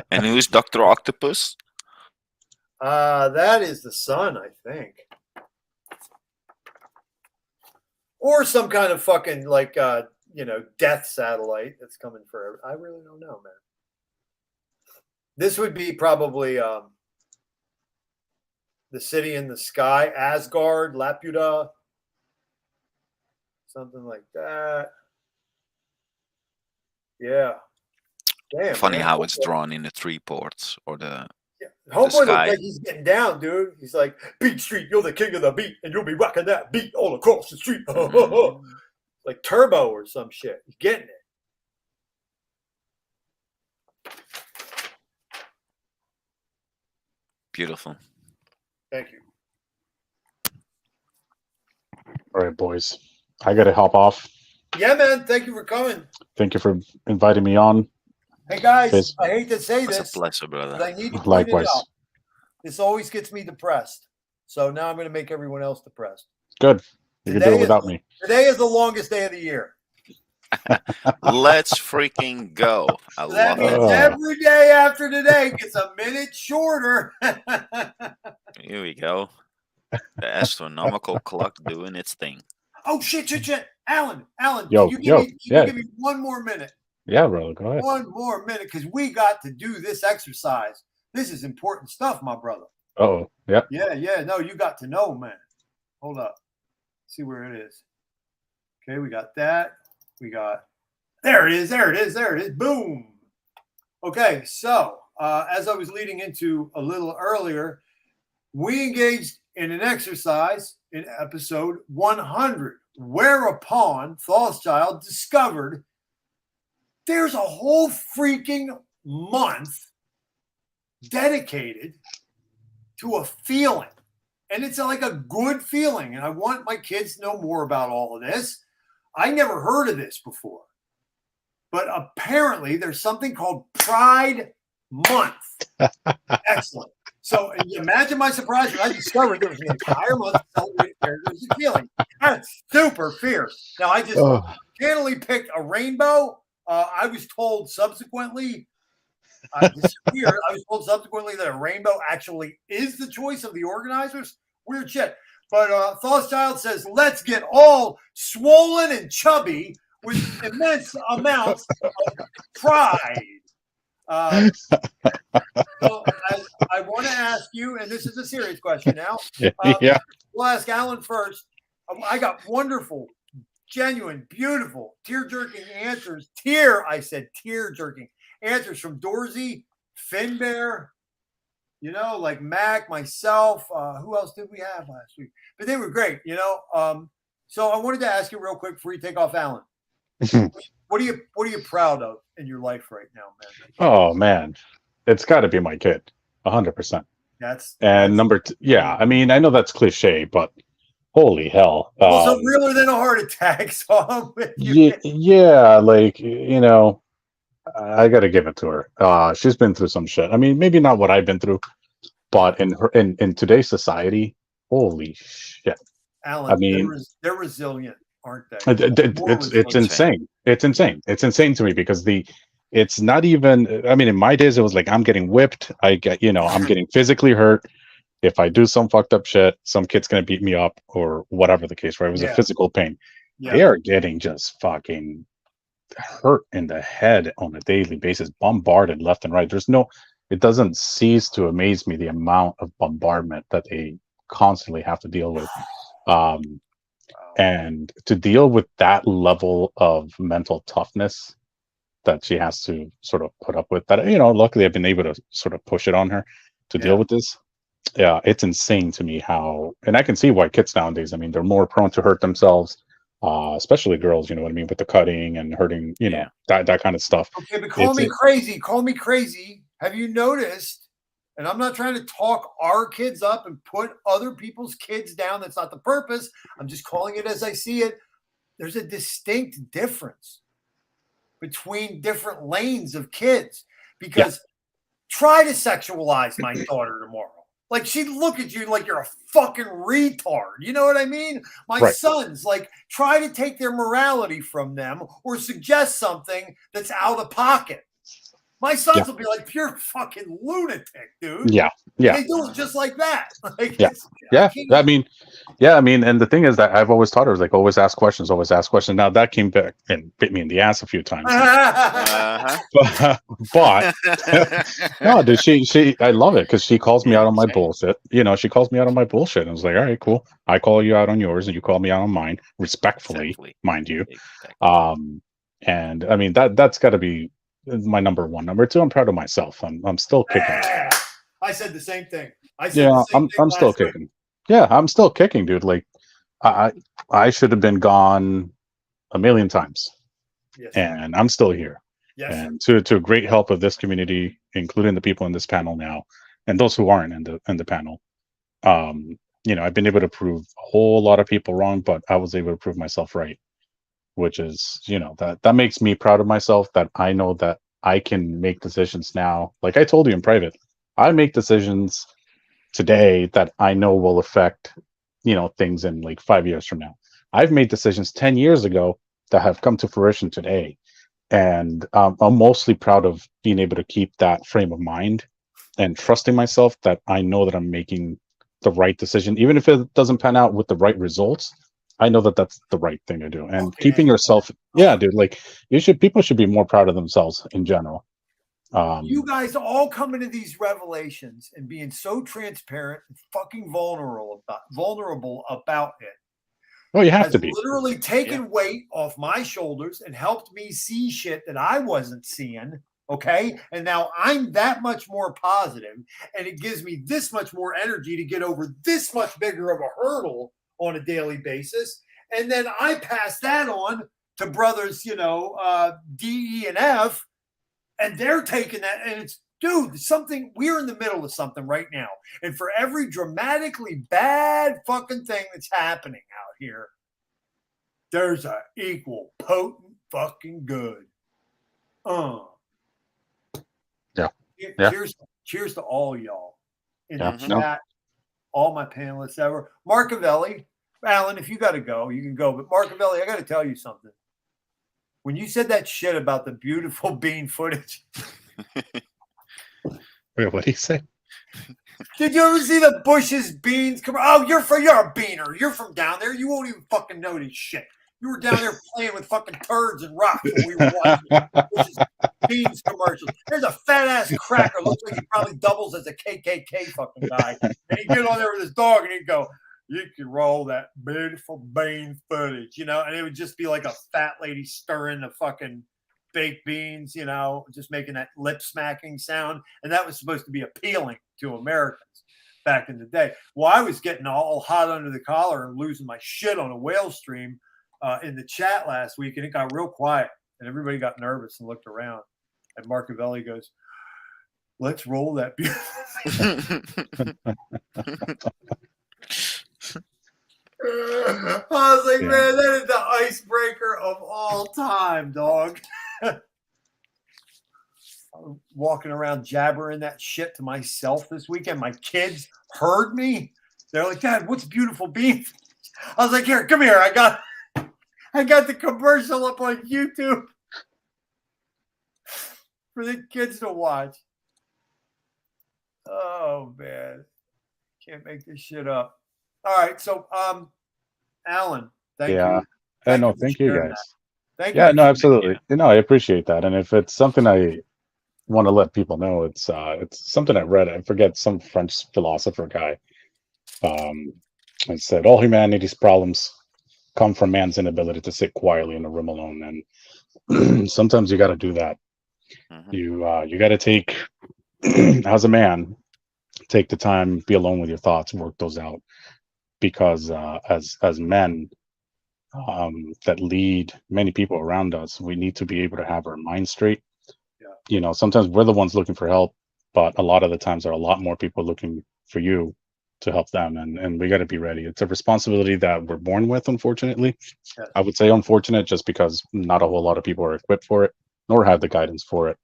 And who's Dr. Octopus? That is the sun, I think. Or some kind of fucking death satellite that's coming for. I really don't know, man. This would be probably the city in the sky, Asgard, Laputa, something like that. Yeah. Damn. Funny man. how it's drawn in the 3 ports or the. Homeboy looks like he's getting down, dude. He's like, Beat Street, you're the king of the beat, and you'll be rocking that beat all across the street. Like Turbo or some shit. He's getting it. Beautiful. Thank you. All right, boys. I got to hop off. Yeah, man. Thank you for coming. Thank you for inviting me on. Hey, guys, I hate to say this. It's a pleasure, brother. But I need to point Likewise. it out. This always gets me depressed. So now I'm going to make everyone else depressed. Good. You can do it without me. Today is the longest day of the year. Let's freaking go. I So that love means it. every day after today gets a minute shorter. Here we go. The astronomical clock doing its thing. Oh shit! Alan, Yo, can yo, you yeah. give me one more minute? Yeah, brother, go ahead. One more minute, because we got to do this exercise. This is important stuff, my brother. Oh, yeah. Yeah. No, you got to know, man. Hold up. See where it is. Okay, we got that. There it is. Boom. Okay, so as I was leading into a little earlier, we engaged in an exercise in episode 100, whereupon Thothschild discovered there's a whole freaking month dedicated to a feeling. And it's like a good feeling. And I want my kids to know more about all of this. I never heard of this before. But apparently there's something called Pride Month. Excellent. So imagine my surprise when I discovered there was an entire month to celebrate characters and feeling. That's super fierce. Now, I just cannily picked a rainbow. I was told subsequently, I was told subsequently that a rainbow actually is the choice of the organizers. Weird shit. But Thothschild says, let's get all swollen and chubby with immense amounts of pride. So I want to ask you, and this is a serious question now. Yeah. We'll ask Alan first. I got wonderful, genuine, beautiful, tear-jerking answers. Tear-jerking answers from Dorsey, Finbear, like Mac, myself. Who else did we have last week? But they were great, So I wanted to ask you real quick before you take off, Alan. What are you proud of in your life right now, man? Oh man, it's got to be my kid, 100%. That's number two. Yeah, I mean, I know that's cliche, but holy hell. Also realer than a heart attack. So I'm with you. Yeah, like I got to give it to her. She's been through some shit. I mean, maybe not what I've been through, but in today's society, holy shit. Alan, I mean, they're resilient, aren't they? It's insane. It's insane. It's insane to me because it's not even. I mean, in my days, it was like I'm getting whipped. I'm getting physically hurt. If I do some fucked up shit, some kid's gonna beat me up or whatever the case. Right? It was a physical pain. Yeah. They are getting just fucking hurt in the head on a daily basis, bombarded left and right. It doesn't cease to amaze me the amount of bombardment that they constantly have to deal with. And to deal with that level of mental toughness that she has to sort of put up with, that luckily I've been able to sort of push it on her to deal with this. Yeah, it's insane to me how, and I can see why kids nowadays, I mean, they're more prone to hurt themselves, especially girls, you know what I mean, with the cutting and hurting, that kind of stuff. Okay, but call me crazy. Have you noticed, and I'm not trying to talk our kids up and put other people's kids down. That's not the purpose. I'm just calling it as I see it. There's a distinct difference between different lanes of kids because try to sexualize my daughter tomorrow. Like she'd look at you like you're a fucking retard. You know what I mean? My sons, like, try to take their morality from them or suggest something that's out of pocket. My sons will be like pure fucking lunatic, dude. Yeah. They do it just like that. Like, I mean, and the thing is that I've always taught her, like, always ask questions. Now that came back and bit me in the ass a few times. But no, dude, she I love it because she calls me out on my bullshit. She calls me out on my bullshit. And I was like, all right, cool. I call you out on yours and you call me out on mine, respectfully, mind you. And I mean, that's got to be my number one. Number two, I'm proud of myself. I'm still kicking. I said the same thing. I'm still kicking. Yeah, I'm still kicking, dude. Like I should have been gone a million times. Yes. And I'm still here. Yes. And to great help of this community, including the people in this panel now, and those who aren't in the panel. I've been able to prove a whole lot of people wrong, but I was able to prove myself right. Which is, that makes me proud of myself, that I know that I can make decisions now. Like I told you in private, I make decisions today that I know will affect, things in like 5 years from now. I've made decisions 10 years ago that have come to fruition today. And I'm mostly proud of being able to keep that frame of mind and trusting myself that I know that I'm making the right decision, even if it doesn't pan out with the right results. I know that that's the right thing to do. And keeping yourself, yeah, dude, like people should be more proud of themselves in general. You guys all coming to these revelations and being so transparent and fucking vulnerable about it. Well, you have to be. Literally taken weight off my shoulders and helped me see shit that I wasn't seeing. Okay. And now I'm that much more positive, and it gives me this much more energy to get over this much bigger of a hurdle on a daily basis. And then I pass that on to brothers, D, E, and F, and they're taking that. And it's, dude, we're in the middle of something right now. And for every dramatically bad fucking thing that's happening out here, there's an equal potent fucking good. Yeah. Cheers to all y'all in the chat, all my panelists ever. Marcavelli, Alan, if you got to go, you can go. But Marcavelli, I got to tell you something. When you said that shit about the beautiful bean footage. Wait, what did he say? Did you ever see the Bush's beans come? Oh, you're a beaner. You're from down there. You won't even fucking know this shit. You were down there playing with fucking turds and rocks when we were watching Bush's beans commercials. There's a fat ass cracker. Looks like he probably doubles as a KKK fucking guy. And he'd get on there with his dog and he'd go, "You can roll that beautiful bean footage," and it would just be like a fat lady stirring the fucking baked beans, just making that lip smacking sound. And that was supposed to be appealing to Americans back in the day. Well, I was getting all hot under the collar and losing my shit on a whale stream in the chat last week, and it got real quiet, and everybody got nervous and looked around. And Marcavelli goes, "Let's roll that beautiful." I was like, man, that is the icebreaker of all time, dog. I'm walking around jabbering that shit to myself this weekend. My kids heard me. They're like, "Dad, what's beautiful beans?" I was like, "Here, come here. I got the commercial up on YouTube for the kids to watch." Oh man, can't make this shit up. All right, so Alan, thank you. Thank you guys. Thank you. No, absolutely. I appreciate that. And if it's something I want to let people know, it's something I read. I forget, some French philosopher guy. It said all humanity's problems come from man's inability to sit quietly in a room alone, and sometimes you got to do that. You got to take, as a man, take the time, be alone with your thoughts, work those out. Because as men that lead many people around us, we need to be able to have our mind straight. Sometimes we're the ones looking for help, but a lot of the times there are a lot more people looking for you to help them, and we got to be ready. It's a responsibility that we're born with, unfortunately. I would say unfortunate just because not a whole lot of people are equipped for it, nor have the guidance for it.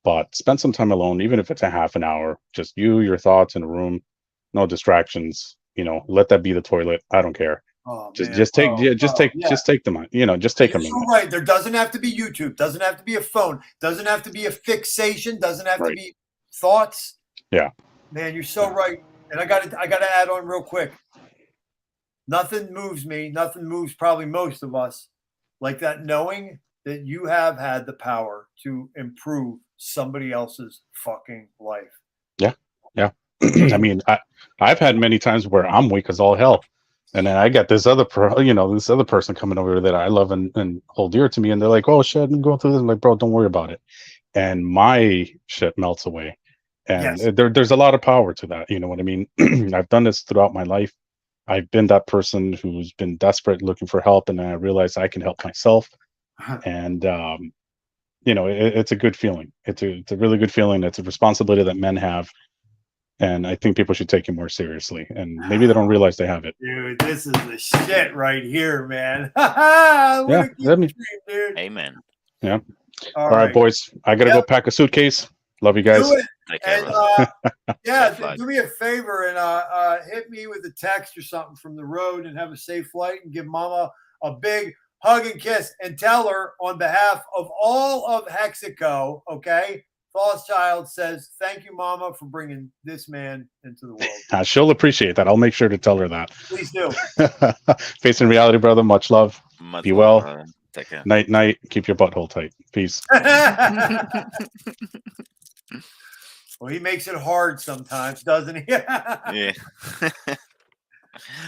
But spend some time alone, even if it's a half an hour, just you, your thoughts in a room, no distractions. Let that be the toilet. I don't care. Just take them. Just take them. Just take them. You're right. There doesn't have to be YouTube. Doesn't have to be a phone. Doesn't have to be a fixation. Doesn't have to be thoughts. Yeah. Man, you're so right. And I got to add on real quick. Nothing moves me. Nothing moves probably most of us like that, knowing that you have had the power to improve somebody else's fucking life. Yeah. I mean, I've had many times where I'm weak as all hell, and then I got this other person coming over that I love and hold dear to me, and they're like, "Oh shit, I'm going through this." I'm like, "Bro, don't worry about it," and my shit melts away. And there's a lot of power to that. You know what I mean? I've done this throughout my life. I've been that person who's been desperate, looking for help, and then I realized I can help myself. And it's a good feeling. It's a really good feeling. It's a responsibility that men have. And I think people should take it more seriously. And maybe they don't realize they have it. Dude, this is the shit right here, man. Dude. Amen. Yeah. All right, boys. I got to go pack a suitcase. Love you guys. Do it. And do me a favor and hit me with a text or something from the road and have a safe flight, and give Mama a big hug and kiss and tell her on behalf of all of Hexico, okay? Thothschild says, thank you, Mama, for bringing this man into the world. She'll appreciate that. I'll make sure to tell her that. Please do. Facing reality, brother. Much love. Be well. Take care. Night, night. Keep your butthole tight. Peace. Well, he makes it hard sometimes, doesn't he? Yeah.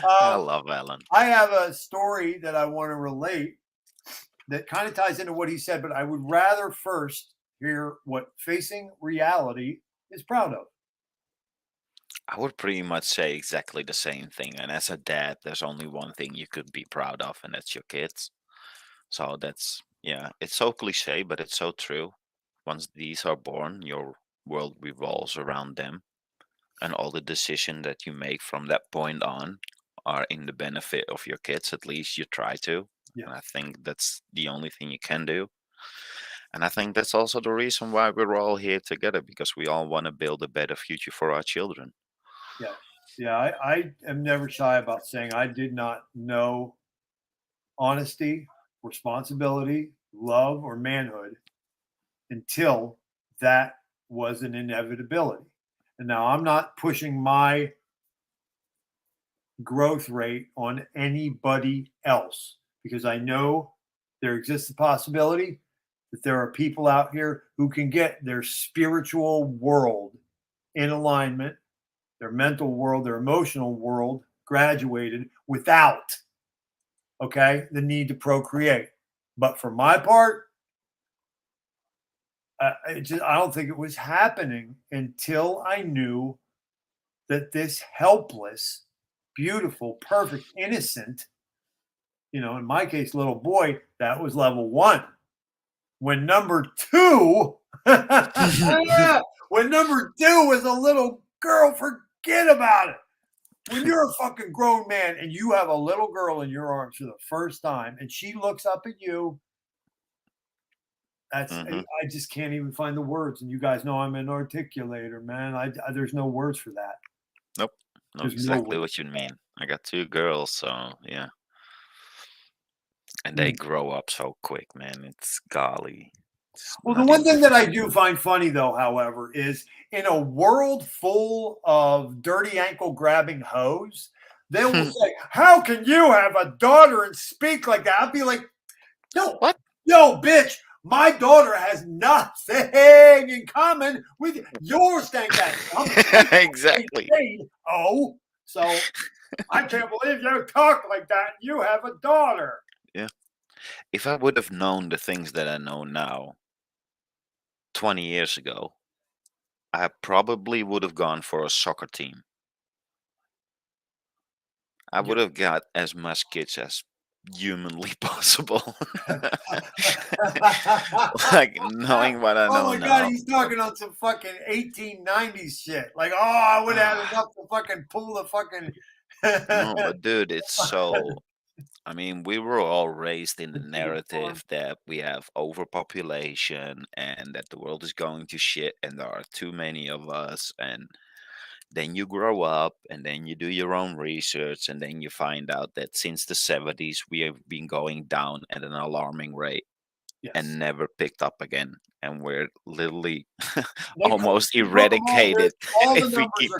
I love Alan. I have a story that I want to relate that kind of ties into what he said, but I would rather first hear what Facing Reality is proud of. I would pretty much say exactly the same thing. And as a dad, there's only one thing you could be proud of, and that's your kids. So that's, yeah, it's so cliche, but it's so true. Once these are born, your world revolves around them. And all the decisions that you make from that point on are in the benefit of your kids. At least you try to. Yeah. And I think that's the only thing you can do. And I think that's also the reason why we're all here together, because we all want to build a better future for our children. Yeah. Yeah. I am never shy about saying I did not know honesty, responsibility, love, or manhood until that was an inevitability. And now I'm not pushing my growth rate on anybody else, because I know there exists a possibility that there are people out here who can get their spiritual world in alignment, their mental world, their emotional world graduated without, okay, the need to procreate. But for my part, I don't think it was happening until I knew that this helpless, beautiful, perfect, innocent, in my case, little boy, that was level 1. When number 2, when number 2 was a little girl, forget about it. When you're a fucking grown man and you have a little girl in your arms for the first time and she looks up at you, I just can't even find the words. And you guys know I'm an articulator, man. There's no words for that. Nope. Know exactly what you mean. I got 2 girls, so yeah. And they grow up so quick, man. It's golly. Well, the one thing that I do find funny, though, however, is in a world full of dirty ankle grabbing hoes, they will say, how can you have a daughter and speak like that? I'll be like, no, what? Yo, bitch, my daughter has nothing in common with yours, thank that. Exactly. Oh, so I can't believe you talk like that. You have a daughter. Yeah. If I would have known the things that I know now 20 years ago, I probably would have gone for a soccer team. I would have got as much kids as humanly possible. Like knowing what I know now. Oh my God, he's talking on some fucking 1890s shit. Like, I would have enough to fucking pull the fucking. No, but dude, it's so. I mean, we were all raised in the narrative that we have overpopulation and that the world is going to shit and there are too many of us. And then you grow up and then you do your own research and then you find out that since the 70s, we have been going down at an alarming rate and never picked up again. And we're literally almost eradicated if we keep.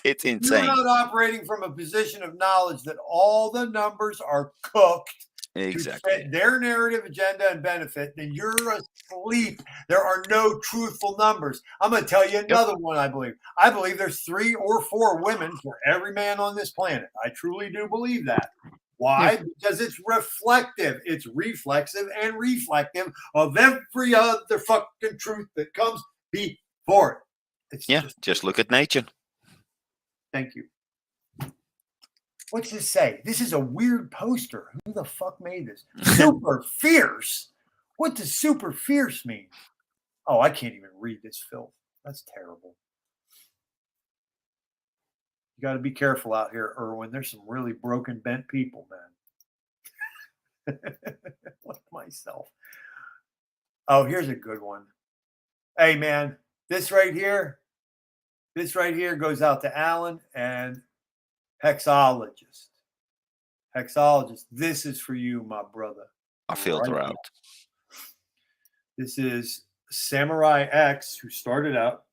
It's insane. You're not operating from a position of knowledge that all the numbers are cooked to fit their narrative, agenda, and benefit. Then you're asleep. There are no truthful numbers. I'm going to tell you another one. I believe. I believe there's 3 or 4 women for every man on this planet. I truly do believe that. Why? Because it's reflective. It's reflexive and reflective of every other fucking truth that comes before it. It's just look at nature. Thank you. What's this say? This is a weird poster. Who the fuck made this? Super fierce. What does super fierce mean? Oh, I can't even read this filth. That's terrible. You got to be careful out here, Erwin. There's some really broken, bent people, man. Like myself. Oh, here's a good one. Hey, man, this right here goes out to Alan and hexologist. Hexologist, this is for you, my brother. I filter Right out. now. This is Samurai X, who started out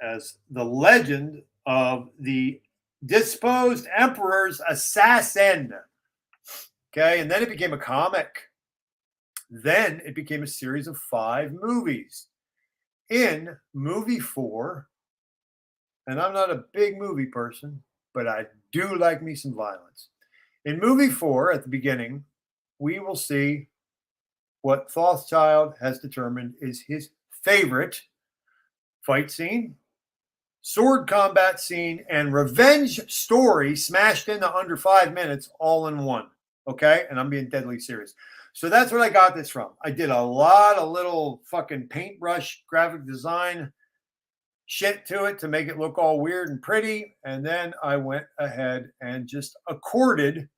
as the legend of the disposed emperor's assassin. Okay, and then it became a comic. Then it became a series of 5 movies. In movie 4, and I'm not a big movie person, but I do like me some violence. In movie 4, at the beginning, we will see what Thothschild has determined is his favorite fight scene, sword combat scene, and revenge story smashed into under 5 minutes all in one. Okay? And I'm being deadly serious. So that's what I got this from. I did a lot of little fucking paintbrush graphic design shit to it to make it look all weird and pretty. And then I went ahead and just accorded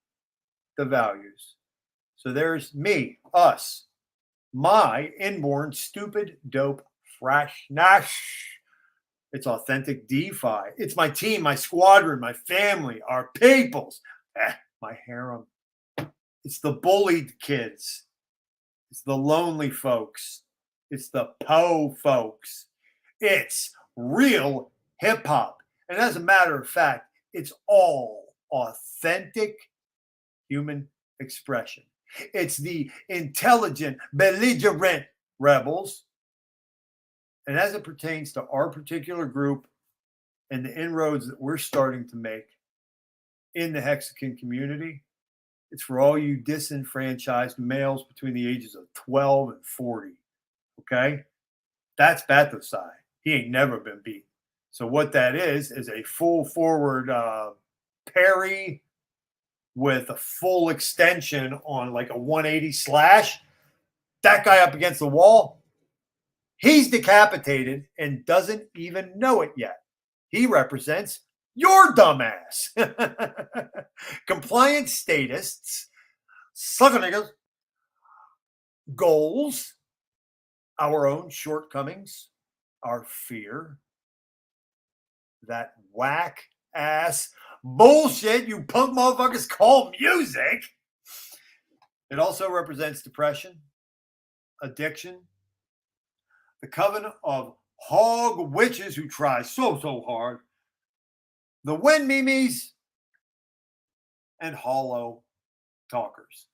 the values. So there's me, us, my inborn stupid, dope, freshness. It's authentic DeFi. It's my team, my squadron, my family, our peoples, my harem. It's the bullied kids. It's the lonely folks. It's the po folks. It's real hip hop. And as a matter of fact, it's all authentic human expression. It's the intelligent, belligerent rebels. And as it pertains to our particular group and the inroads that we're starting to make in the Hexican community, it's for all you disenfranchised males between the ages of 12 and 40. Okay? That's Bathosai. He ain't never been beat. So what that is a full forward parry with a full extension on like a 180 slash. That guy up against the wall, he's decapitated and doesn't even know it yet. He represents your dumbass. Compliance statists, sucker niggas, goals, our own shortcomings, our fear, that whack ass bullshit you punk motherfuckers call music. It also represents depression, addiction, the coven of hog witches who try so hard, the wind memes, and hollow talkers.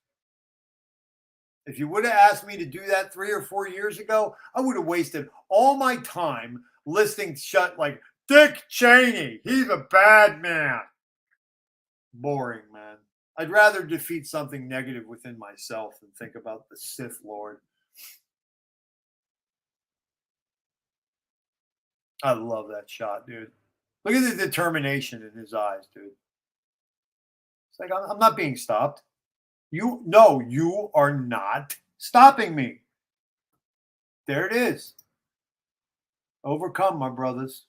If you would have asked me to do that 3 or 4 years ago, I would have wasted all my time listing shut like Dick Cheney. He's a bad man. Boring, man. I'd rather defeat something negative within myself than think about the Sith Lord. I love that shot, dude. Look at the determination in his eyes, dude. It's like, I'm not being stopped. You are not stopping me. There it is. Overcome, my brothers.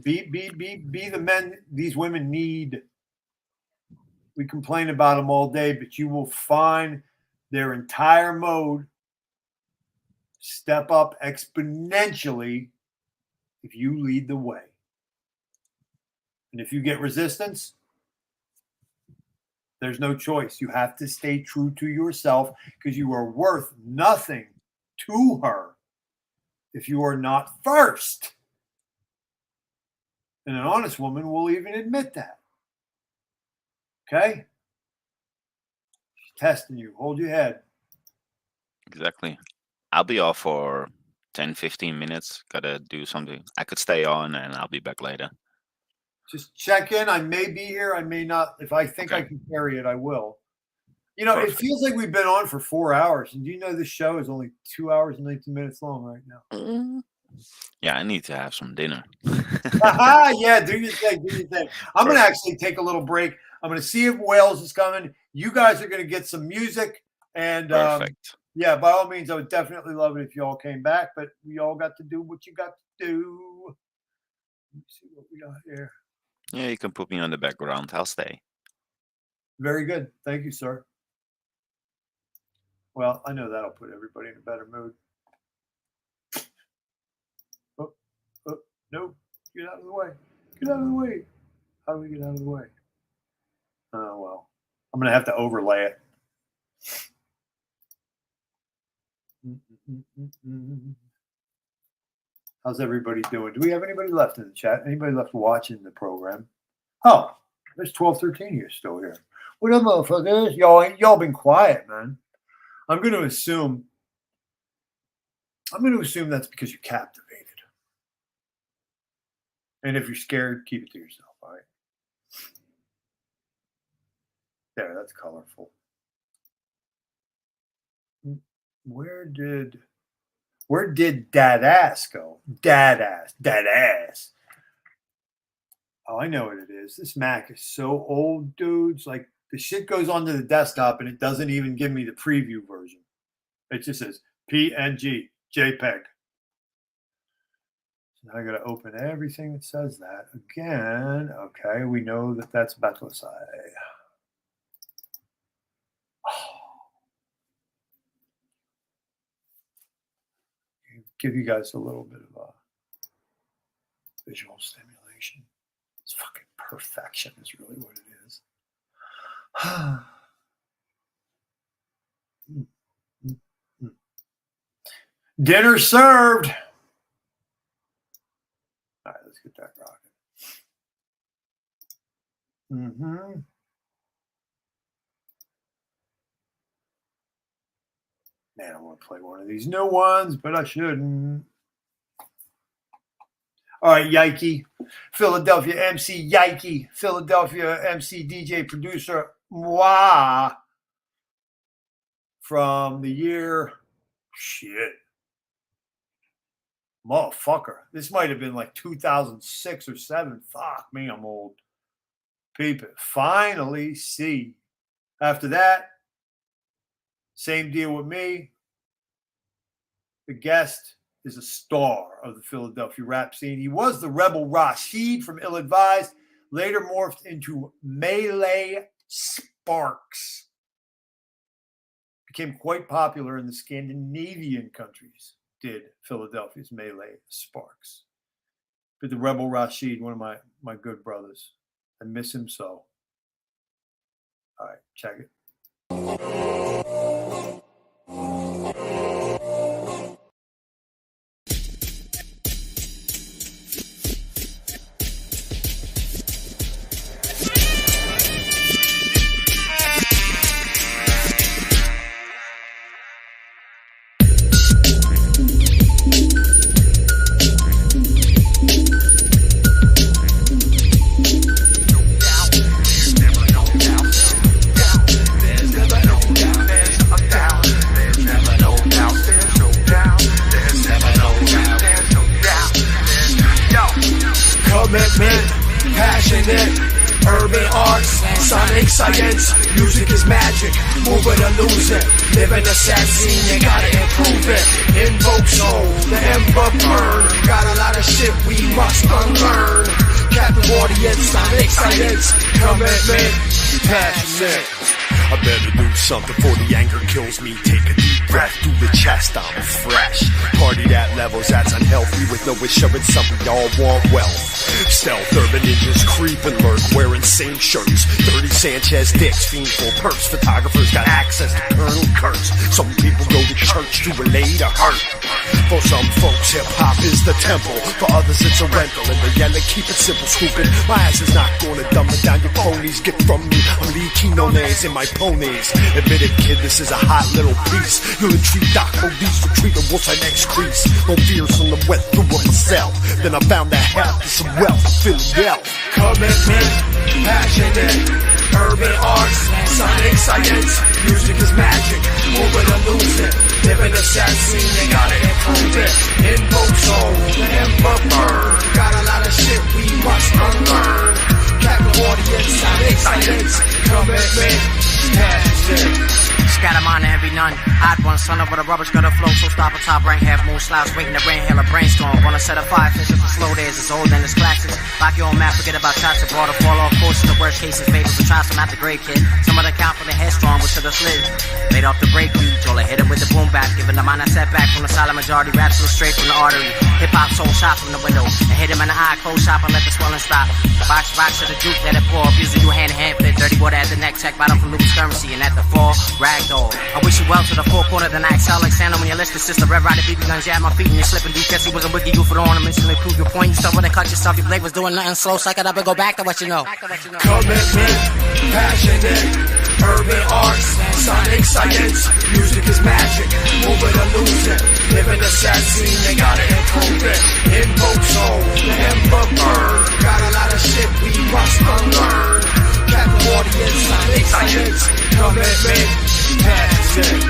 Be the men these women need. We complain about them all day, but you will find their entire mode step up exponentially if you lead the way. And if you get resistance, there's no choice. You have to stay true to yourself because you are worth nothing to her if you are not first. And an honest woman will even admit that. Okay? She's testing you. Hold your head. Exactly. I'll be off for 10, 15 minutes. Gotta do something. I could stay on and I'll be back later. Just check in. I may be here. I may not. If I think I can carry it, I will. You know, Perfect. It feels like we've been on for 4 hours. And do you know this show is only 2 hours and 19 minutes long right now? Yeah, I need to have some dinner. Yeah, do your thing. Do your thing. I'm going to actually take a little break. I'm going to see if Wales is coming. You guys are going to get some music. And Perfect. Yeah, by all means, I would definitely love it if you all came back. But we all got to do what you got to do. Let me see what we got here. Yeah, you can put me on the background. I'll stay. Very good. Thank you, sir. Well, I know that'll put everybody in a better mood. Oh, no. Get out of the way. Get out of the way. How do we get out of the way? Oh, well. I'm going to have to overlay it. How's everybody doing? Do we have anybody left in the chat? Anybody left watching the program? Oh, there's 1213 here still here. What up, motherfuckers? Y'all been quiet, man. I'm going to assume that's because you're captivated. And if you're scared, keep it to yourself, all right? There, that's colorful. Where did that ass go? That ass. Oh, I know what it is. This Mac is so old, dudes. Like, the shit goes onto the desktop and it doesn't even give me the preview version. It just says PNG, JPEG. So now I got to open everything that says that again. Okay, we know that that's Betlesai. Give you guys a little bit of a visual stimulation. It's fucking perfection is really what it is. Dinner served. All right, let's get that rocking. Man, I want to play one of these new ones, but I shouldn't. All right, Yikey. Philadelphia MC Yikey. Philadelphia MC DJ producer Moi. From the year, shit. Motherfucker. This might have been like 2006 or 7. Fuck me, I'm old. Peep it. Finally see. After that, same deal with me. The guest is a star of the Philadelphia rap scene. He was the rebel Rashid from Ill Advised, later morphed into Melee Sparks. Became quite popular in the Scandinavian countries, did Philadelphia's Melee Sparks. But the rebel Rashid, one of my good brothers. I miss him so. All right, check it. Urban arts, sonic science, music is magic, move it or lose it, live in a sad scene, you gotta improve it, invoke soul, the ember burn, got a lot of shit we must unlearn, captive audience, sonic science, commitment, passionate. I better do something before the anger kills me. Take a deep breath through the chest, I'm fresh. Party at levels that's unhealthy with no assurance something y'all want wealth. Stealth urban ninjas creep and lurk wearing same shirts. Dirty Sanchez dicks, fiendful perps. Photographers got access to Colonel Kurtz. Some people go to church to relay to hurt. For some folks, hip-hop is the temple. For others, it's a rental. And they yell and keep it simple, stupid. My ass is not gonna dumb it down. Your ponies get from me. I'm Lee Quinones in my ponies. Admit it, kid, this is a hot little piece. You'll entreat Doc Odie's retreat and what's our next crease. No fears from the wet through of myself. Then I found that health is some wealth. Feeling well. Commitment, passionate, urban arts, sonic science, music is magic, move it or lose it, live in a sad scene, you gotta improve it, invoke soul, the ember burn, got a lot of shit we must unlearn, captive audience, sonic science, commitment, passionate. Scatter envy none. Odd one, son of a rubbish gutter flow. So stop a top rank, half moon slouch, waiting to rain, hell a brainstorm. Wanna set a fire, fishes for slow days, it's old and it's classics. Lock your own map, forget about shots and broader fall off course. In the worst cases, favors for try some not the great kid. Some of the count for the headstrong, but should have slid. Laid off the break, you Joel hit it with the boom back, giving the mind a setback from the silent majority. Raps him straight from the artery. Hip hop soul shot from the window and hit him in the eye. Close shop and let the swelling stop. Box to the juke, let it pour. Abusing you hand to hand fit. Dirty water at the neck, check bottom from Lucas Currency. And at the fall, ragdoll. I wish you well to the four corner of the night. Sound like Santa when you list the sister. Red Rider BB guns, yeah, at my feet and you're slipping deep. Guess he was a wiki you for the ornaments. And they prove your point. You start when they cut yourself. Your blade was doing nothing slow. Suck it up and go back to what you know. Commitment, passionate, urban arts, sonic science. Music is magic, move it or lose it. Live in the sad scene, they gotta improve it. Invoke soul, remember burn. Got a lot of shit we must unlearn. Captain audience, sonic science. Commitment, passion.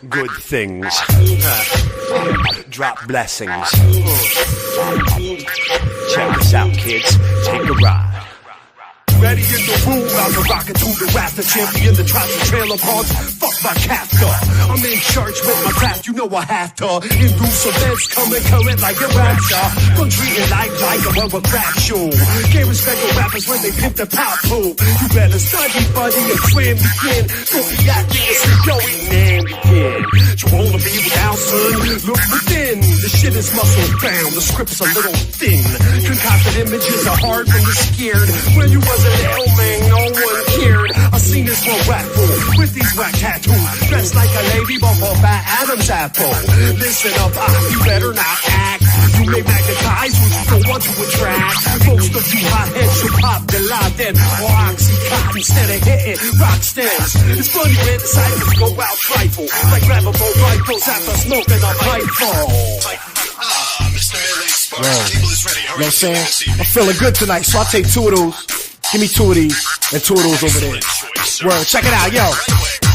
Good things. Drop blessings. Check us out, kids. Take a ride. Ready in the room, out the rocket to the rafter, champion the tribes and trailer parks. Fuck my captor. I'm in church with my craft, you know I have to. Induce events coming current like a rapture. Don't treat it like a rubber crap show. Can't respect the rappers when they pimp the pop pool. You better study, buddy, and swim begin. Don't be acting as if you're eating begin. You wanna be without, son? Look within. The shit is muscle bound, the script's a little thin. Concocted images are hard when you're scared. When you wasn't man, no one cared. I seen this one rap fool with these whack tattoos, dressed like a lady, but for fat Adam's apple. Listen up, you better not act. You may magnetize what you don't want to attract. Most of you hotheads should pop the Laden or Oxycontin instead of hitting rock stems. It's funny when the cyphers go out trifle, like grabbable rifles after smoking a pipe fall. Yo, you know what I'm saying? I'm feeling good tonight, so I'll take two of those. Give me two of these and two of those over there. Word, check it out, yo.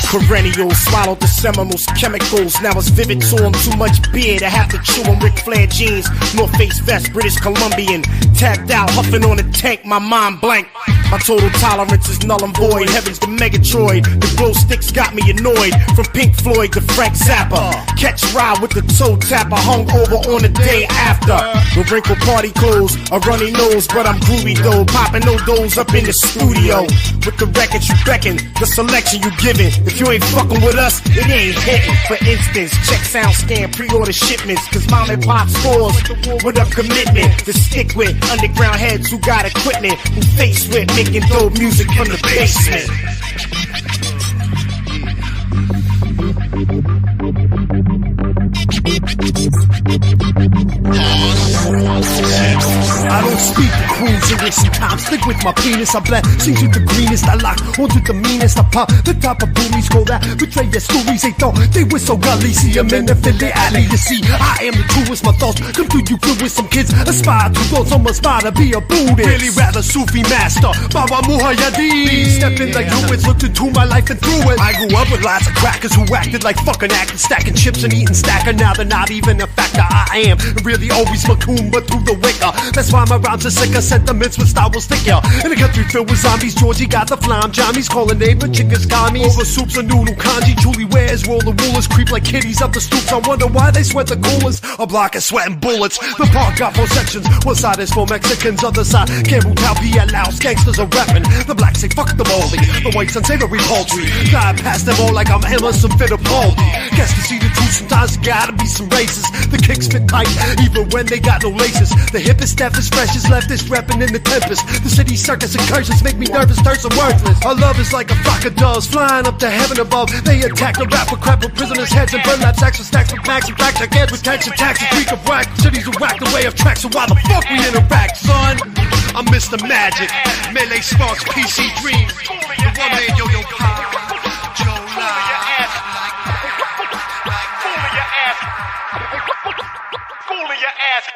Perennial, swallowed the seminals, chemicals. Now it's vivid to them. Too much beer to have to chew on. Ric Flair jeans, North Face vest, British Columbian. Tapped out, huffing on a tank, my mind blank. My total tolerance is null and void. Heavens to Megatroid. The glow sticks got me annoyed. From Pink Floyd to Frank Zappa. Catch ride with the toe tapper. Hung over on the day after. The wrinkle party clothes, a runny nose, but I'm groovy though. Popping no doors up in the studio. With the records you beckon, the selection you giving. If you ain't fucking with us, it ain't hitting. For instance, check sound scan, pre-order shipments. Cause mom and pop stores with a commitment to stick with underground heads who got equipment. Who face with making dope music from the basement. I don't speak the cruise English sometimes. Think with my penis, I blend scenes with the greenest. I lock onto the meanest. I pop the top of boomies, go that betray their stories. They thought they were so gully. See them in the Philly alley. You see, I am the truest. My thoughts come through you good with some kids. Aspire to go, some aspire to be a Buddhist. Really rather Sufi master, Baba Muhayyadeen. Stepping like Lewis, looked into my life and through it. I grew up with lots of crackers who acted like fucking actors, stacking chips and eating stacker. Now they're not even a factor. I am really always Macumba through the wicker. That's why my rhymes are sicker. Sentiments with style will stick ya. In a country filled with zombies, Georgie got the flam. Johnny's calling neighbor chickens commies. Over soups and noodle kanji. Julie wears roll the rulers. Creep like kitties up the stoops. I wonder why they sweat the coolers. A block is sweating bullets. The park got 4 sections. One side is for Mexicans, other side 𝕃𝙷𝙾𝕃𝙷𝙻𝙳 allows gangsters are reppin'. The blacks say fuck the moldy. The whites unsavory poultry. Drive past them all like I'm Emerson Fittipaldi. Guess to see the truth sometimes gotta be some races. The kicks fit tight even when they got no laces. The hippest, deafest, freshest, leftist reppin' in the tempest. The city circus incursions make me nervous, thirst and worthless. Our love is like a flock of doves flying up to heaven above. They attack the rap with crap with prisoners' heads and burn lap sacks with stacks with max and facts. I guess with tax and taxes, we can whack cities who whack the way of tracks. So why the fuck we interact, son? I'm Mr. Magic, Melee Sparks, PC Dreams, the one man yo-yo pop, Joe Live. Fooling your ass.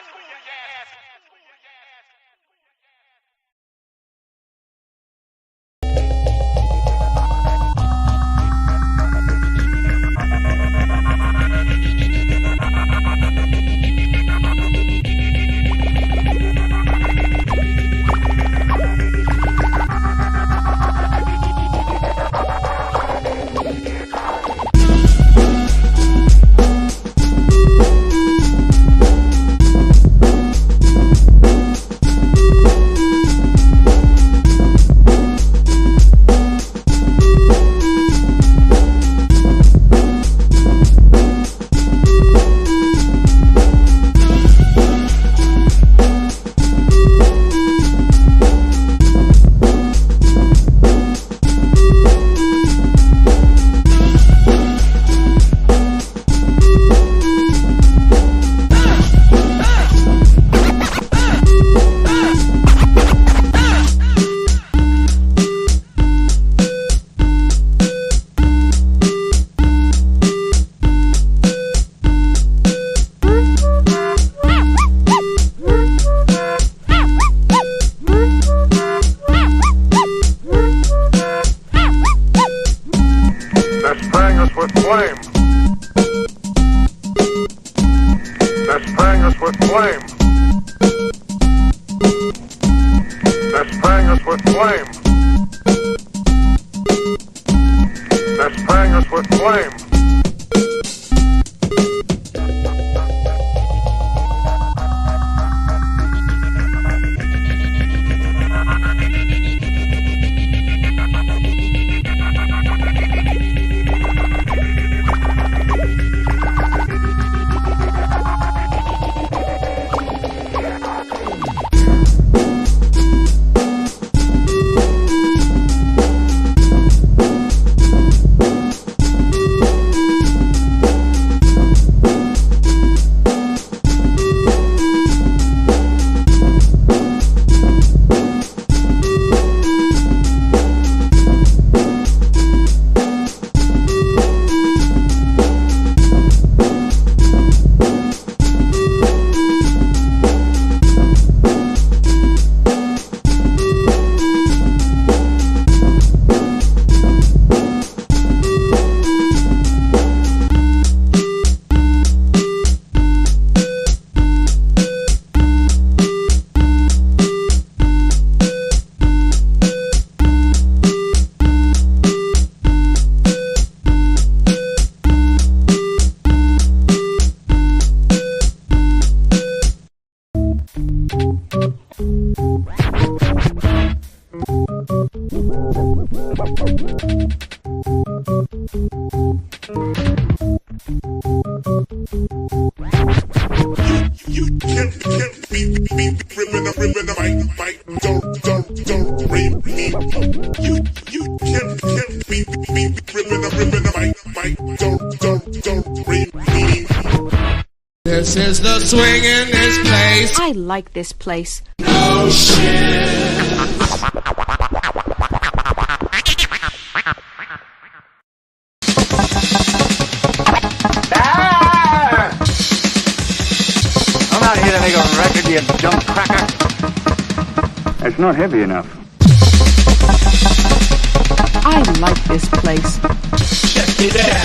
They're spraying us with flame. They're spraying us with flame. This is the swing in this place. I like this place. Oh shit. I'm not here to make a record, you junk cracker. It's not heavy enough. I like this place. Check it out.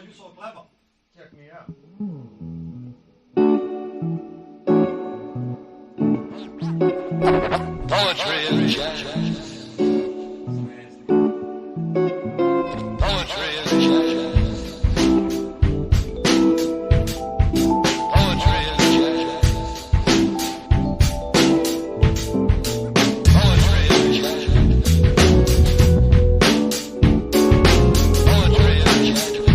you're so clever. Check me out. Poetry is jazz. Poetry is jazz. Poetry is jazz. Poetry is jazz. Poetry is jazz.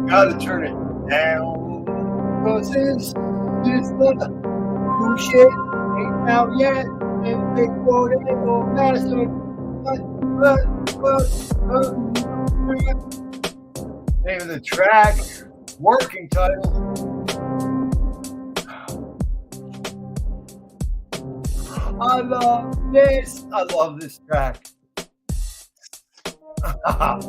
Gotta turn it down, cause it's just the new shit ain't out yet, and they quoted it on Madison. Name of the track, working title. I love this. I love this track. Oh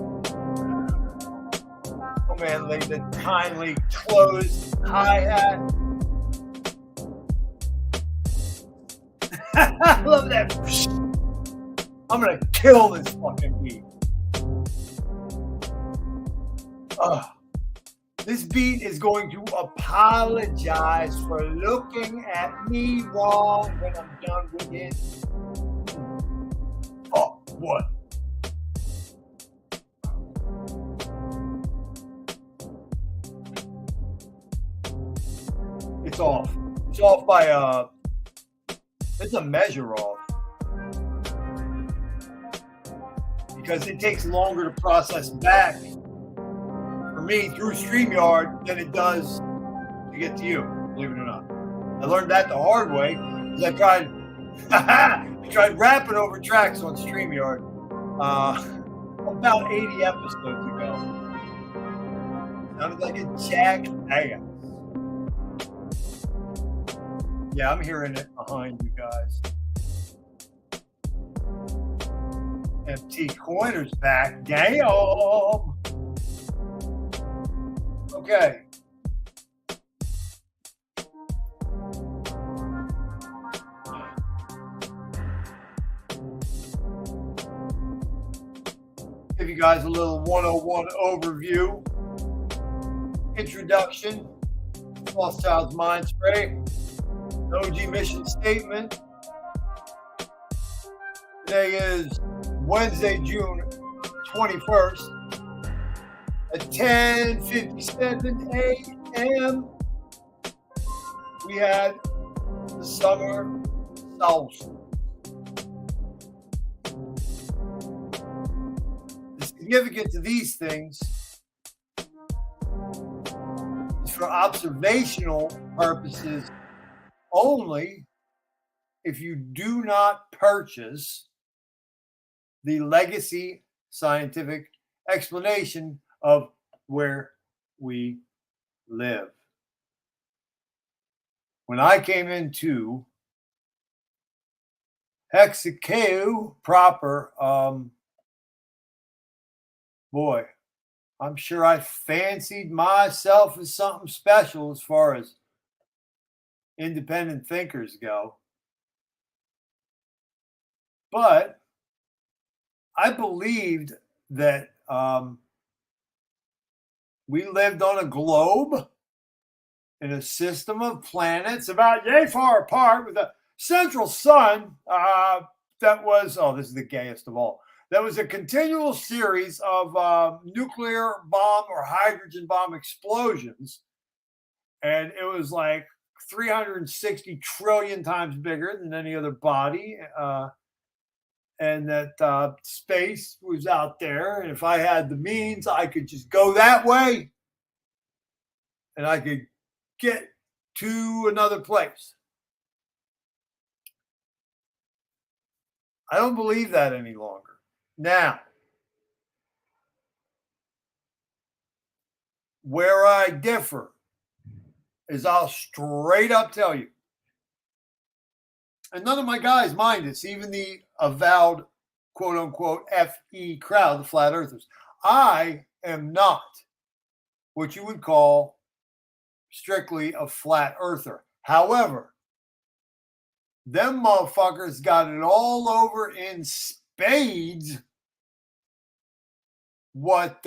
man, laid the kindly closed hi-hat. I love that. I'm gonna kill this fucking beat. This beat is going to apologize for looking at me wrong when I'm done with it. Oh, what? It's off. It's off by it's a measure off. Because it takes longer to process back for me through StreamYard than it does to get to you, believe it or not. I learned that the hard way because I tried rapping over tracks on StreamYard about 80 episodes ago. Sounded like a jackass. Yeah, I'm hearing it behind you guys. MT Coiner's back. Damn. Okay. Give you guys a little 101 overview. Introduction. Thothschild's Mind Spray. OG mission statement. Today is Wednesday, June 21st at 10:57 a.m. We had the summer solstice. The significance of these things is for observational purposes only if you do not purchase the legacy scientific explanation of where we live. When I came into Hexico proper, boy, I'm sure I fancied myself as something special as far as independent thinkers go. But I believed that we lived on a globe in a system of planets about yay far apart with a central sun that was, oh, this is the gayest of all. That was a continual series of nuclear bomb or hydrogen bomb explosions. And it was like 360 trillion times bigger than any other body. And that space was out there. And if I had the means, I could just go that way. And I could get to another place. I don't believe that any longer. Now, where I differ is I'll straight up tell you. And none of my guys mind this, even the avowed quote unquote FE crowd, the flat earthers. I am not what you would call strictly a flat earther. However, them motherfuckers got it all over in spades what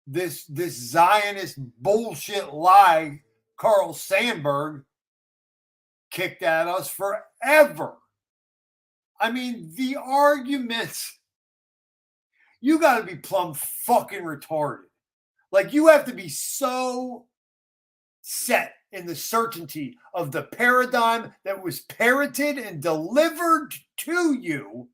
this Zionist bullshit lie Carl Sandburg kicked at us forever. I mean, the arguments, you got to be plumb fucking retarded. Like, you have to be so set in the certainty of the paradigm that was parroted and delivered to you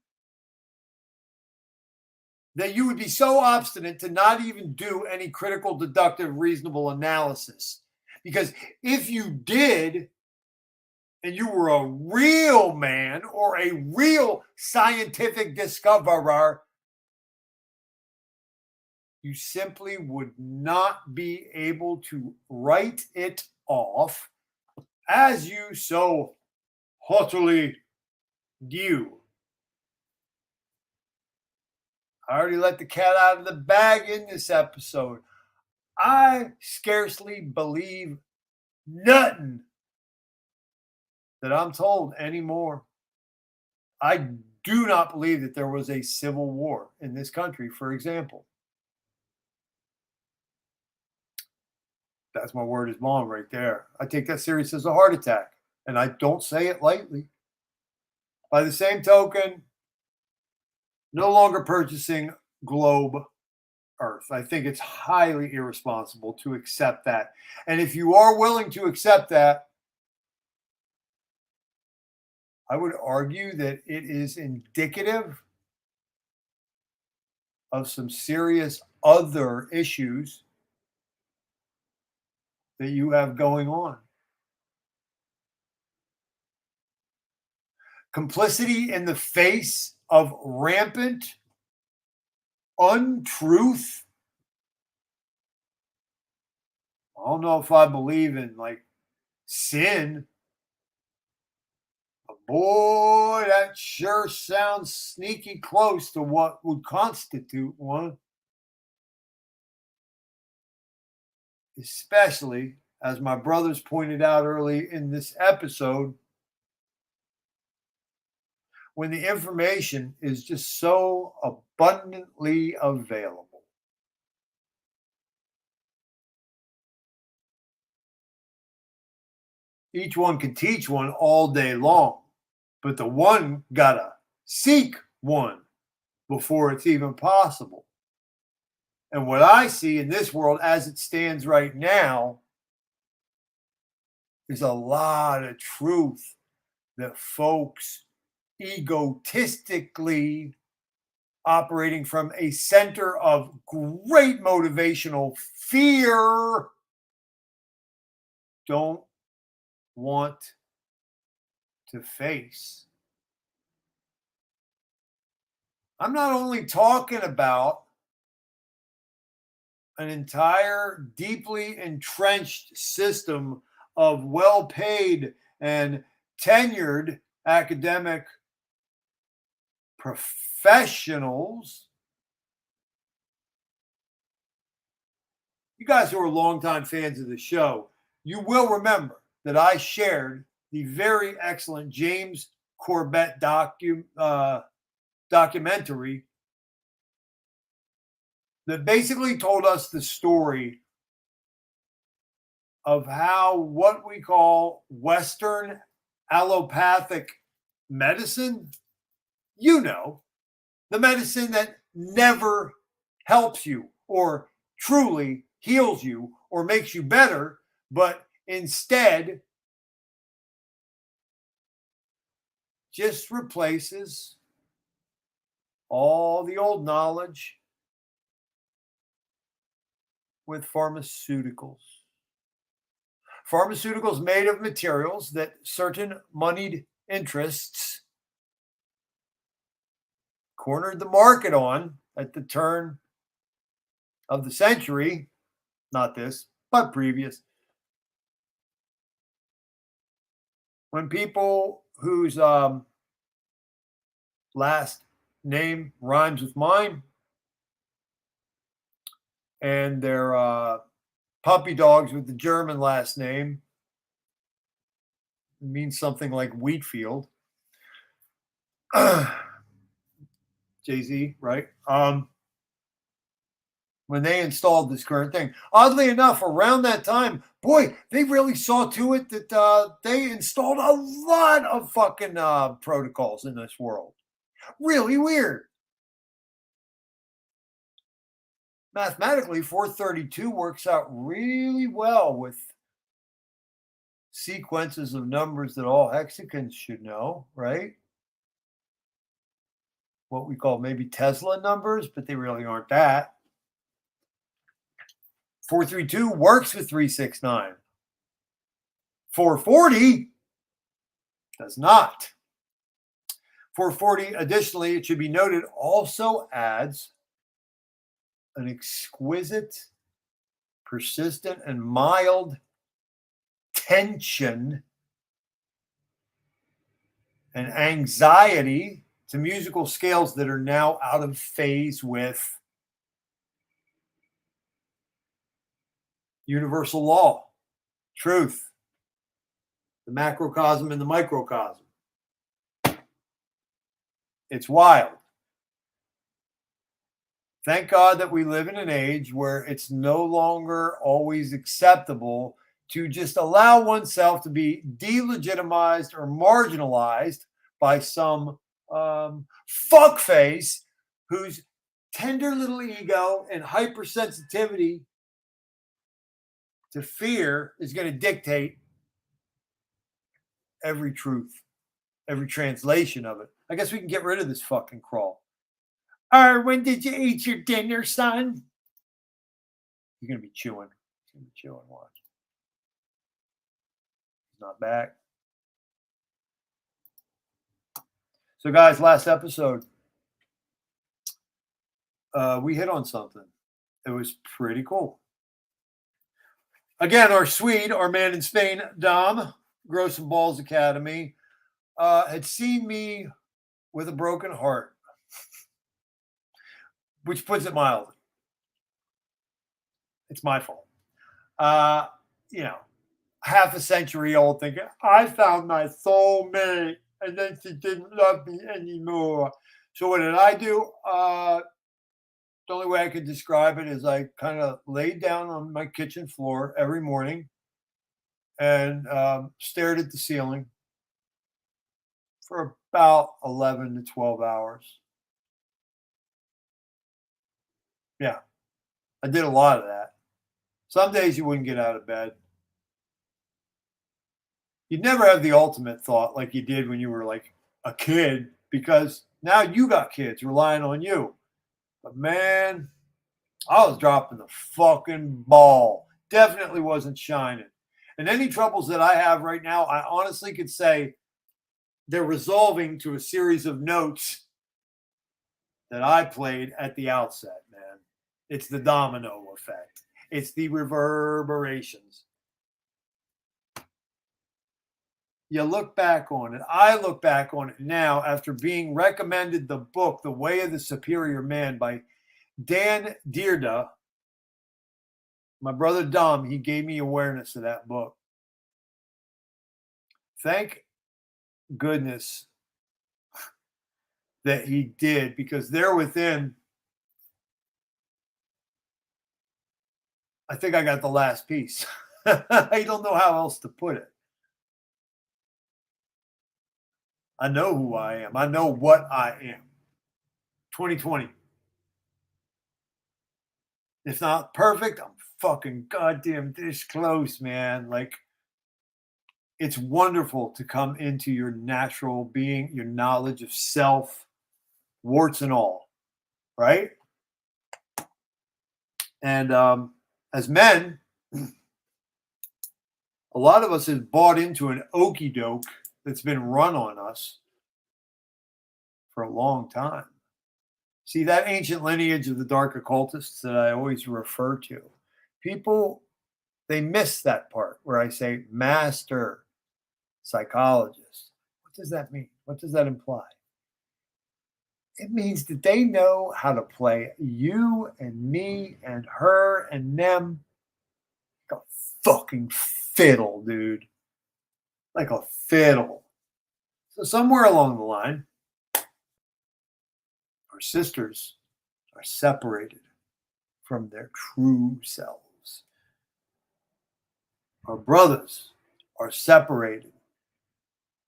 that you would be so obstinate to not even do any critical, deductive, reasonable analysis. Because if you did, and you were a real man or a real scientific discoverer, you simply would not be able to write it off as you so haughtily do. I already let the cat out of the bag in this episode. I scarcely believe nothing that I'm told anymore. I do not believe that there was a civil war in this country, for example. That's my word is bond right there. I take that serious as a heart attack, and I don't say it lightly. By the same token, no longer purchasing globe Earth. I think it's highly irresponsible to accept that. And if you are willing to accept that, I would argue that it is indicative of some serious other issues that you have going on. Complicity in the face of rampant untruth. I don't know if I believe in like sin. But boy, that sure sounds sneaky close to what would constitute one. Especially, as my brothers pointed out early in this episode, when the information is just so abundantly available. Each one can teach one all day long, but the one gotta seek one before it's even possible. And what I see in this world as it stands right now is a lot of truth that folks egotistically operating from a center of great motivational fear don't want to face. I'm not only talking about an entire deeply entrenched system of well-paid and tenured academic professionals. You guys who are longtime fans of the show, you will remember that I shared the very excellent James Corbett documentary that basically told us the story of how what we call Western allopathic medicine, you know, the medicine that never helps you or truly heals you or makes you better, but instead just replaces all the old knowledge with pharmaceuticals. Pharmaceuticals made of materials that certain moneyed interests cornered the market on at the turn of the century. Not this, but previous. When people whose last name rhymes with mine and their puppy dogs with the German last name means something like Wheatfield. Jay-Z, right? When they installed this current thing. Oddly enough, around that time, boy, they really saw to it that they installed a lot of fucking protocols in this world. Really weird. Mathematically, 432 works out really well with sequences of numbers that all hexagons should know, right? What we call maybe Tesla numbers, but they really aren't that. 432 works with 369. 440 does not. 440, additionally, it should be noted, also adds an exquisite, persistent, and mild tension and anxiety to musical scales that are now out of phase with universal law, truth, the macrocosm and the microcosm. It's wild. Thank God that we live in an age where it's no longer always acceptable to just allow oneself to be delegitimized or marginalized by some fuckface whose tender little ego and hypersensitivity to fear is going to dictate every truth, every translation of it. I guess we can get rid of this fucking crawl. When did you eat your dinner, son? You're going to be chewing. He's going to be chewing. Watch. He's not back. So, guys, last episode, we hit on something. It was pretty cool. Again, our Swede, our man in Spain, Dom, Gross and Balls Academy, had seen me with a broken heart, which puts it mildly. It's my fault. Half a century old thinking, I found my soulmate, and then she didn't love me anymore. So what did I do? The only way I could describe it is I kind of laid down on my kitchen floor every morning and stared at the ceiling for about 11 to 12 hours. Yeah, I did a lot of that. Some days you wouldn't get out of bed. You'd never have the ultimate thought like you did when you were like a kid, because now you got kids relying on you. But man, I was dropping the fucking ball. Definitely wasn't shining. And any troubles that I have right now, I honestly could say they're resolving to a series of notes that I played at the outset, man. It's the domino effect. It's the reverberations. You look back on it. I look back on it now after being recommended the book, The Way of the Superior Man by 𝕃𝙷𝙾𝕃𝙷𝙻𝙳. My brother Dom, he gave me awareness of that book. Thank goodness that he did, because there within, I think I got the last piece. I don't know how else to put it. I know who I am. I know what I am. 2020. It's not perfect. I'm fucking goddamn this close, man. Like, it's wonderful to come into your natural being, your knowledge of self, warts and all, right? And as men, a lot of us have bought into an okie doke that's been run on us for a long time. See, that ancient lineage of the dark occultists that I always refer to, people, they miss that part where I say master psychologist. What does that mean? What does that imply? It means that they know how to play you and me and her and them like a fucking fiddle, dude. Like a fiddle. So somewhere along the line, our sisters are separated from their true selves. Our brothers are separated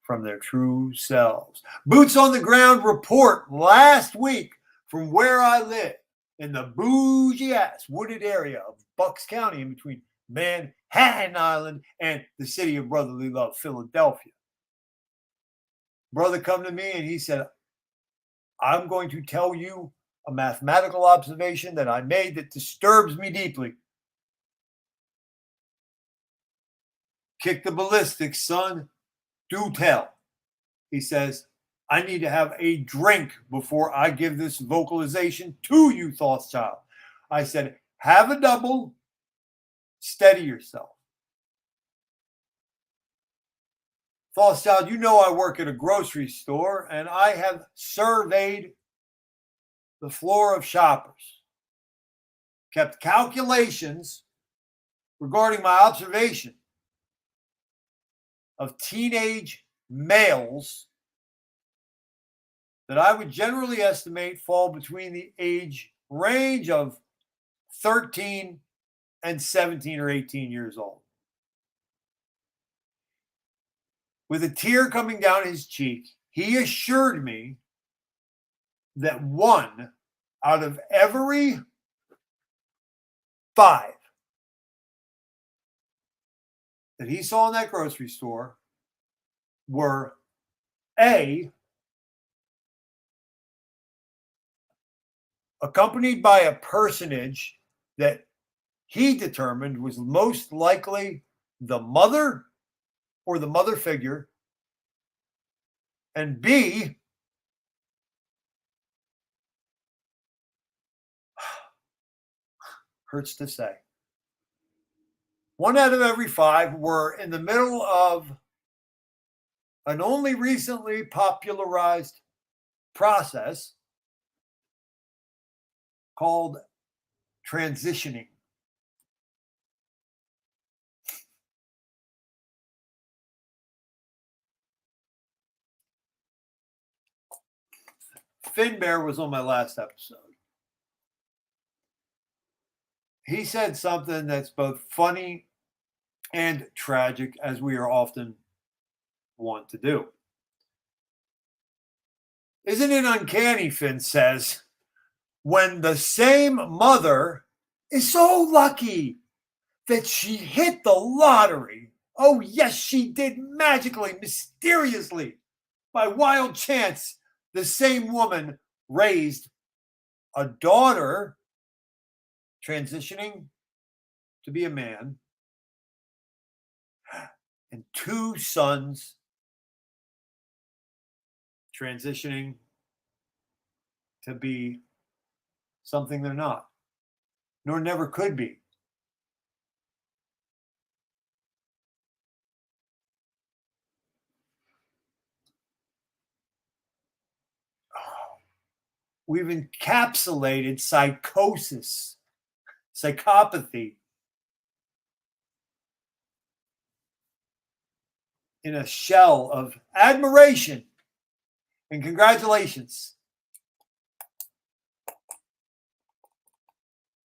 from their true selves. Boots on the ground report last week from where I live in the bougie ass wooded area of Bucks County, in between Manhattan Island and the city of brotherly love, Philadelphia. Brother come to me and he said, I'm going to tell you a mathematical observation that I made that disturbs me deeply. Kick the ballistics, son. Do tell. He says, I need to have a drink before I give this vocalization to you, Thothschild. I said, have a double, steady yourself. Thothschild, you know I work at a grocery store, and I have surveyed the floor of shoppers, kept calculations regarding my observation of teenage males that I would generally estimate fall between the age range of 13 and 17 or 18 years old. With a tear coming down his cheek, he assured me that 1 out of every 5 that he saw in that grocery store were accompanied by a personage that he determined was most likely the mother or the mother figure, and B, hurts to say, 1 out of every 5 were in the middle of an only recently popularized process called transitioning. Finbear was on my last episode. He said something that's both funny and tragic, as we are often want to do. Isn't it uncanny, Finn says, when the same mother is so lucky that she hit the lottery? Oh, yes, she did, magically, mysteriously, by wild chance. The same woman raised a daughter transitioning to be a man and 2 sons transitioning to be something they're not, nor never could be. We've encapsulated psychosis, psychopathy in a shell of admiration and congratulations. A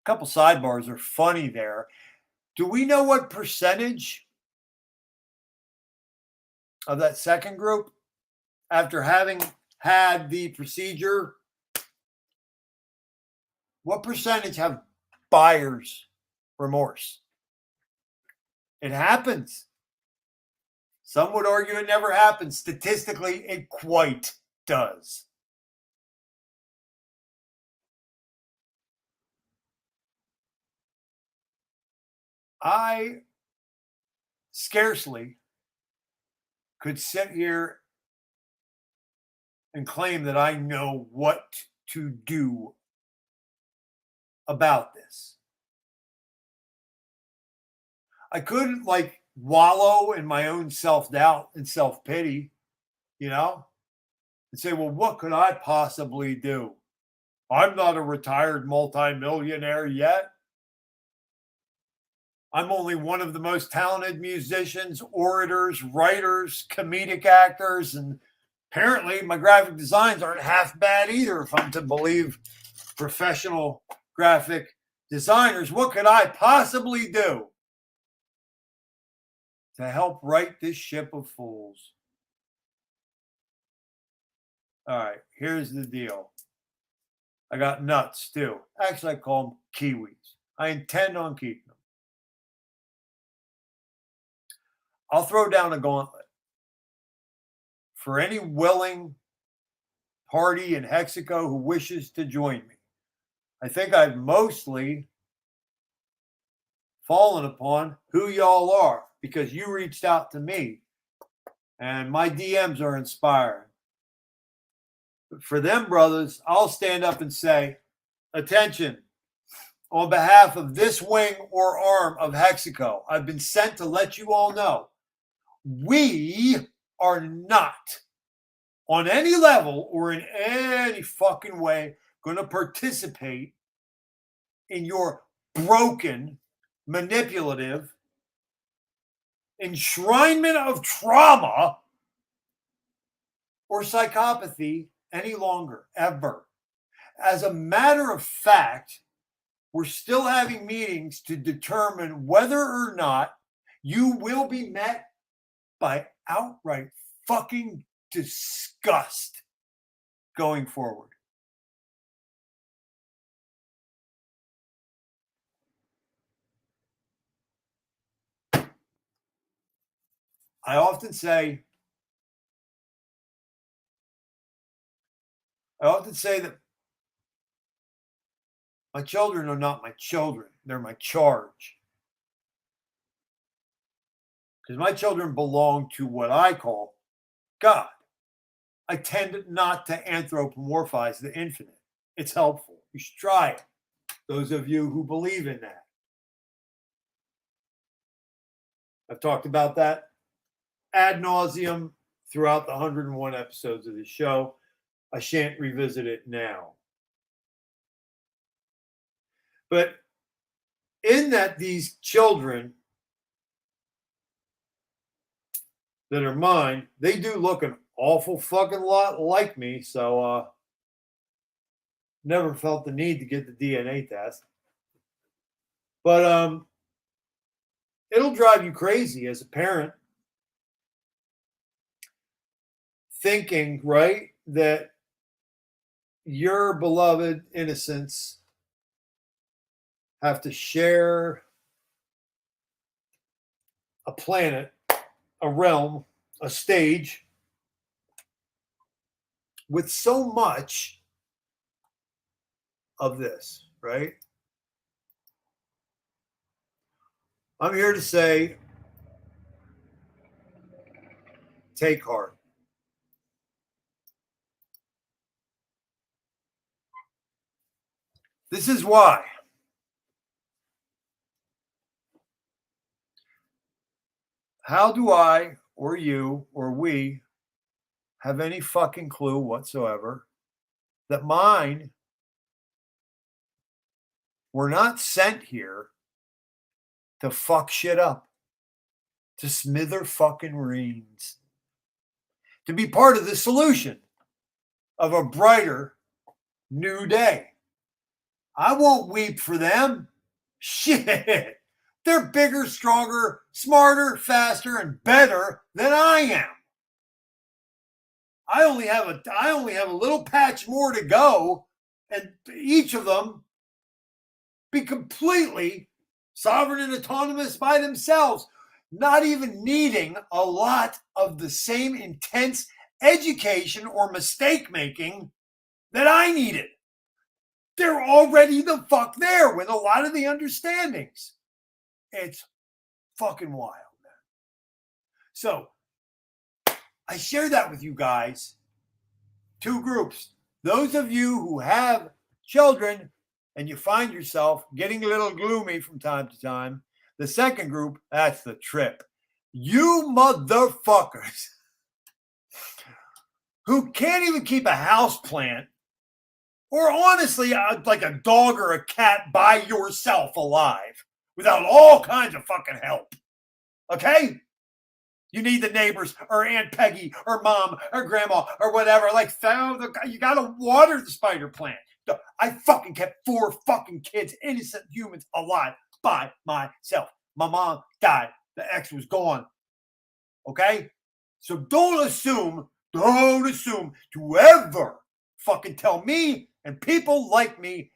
couple sidebars are funny there. Do we know what percentage of that second group, after having had the procedure, what percentage have buyer's remorse? It happens. Some would argue it never happens. Statistically, it quite does. I scarcely could sit here and claim that I know what to do about this. I couldn't wallow in my own self-doubt and self-pity, and say, well, what could I possibly do? I'm not a retired multimillionaire yet. I'm only one of the most talented musicians, orators, writers, comedic actors, and apparently my graphic designs aren't half bad either, if I'm to believe professional graphic designers. What could I possibly do to help right this ship of fools? All right, here's the deal. I got nuts too. Actually, I call them kiwis. I intend on keeping them. I'll throw down a gauntlet for any willing party in Hexico who wishes to join me. I think I've mostly fallen upon who y'all are because you reached out to me and my DMs are inspiring. But for them brothers, I'll stand up and say, attention, on behalf of this wing or arm of Hexico, I've been sent to let you all know we are not on any level or in any fucking way going to participate in your broken, manipulative enshrinement of trauma or psychopathy any longer, ever. As a matter of fact, we're still having meetings to determine whether or not you will be met by outright fucking disgust going forward. I often say that my children are not my children. They're my charge. Because my children belong to what I call God. I tend not to anthropomorphize the infinite. It's helpful. You should try it. Those of you who believe in that. I've talked about that ad nauseum throughout the 101 episodes of the show. I shan't revisit it now. But in that these children that are mine, they do look an awful fucking lot like me. So never felt the need to get the DNA test. But it'll drive you crazy as a parent thinking, right, that your beloved innocents have to share a planet, a realm, a stage with so much of this, right? I'm here to say, take heart. This is why. How do I, or you, or we have any fucking clue whatsoever that mine were not sent here to fuck shit up, to smither fucking reams, to be part of the solution of a brighter new day? I won't weep for them. Shit. They're bigger, stronger, smarter, faster, and better than I am. I only have a little patch more to go, and each of them be completely sovereign and autonomous by themselves, not even needing a lot of the same intense education or mistake making that I needed. They're already the fuck there with a lot of the understandings. It's fucking wild, man. So I share that with you guys. Two groups. Those of you who have children and you find yourself getting a little gloomy from time to time. The second group, that's the trip. You motherfuckers who can't even keep a house plant or honestly like a dog or a cat by yourself alive without all kinds of fucking help. Okay? You need the neighbors or Aunt Peggy or mom or grandma or whatever. Like, you got to water the spider plant. I fucking kept 4 fucking kids, innocent humans, alive by myself. My mom died. The ex was gone. Okay? So don't assume to ever fucking tell me and people like me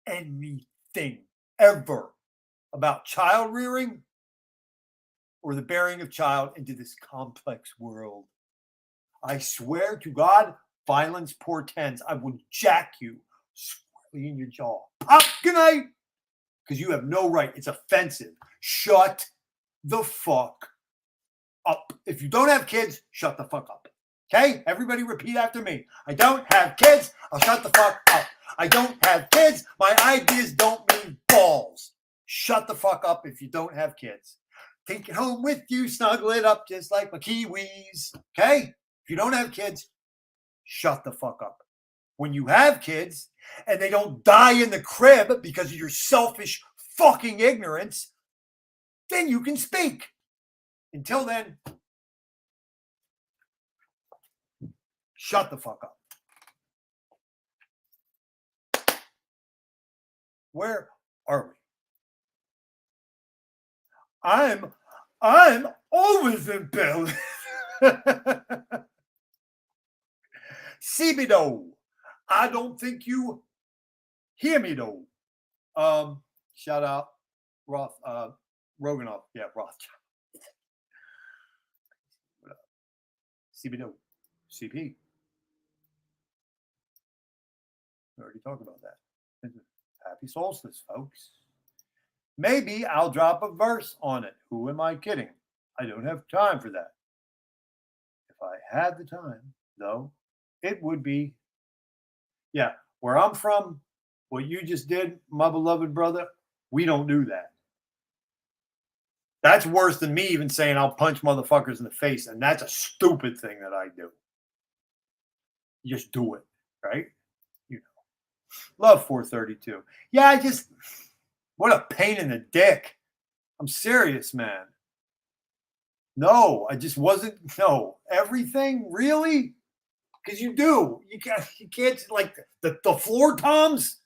anything ever about child rearing or the bearing of child into this complex world. I swear to God, violence portends. I will jack you squarely in your jaw. Pop, good night. Because you have no right. It's offensive. Shut the fuck up. If you don't have kids, shut the fuck up. Okay? Everybody repeat after me. I don't have kids. I'll shut the fuck up. I don't have kids. My ideas don't mean fucking balls. Shut the fuck up if you don't have kids. Take it home with you, snuggle it up just like my kiwis. Okay? If you don't have kids, shut the fuck up. When you have kids and they don't die in the crib because of your selfish fucking ignorance, then you can speak. Until then, shut the fuck up. Where are we? I'm always in bed. See me though. I don't think you hear me though. Shout out Roth Roganov. Yeah, Roth. CB though. CP. We already talked about that. Happy Soulstice, folks. Maybe I'll drop a verse on it. Who am I kidding? I don't have time for that. If I had the time, though, it would be, yeah, where I'm from, what you just did, my beloved brother, we don't do that. That's worse than me even saying I'll punch motherfuckers in the face, and that's a stupid thing that I do. You just do it, right? You know. Love 432. Yeah, what a pain in the dick. I'm serious, man. No, I just wasn't. No, everything really, because you do. You can't like the floor toms.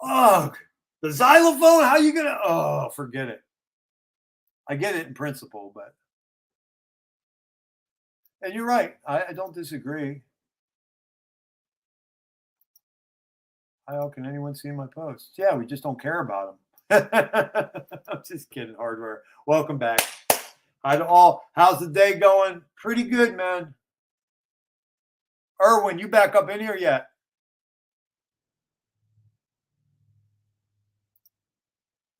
Ugh, the xylophone. How you gonna? Oh, forget it. I get it in principle, but and you're right. I don't disagree. How can anyone see my posts? Yeah, we just don't care about them. I'm just kidding, hardware. Welcome back. Hi to all. How's the day going? Pretty good, man. Erwin, you back up in here yet?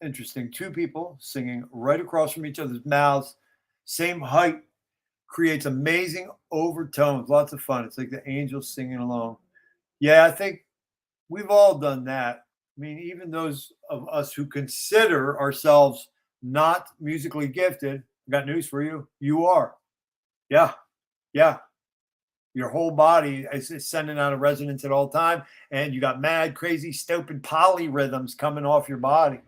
Interesting. Two people singing right across from each other's mouths, same height, creates amazing overtones. Lots of fun. It's like the angels singing along. Yeah, I think we've all done that. I mean, even those of us who consider ourselves not musically gifted, I got news for you. You are. Yeah. Yeah. Your whole body is sending out a resonance at all time, and you got mad, crazy, stupid polyrhythms coming off your body.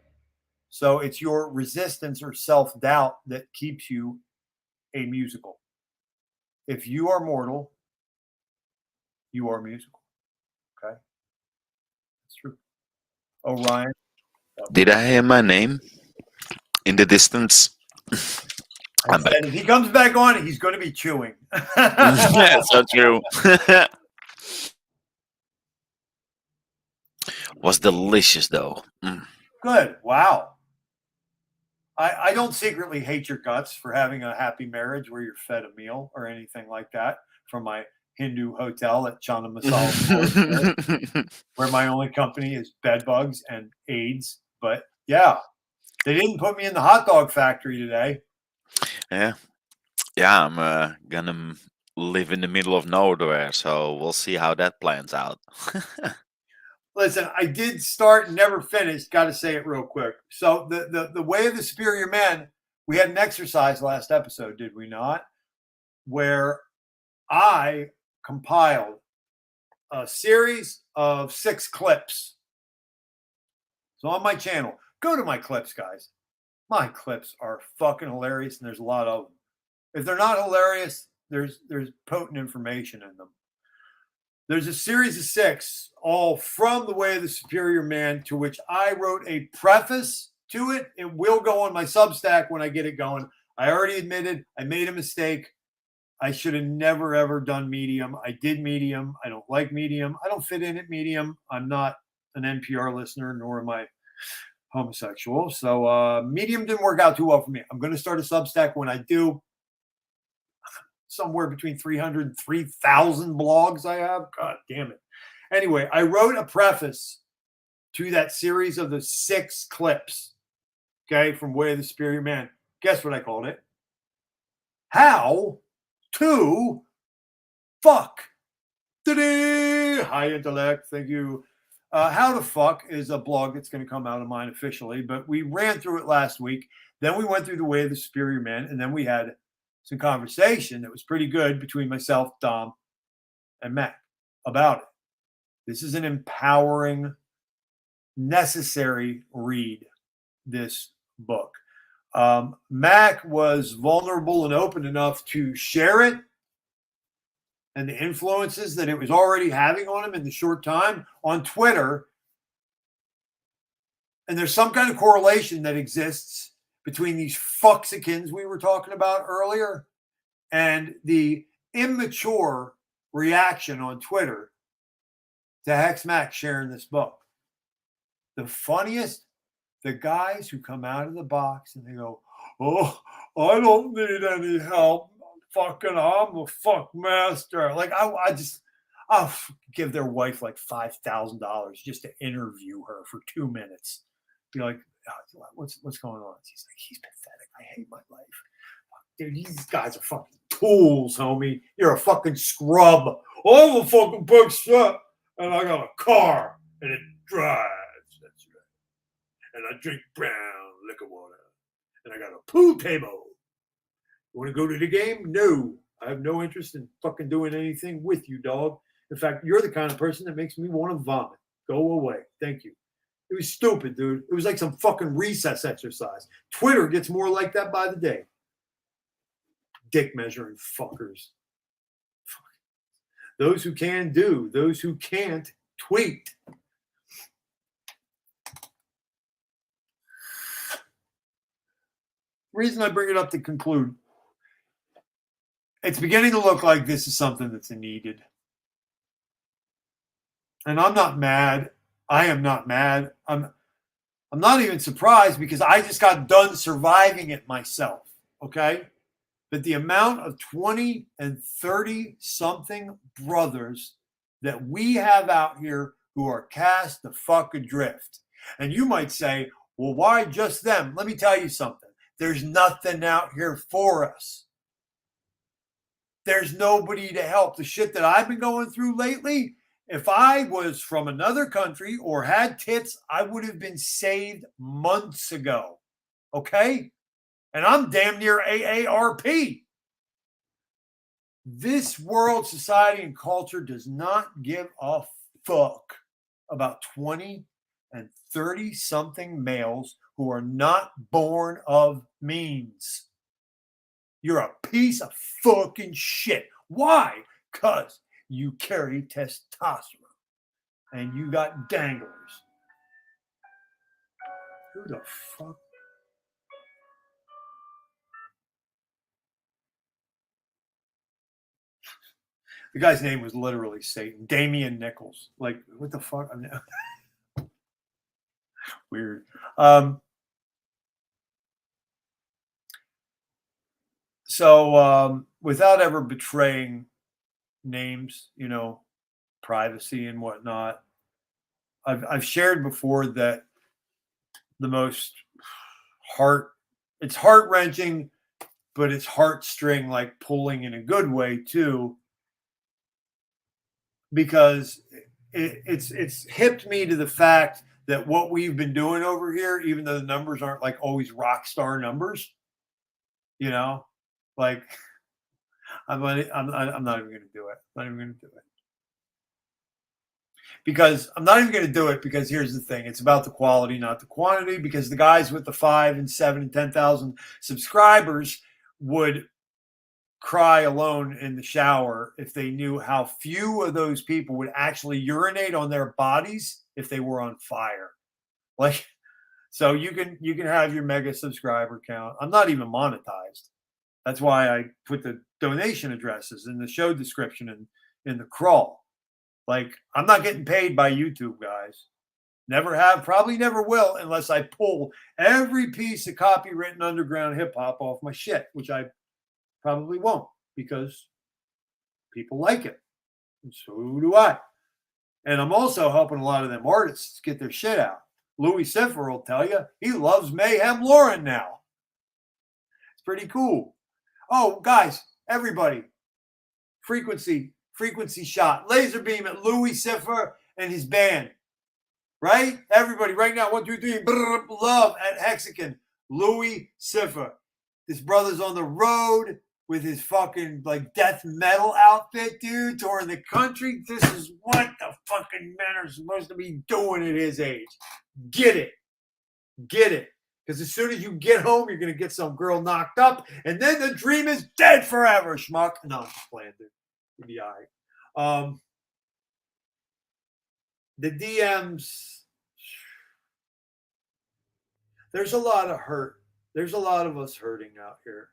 So it's your resistance or self-doubt that keeps you a musical. If you are mortal, you are musical. Okay? That's true. Orion. Did I hear my name in the distance? I'm back. If he comes back on, he's going to be chewing. That's so true. Was delicious though. Good. Wow. I don't secretly hate your guts for having a happy marriage where you're fed a meal or anything like that from my Hindu hotel at 𝕃𝙷𝙾𝙃𝙷𝙸𝙻𝙳, where my only company is bed bugs and AIDS. But yeah, they didn't put me in the hot dog factory today. Yeah. Yeah, I'm gonna live in the middle of nowhere, so we'll see how that plans out. Listen, I did start and never finished. Got to say it real quick. So the Way of the Superior Man, we had an exercise last episode, did we not? Where I compiled a series of 6 clips. So on my channel, go to my clips, guys. My clips are fucking hilarious, and there's a lot of them. If they're not hilarious, there's potent information in them. There's a series of 6, all from The Way of the Superior Man, to which I wrote a preface to it. It will go on my Substack when I get it going. I already admitted I made a mistake. I should have never, ever done Medium. I did Medium. I don't like Medium. I don't fit in at Medium. I'm not an NPR listener, nor am I homosexual. So Medium didn't work out too well for me. I'm going to start a Substack when I do. Somewhere between 300 and 3,000 blogs I have. God damn it. Anyway, I wrote a preface to that series of the 6 clips, okay, from Way of the Superior Man. Guess what I called it? How to fuck. Ta-da! High intellect. Thank you. How the Fuck is a blog that's going to come out of mine officially, but we ran through it last week. Then we went through The Way of the Superior Man, and then we had some conversation that was pretty good between myself, Dom, and Mac about it. This is an empowering, necessary read, this book. Mac was vulnerable and open enough to share it and the influences that it was already having on him in the short time on Twitter. And there's some kind of correlation that exists between these fucksikins we were talking about earlier and the immature reaction on Twitter to Hex Mac sharing this book. The funniest, the guys who come out of the box and they go, "Oh, I don't need any help. Fucking, I'm a fuck master." Like I'll give their wife like $5,000 just to interview her for 2 minutes. Be like, oh, what's going on? She's like, he's pathetic. I hate my life. Dude, these guys are fucking tools, homie. You're a fucking scrub. I'm a fucking big shot, and I got a car, and it drives. That's right. And I drink brown liquor water, and I got a pool table. You want to go to the game? No. I have no interest in fucking doing anything with you, dog. In fact, you're the kind of person that makes me want to vomit. Go away. Thank you. It was stupid, dude. It was like some fucking recess exercise. Twitter gets more like that by the day. Dick measuring fuckers. Those who can do, those who can't tweet. The reason I bring it up to conclude, it's beginning to look like this is something that's needed. And I'm not mad. I am not mad. I'm not even surprised because I just got done surviving it myself. Okay? But the amount of 20 and 30 something brothers that we have out here who are cast the fuck adrift. And you might say, well, why just them? Let me tell you something. There's nothing out here for us. There's nobody to help. The shit that I've been going through lately, if I was from another country or had tits, I would have been saved months ago. Okay? And I'm damn near AARP. This world, society, and culture does not give a fuck about 20 and 30 something males who are not born of means. You're a piece of fucking shit. Why? Because you carry testosterone and you got danglers. Who the fuck? The guy's name was literally Satan. Damian Nichols. Like, what the fuck? I mean, weird. So without ever betraying names, you know, privacy and whatnot, I've shared before that the most it's heart-wrenching, but it's heartstring like pulling in a good way too, because it's hipped me to the fact that what we've been doing over here, even though the numbers aren't like always rock star numbers, you know, like I'm not even going to do it. I'm not even going to do it. Because I'm not even going to do it because here's the thing. It's about the quality, not the quantity, because the guys with the 5 and 7 and 10,000 subscribers would cry alone in the shower if they knew how few of those people would actually urinate on their bodies if they were on fire. Like, so you can have your mega subscriber count. I'm not even monetized. That's why I put the donation addresses in the show description and in the crawl. Like, I'm not getting paid by YouTube, guys. Never have, probably never will, unless I pull every piece of copywritten underground hip hop off my shit, which I probably won't because people like it. And so do I. And I'm also helping a lot of them artists get their shit out. Louis Siffer will tell you he loves Mayhem Lauren now. It's pretty cool. Oh, guys, everybody, frequency shot, laser beam at Louis Siffer and his band. Right? Everybody, right now, 1, 2, 3, love at Hexico. Louis Cipher. This brother's on the road with his fucking like death metal outfit, dude, touring the country. This is what the fucking men are supposed to be doing at his age. Get it. Get it. Because as soon as you get home, you're going to get some girl knocked up, and then the dream is dead forever, schmuck. No, I'm just playing, dude. You'll be all right. The DMs, there's a lot of hurt. There's a lot of us hurting out here.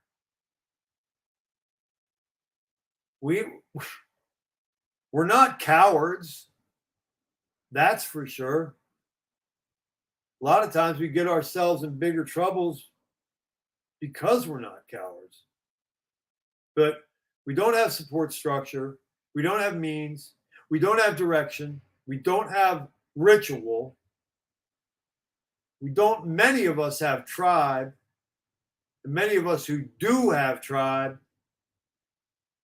We're not cowards. That's for sure. A lot of times we get ourselves in bigger troubles because we're not cowards. But we don't have support structure. We don't have means. We don't have direction. We don't have ritual. Many of us have tribe. And many of us who do have tribe,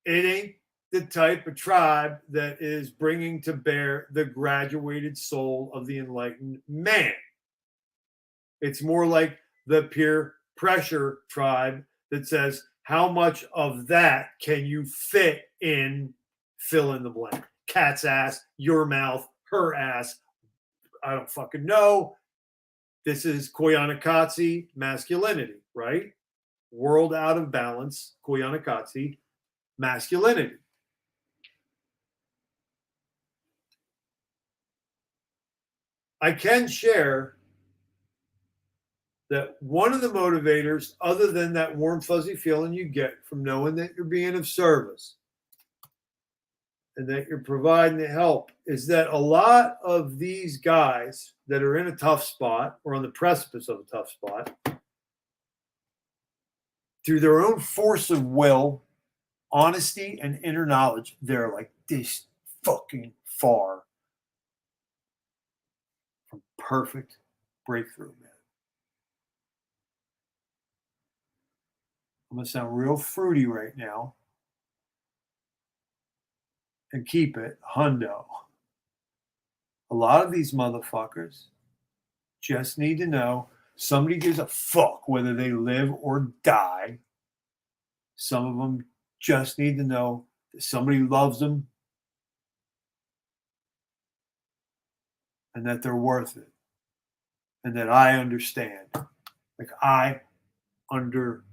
it ain't the type of tribe that is bringing to bear the graduated soul of the enlightened man. It's more like the peer pressure tribe that says, how much of that can you fit in fill in the blank? Cat's ass, your mouth, her ass. I don't fucking know. This is 𝕃𝑜ʟᴜʟ𝑚𝑒 masculinity, right? World out of balance, 𝕃𝑜ʟᴜʟ𝑚𝑒 masculinity. I can share that one of the motivators, other than that warm, fuzzy feeling you get from knowing that you're being of service and that you're providing the help, is that a lot of these guys that are in a tough spot or on the precipice of a tough spot, through their own force of will, honesty, and inner knowledge, they're like this fucking far from perfect breakthrough, man. I'm going to sound real fruity right now and keep it hundo. A lot of these motherfuckers just need to know somebody gives a fuck whether they live or die. Some of them just need to know that somebody loves them and that they're worth it and that I understand. Like I understand.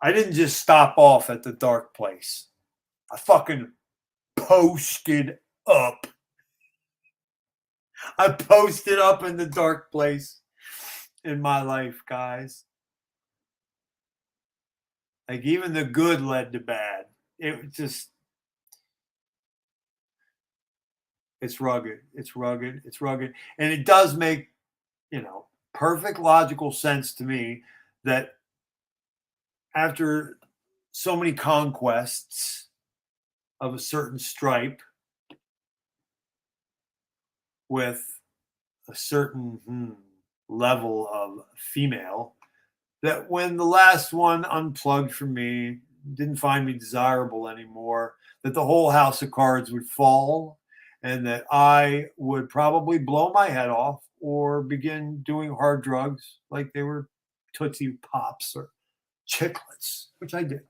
I didn't just stop off at the dark place. I fucking posted up. I posted up in the dark place in my life, guys. Like even the good led to bad. It just, it's rugged. It's rugged. It's rugged. And it does make, perfect logical sense to me that after so many conquests of a certain stripe with a certain level of female, that when the last one unplugged from me, didn't find me desirable anymore, that the whole house of cards would fall and that I would probably blow my head off or begin doing hard drugs like they were Tootsie Pops or Chiclets, which I did.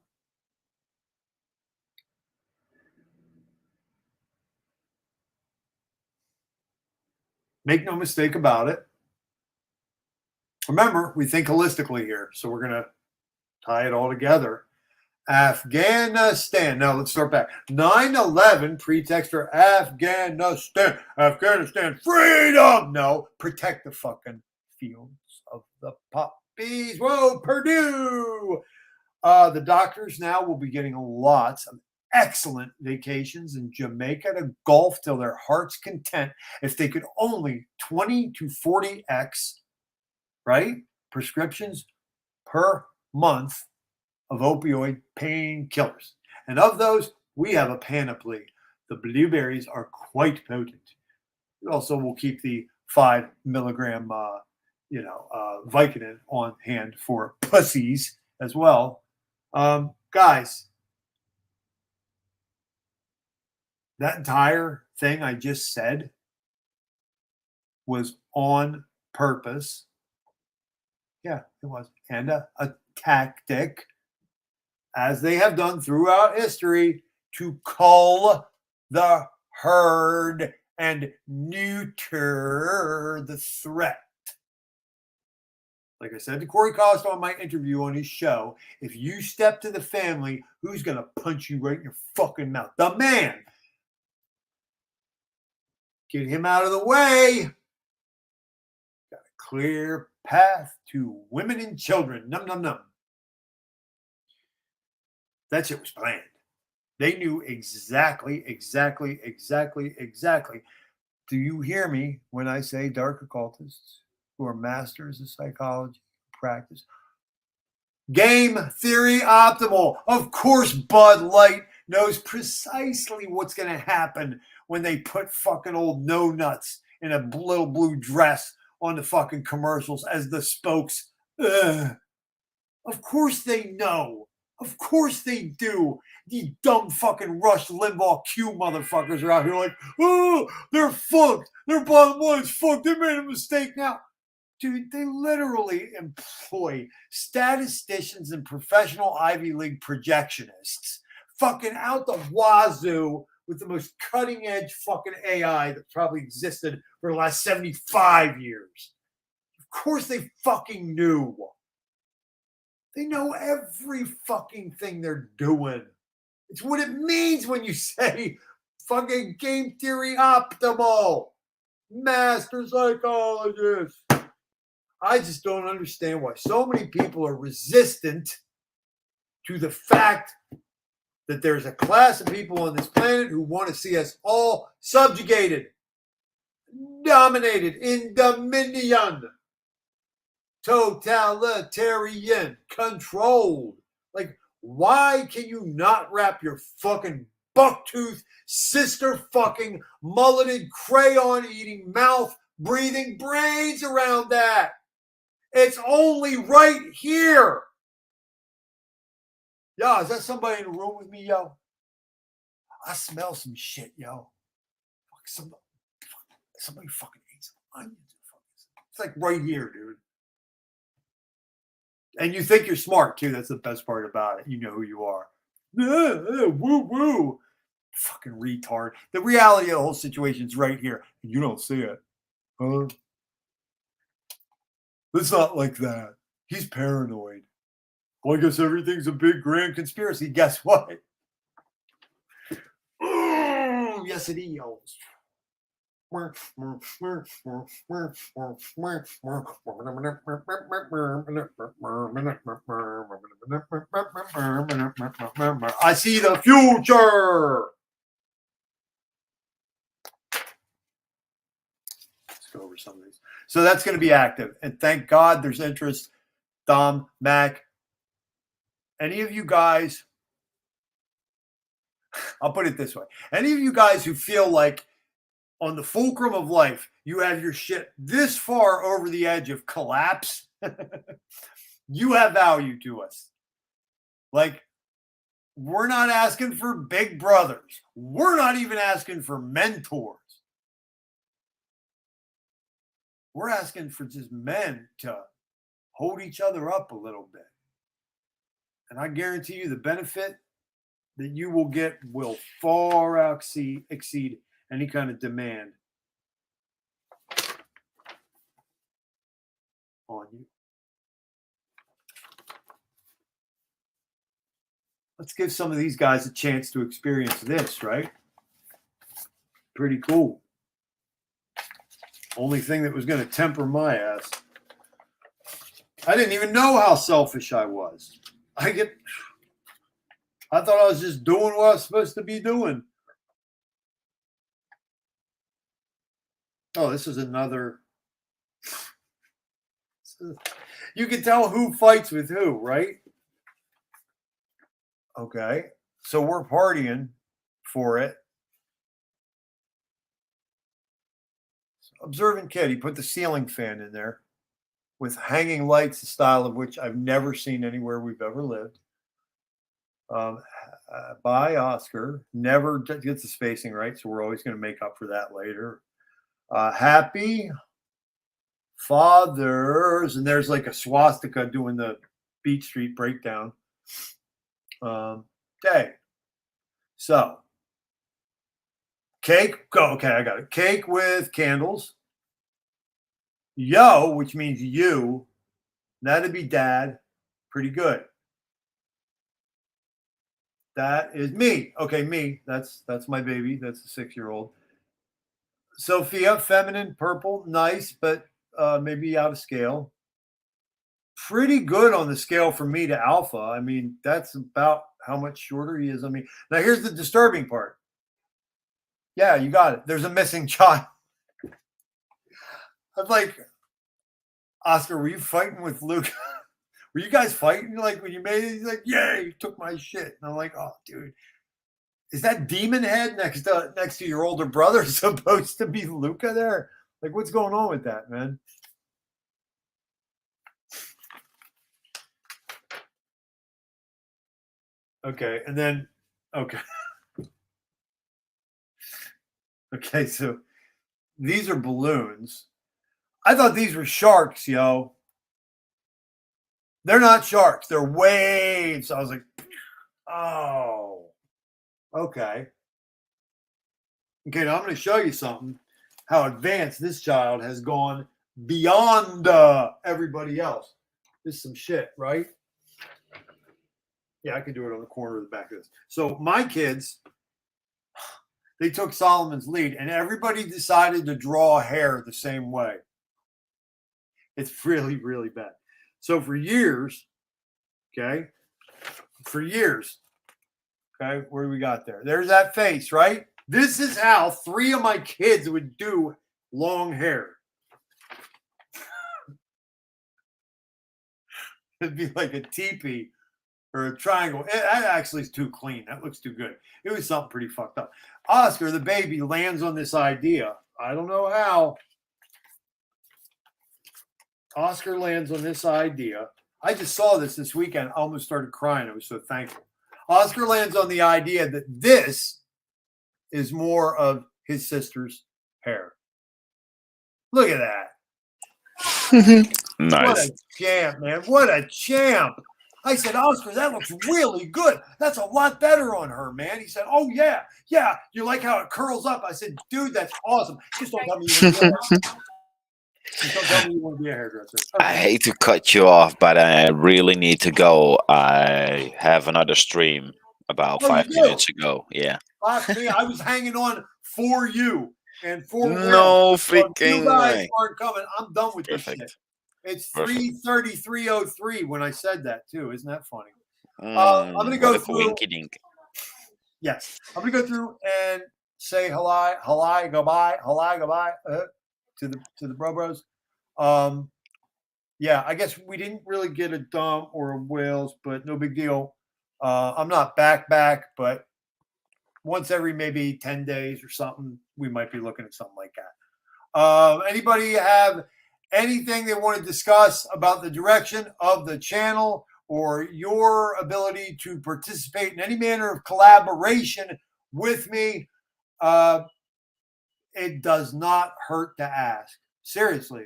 Make no mistake about it. Remember, we think holistically here, so we're going to tie it all together. Afghanistan. Now let's start back. 9/11 pretext for Afghanistan. Afghanistan freedom. No, protect the fucking fields of the poppies. Whoa, Purdue. The doctors now will be getting lots of excellent vacations in Jamaica to golf till their heart's content if they could only 20 to 40x, right? Prescriptions per month of opioid painkillers. And of those, we have a panoply. The blueberries are quite potent. We also will keep the 5 milligram Vicodin on hand for pussies as well. Guys, that entire thing I just said was on purpose. Yeah, it was. And a tactic, as they have done throughout history, to cull the herd and neuter the threat. Like I said to Corey Costa on my interview on his show, if you step to the family, who's going to punch you right in your fucking mouth? The man. Get him out of the way. Got a clear path to women and children. Num, num, num. That shit was planned. They knew exactly. Do you hear me when I say dark occultists who are masters of psychology practice? Game theory optimal. Of course, Bud Light knows precisely what's going to happen when they put fucking old no nuts in a little blue dress on the fucking commercials as the spokes. Ugh. Of course they know. Of course they do. These dumb fucking Rush Limbaugh Q motherfuckers are out here like, oh, they're fucked. Their bottom line's fucked. They made a mistake now. Dude, they literally employ statisticians and professional Ivy League projectionists fucking out the wazoo with the most cutting edge fucking AI that probably existed for the last 75 years. Of course they fucking knew. They know every fucking thing they're doing. It's what it means when you say fucking game theory optimal. Master psychologist. I just don't understand why so many people are resistant to the fact that there's a class of people on this planet who want to see us all subjugated, dominated, in dominion, totalitarian, controlled. Like, why can you not wrap your fucking bucktooth, sister fucking, mulleted, crayon-eating, mouth-breathing brains around that? It's only right here. Yo, is that somebody in the room with me, yo? I smell some shit, yo. Somebody fucking ate some onions. It's like right here, dude. And you think you're smart, too. That's the best part about it. You know who you are. Woo-woo. Fucking retard. The reality of the whole situation's right here. And you don't see it. Huh? It's not like that. He's paranoid. Well, I guess everything's a big grand conspiracy. Guess what? Yes, it is. I see the future. Let's go over some of these. So that's going to be active. And thank God there's interest. Dom, Mac, any of you guys, I'll put it this way. Any of you guys who feel like on the fulcrum of life, you have your shit this far over the edge of collapse, you have value to us. Like, we're not asking for big brothers. We're not even asking for mentors. We're asking for just men to hold each other up a little bit. And I guarantee you the benefit that you will get will far exceed any kind of demand on you. Let's give some of these guys a chance to experience this, right? Pretty cool. Only thing that was going to temper my ass. I didn't even know how selfish I was. I thought I was just doing what I was supposed to be doing. Oh, this is another. You can tell who fights with who, right? Okay. So we're partying for it. Observant kid, he put the ceiling fan in there. with hanging lights, the style of which I've never seen anywhere we've ever lived. By Oscar. Never gets the spacing right, so we're always going to make up for that later. Happy Fathers, and there's like a swastika doing the Beat Street breakdown. Okay, so cake. Okay, I got it. Cake with candles. Yo, which means you. That'd be dad. Pretty good. That is me. Okay, me. That's my baby. That's a 6-year-old. Sophia, feminine, purple, nice, but maybe out of scale. Pretty good on the scale from me to alpha. I mean, that's about how much shorter he is on me. Now, here's the disturbing part. Yeah, you got it. There's a missing child. I'm like, Oscar, were you fighting with Luke? Were you guys fighting? Like when you made it, he's like, yeah, you took my shit. And I'm like, oh, dude, is that demon head next to your older brother supposed to be Luca there? Like, what's going on with that, man? Okay, and then, okay. Okay, so these are balloons. I thought these were sharks, yo. They're not sharks. They're waves. I was like, oh, okay. Okay, now I'm going to show you something, how advanced this child has gone beyond everybody else. This is some shit, right? Yeah, I could do it on the corner of the back of this. So my kids, they took Solomon's lead, and everybody decided to draw hair the same way. It's really, really bad. So for years, okay, okay, what do we got there? There's that face, right? This is how 3 of my kids would do long hair. It'd be like a teepee or a triangle. That actually is too clean. That looks too good. It was something pretty fucked up. Oscar, the baby, lands on this idea. I don't know how. Oscar lands on this idea. I just saw this weekend. I almost started crying. I was so thankful. Oscar lands on the idea that this is more of his sister's hair. Look at that. Nice. What a champ, man. What a champ. I said, Oscar, that looks really good. That's a lot better on her, man. He said, oh, yeah. Yeah. You like how it curls up? I said, dude, that's awesome. Just don't tell me you want to be a hairdresser. Okay. I hate to cut you off, but I really need to go. I have another stream about 5 minutes ago. Yeah. I was hanging on for you and for no freaking you guys way. aren't coming. I'm done with this shit. It's 3:33:03 when I said that too. Isn't that funny? I'm going to go through. Yes, I'm going to go through and say hello, goodbye to the bros. Yeah, I guess we didn't really get a dump or a whales, but no big deal. I'm not back, but once every maybe 10 days or something, we might be looking at something like that. Anybody have anything they want to discuss about the direction of the channel or your ability to participate in any manner of collaboration with me? It does not hurt to ask. Seriously.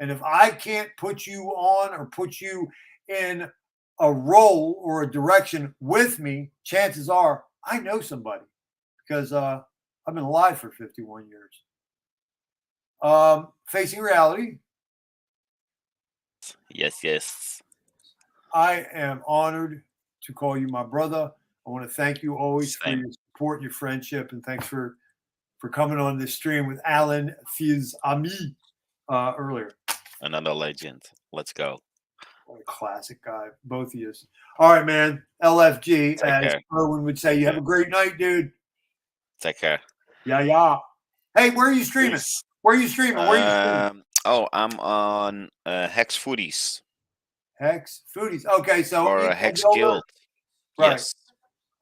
And if I can't put you on or put you in a role or a direction with me, chances are I know somebody because I've been alive for 51 years. Facing reality. Yes. I am honored to call you my brother. I want to thank you always for your support and your friendship, and thanks for coming on this stream with Alan Fils-Ami earlier. Another legend. Let's go. What a classic guy, both of you. All right, man. LFG, as Erwin would say. You have a great night, dude. Take care. Yeah. Hey, where are you streaming? Where are you streaming? Oh, I'm on Hex Foodies. Hex Foodies. Okay, so or Hex Guild. Right. Yes.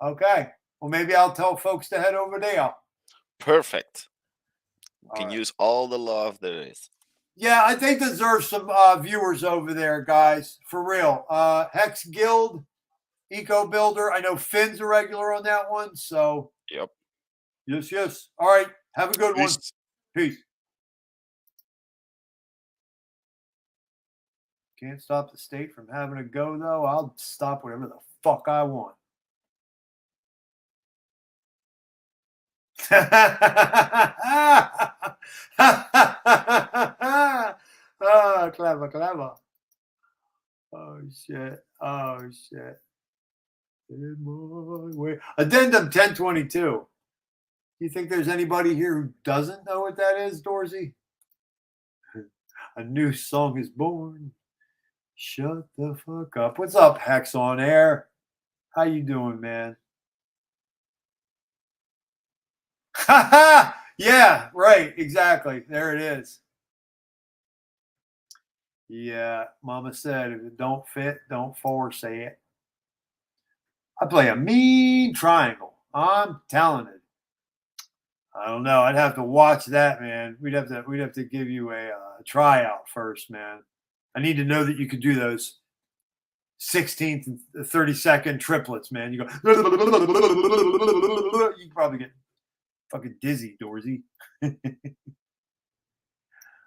Okay. Well, maybe I'll tell folks to head over there. Perfect. You can use all the love there is. Yeah, I think deserves some viewers over there, guys. For real. Hex Guild, Eco Builder. I know Finn's a regular on that one. So, yep. Yes. All right. Have a good one. Peace. Can't stop the state from having a go, though. I'll stop whatever the fuck I want. Oh, clever. Oh, shit. Addendum 1022. Do you think there's anybody here who doesn't know what that is, Dorsey? A new song is born. Shut the fuck up. What's up, Hex on Air? How you doing, man? Yeah, right. Exactly. There it is. Yeah, Mama said, if it don't fit, don't force it. I play a mean triangle. I'm telling it. I don't know. I'd have to watch that, man. We'd have to give you a tryout first, man. I need to know that you could do those 16th and 32nd triplets, man. You go, you can probably get fucking dizzy, Dorsey.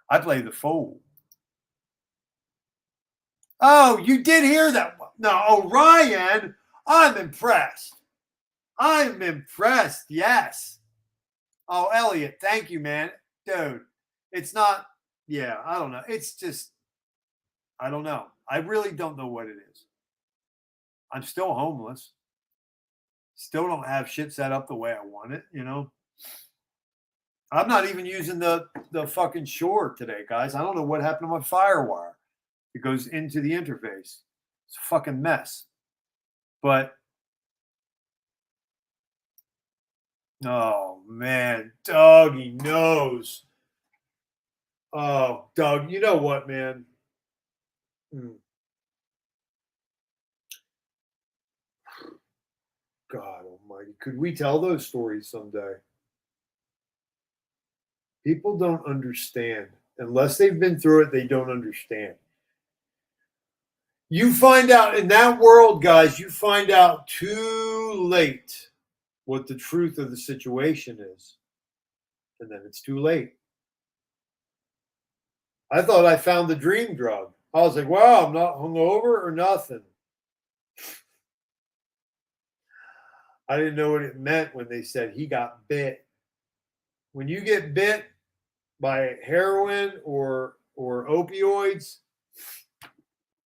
I play the fold. Oh, you did hear that? No, Orion. I'm impressed. Yes. Oh, Elliot, thank you, man. Dude, it's not, yeah, I don't know. It's just, I don't know. I really don't know what it is. I'm still homeless. Still don't have shit set up the way I want it, you know? I'm not even using the fucking Shore today, guys. I don't know what happened to my Firewire. It goes into the interface. It's a fucking mess. But, oh, man. Doug, he knows. Oh, Doug, you know what, man? God almighty. Could we tell those stories someday? People don't understand. Unless they've been through it, they don't understand. You find out in that world, guys, you find out too late what the truth of the situation is. And then it's too late. I thought I found the dream drug. I was like, wow, I'm not hungover or nothing. I didn't know what it meant when they said he got bit. When you get bit by heroin or opioids,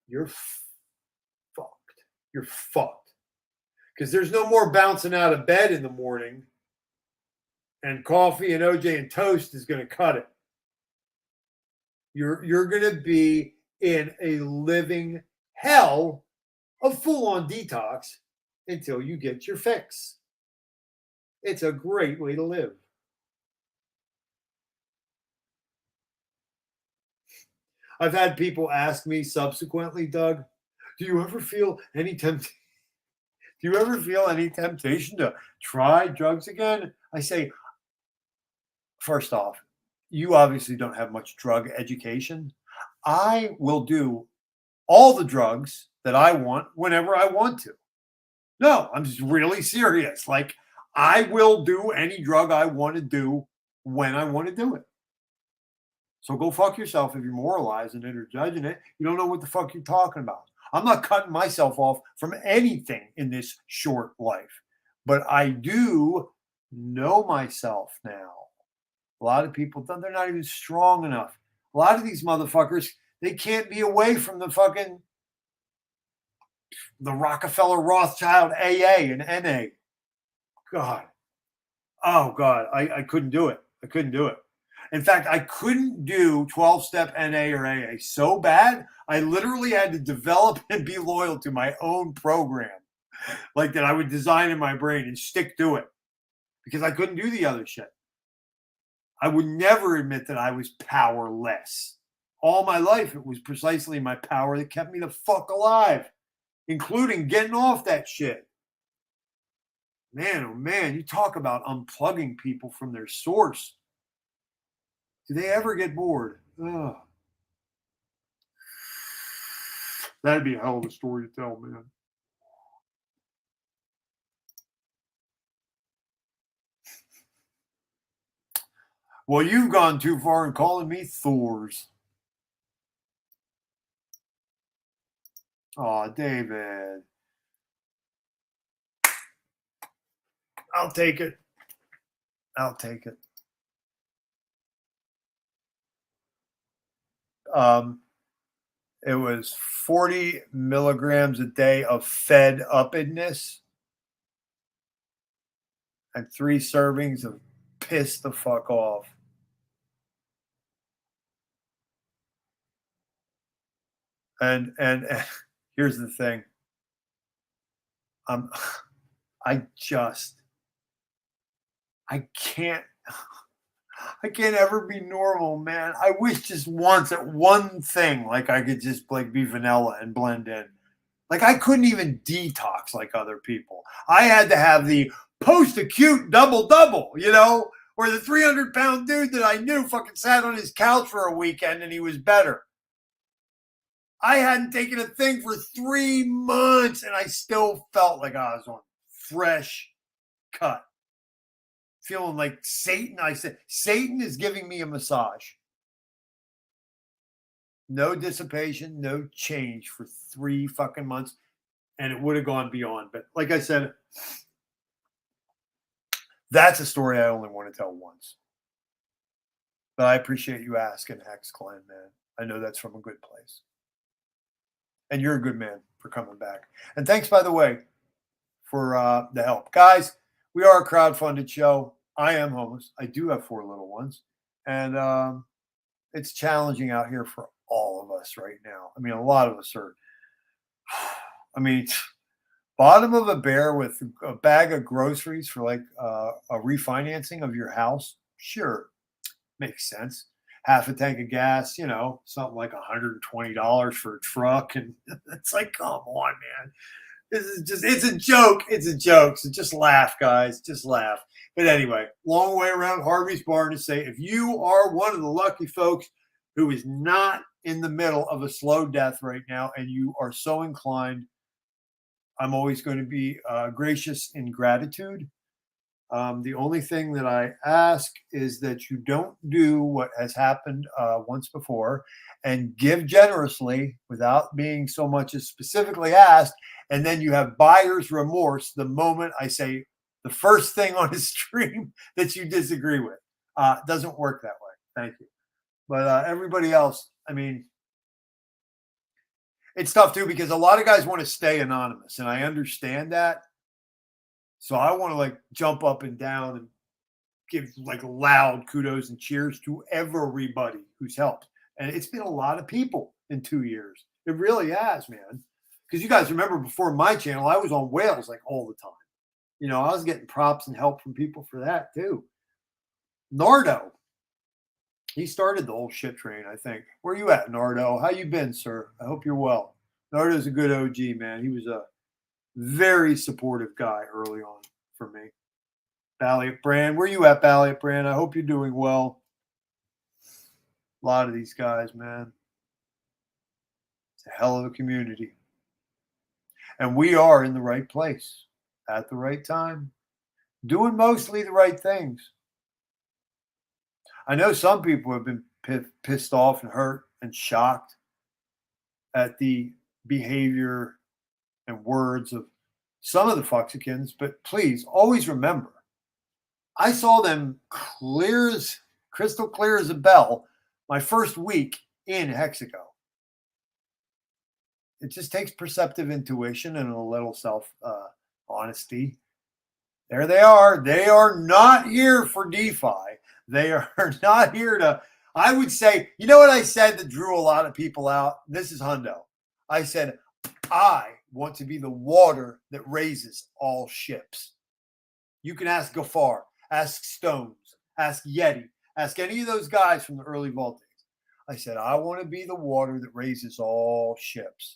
you're fucked. You're fucked. Because there's no more bouncing out of bed in the morning, and coffee and OJ and toast is going to cut it. You're going to be in a living hell of full-on detox until you get your fix. It's a great way to live. I've had people ask me subsequently, Doug, do you ever feel any temptation to try drugs again? I say, first off, you obviously don't have much drug education. I will do all the drugs that I want whenever I want to. No, I'm just really serious. Like, I will do any drug I want to do when I want to do it. So go fuck yourself if you're moralizing it or judging it. You don't know what the fuck you're talking about. I'm not cutting myself off from anything in this short life. But I do know myself now. A lot of people, they're not even strong enough. A lot of these motherfuckers, they can't be away from the Rockefeller Rothschild AA and NA. God. Oh, God. I couldn't do it. I couldn't do it. In fact, I couldn't do 12-step NA or AA so bad, I literally had to develop and be loyal to my own program. Like that I would design in my brain and stick to it. Because I couldn't do the other shit. I would never admit that I was powerless. All my life, it was precisely my power that kept me the fuck alive, including getting off that shit. Man, oh man, you talk about unplugging people from their source. Do they ever get bored? Ugh. That'd be a hell of a story to tell, man. Well, you've gone too far in calling me Thors. Oh, David. I'll take it. I'll take it. It was 40 milligrams a day of fed upness and 3 servings of piss the fuck off. And here's the thing. I can't ever be normal, man. I wish just once at one thing, like I could just like be vanilla and blend in. Like I couldn't even detox like other people. I had to have the post-acute double-double, you know, where the 300-pound dude that I knew fucking sat on his couch for a weekend and he was better. I hadn't taken a thing for 3 months and I still felt like I was on fresh cut. Feeling like Satan. I said, Satan is giving me a massage. No dissipation, no change for 3 fucking months. And it would have gone beyond. But like I said, that's a story I only want to tell once. But I appreciate you asking, Hex Clan, man. I know that's from a good place. And you're a good man for coming back. And thanks, by the way, for the help. Guys, we are a crowdfunded show. I am homeless. I do have 4 little ones. And it's challenging out here for all of us right now. I mean, a lot of us are, I mean, bottom of a bear with a bag of groceries for like a refinancing of your house. Sure. Makes sense. Half a tank of gas, you know, something like $120 for a truck. And it's like, come on, man. This is just, it's a joke. It's a joke. So just laugh, guys. Just laugh. But anyway, long way around Harvey's barn to say, if you are one of the lucky folks who is not in the middle of a slow death right now, and you are so inclined, I'm always going to be gracious in gratitude. The only thing that I ask is that you don't do what has happened once before and give generously without being so much as specifically asked. And then you have buyer's remorse the moment I say the first thing on his stream that you disagree with. It doesn't work that way. Thank you. But everybody else, I mean, it's tough too because a lot of guys want to stay anonymous, and I understand that. So I want to like jump up and down and give like loud kudos and cheers to everybody who's helped. And it's been a lot of people in 2 years. It really has, man. Because you guys remember before my channel, I was on whales like all the time. You know, I was getting props and help from people for that too. Nardo, he started the whole shit train, I think. Where you at, Nardo? How you been, sir? I hope you're well. Nardo's a good OG, man. He was a very supportive guy early on for me. Valiant Brand, where you at, Valiant Brand? I hope you're doing well. A lot of these guys, man. It's a hell of a community. And we are in the right place at the right time, doing mostly the right things. I know some people have been pissed off and hurt and shocked at the behavior and words of some of the Fuxicans, but please always remember, I saw them crystal clear as a bell my first week in Hexico. It just takes perceptive intuition and a little self-honesty. There they are. They are not here for DeFi. They are not here to, I would say, you know what I said that drew a lot of people out? This is Hundo. I said, I want to be the water that raises all ships. You can ask Gafar, ask Stones, ask Yeti, ask any of those guys from the early vault days. I said, I want to be the water that raises all ships.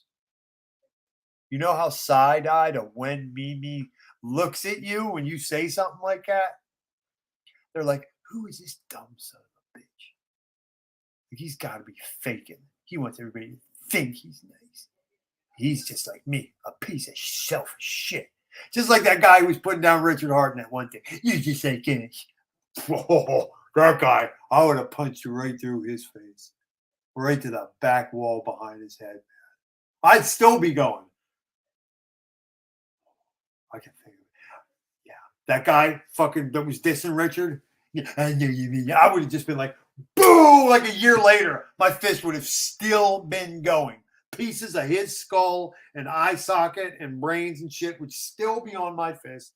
You know how side-eyed a when Mimi looks at you when you say something like that? They're like, who is this dumb son of a bitch? Like, he's got to be faking. He wants everybody to think he's nice. He's just like me, a piece of selfish shit. Just like that guy who was putting down Richard Hart in that one thing. You just ain't getting it. Whoa, that guy, I would have punched you right through his face, right to the back wall behind his head. I'd still be going. I can think of it. Yeah, that guy fucking that was dissing Richard. Yeah, I knew you mean. I would have just been like, boo! Like a year later, my fist would have still been going. Pieces of his skull and eye socket and brains and shit would still be on my fist.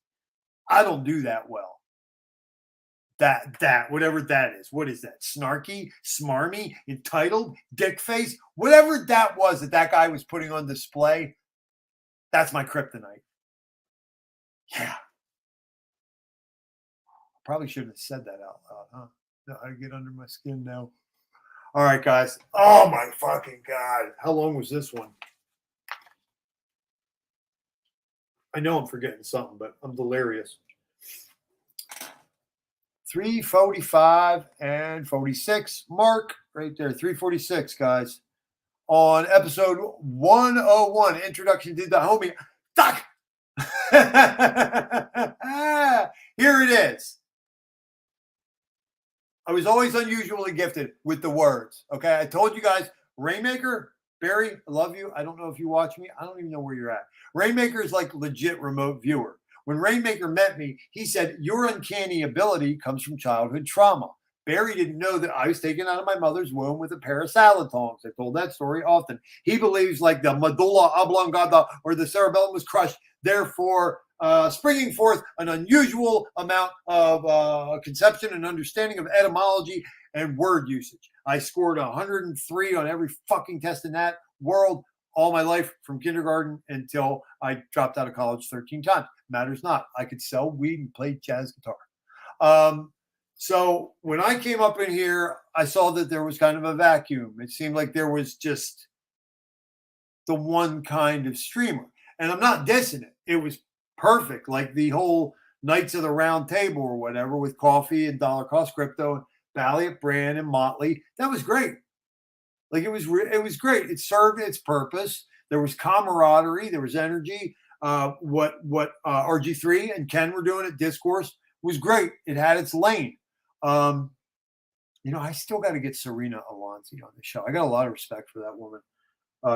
I don't do that well. That, whatever that is. What is that? Snarky, smarmy, entitled, dick face? Whatever that was that guy was putting on display, that's my kryptonite. Yeah. Probably shouldn't have said that out loud, huh? No, I get under my skin now. All right, guys. Oh, my fucking God. How long was this one? I know I'm forgetting something, but I'm delirious. 3:45 and 46. Mark, right there. 3:46, guys. On episode 101, Introduction to the Homie. Doc! Here it is. I was always unusually gifted with the words. Okay, I told you guys, Rainmaker, Barry, I love you. I don't know if you watch me. I don't even know where you're at. Rainmaker is like legit remote viewer. When Rainmaker met me, he said, your uncanny ability comes from childhood trauma. Barry didn't know that I was taken out of my mother's womb with a pair of salad tongs. I told that story often. He believes like the medulla oblongata or the cerebellum was crushed, therefore springing forth an unusual amount of conception and understanding of etymology and word usage. I scored 103 on every fucking test in that world all my life from kindergarten until I dropped out of college 13 times. Matters not. I could sell weed and play jazz guitar. So when I came up in here, I saw that there was kind of a vacuum. It seemed like there was just the one kind of streamer. And I'm not dissing it. It was perfect, like the whole Knights of the Round Table or whatever with Coffee and Dollar Cost Crypto and Valiant Brand and Motley. That was great. Like it was great. It served its purpose. There was camaraderie. There was energy. What RG3 and Ken were doing at Discourse was great. It had its lane. I still got to get Serena Alonzi on the show. I got a lot of respect for that woman.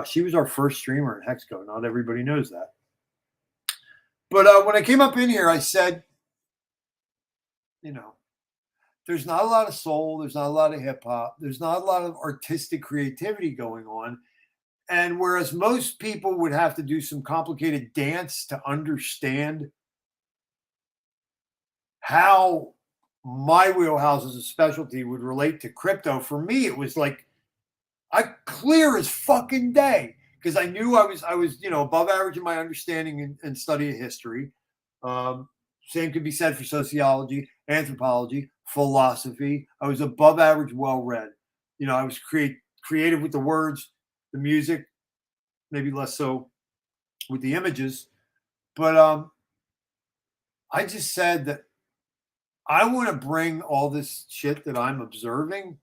She was our first streamer in Hexico. Not everybody knows that. But when I came up in here, I said, there's not a lot of soul. There's not a lot of hip hop. There's not a lot of artistic creativity going on. And whereas most people would have to do some complicated dance to understand how my wheelhouse as a specialty would relate to crypto, for me, it was like clear as fucking day. Because I knew I was above average in my understanding and study of history. Same could be said for sociology, anthropology, philosophy. I was above average, well-read. I was creative with the words, the music, maybe less so with the images. But I just said that I want to bring all this shit that I'm observing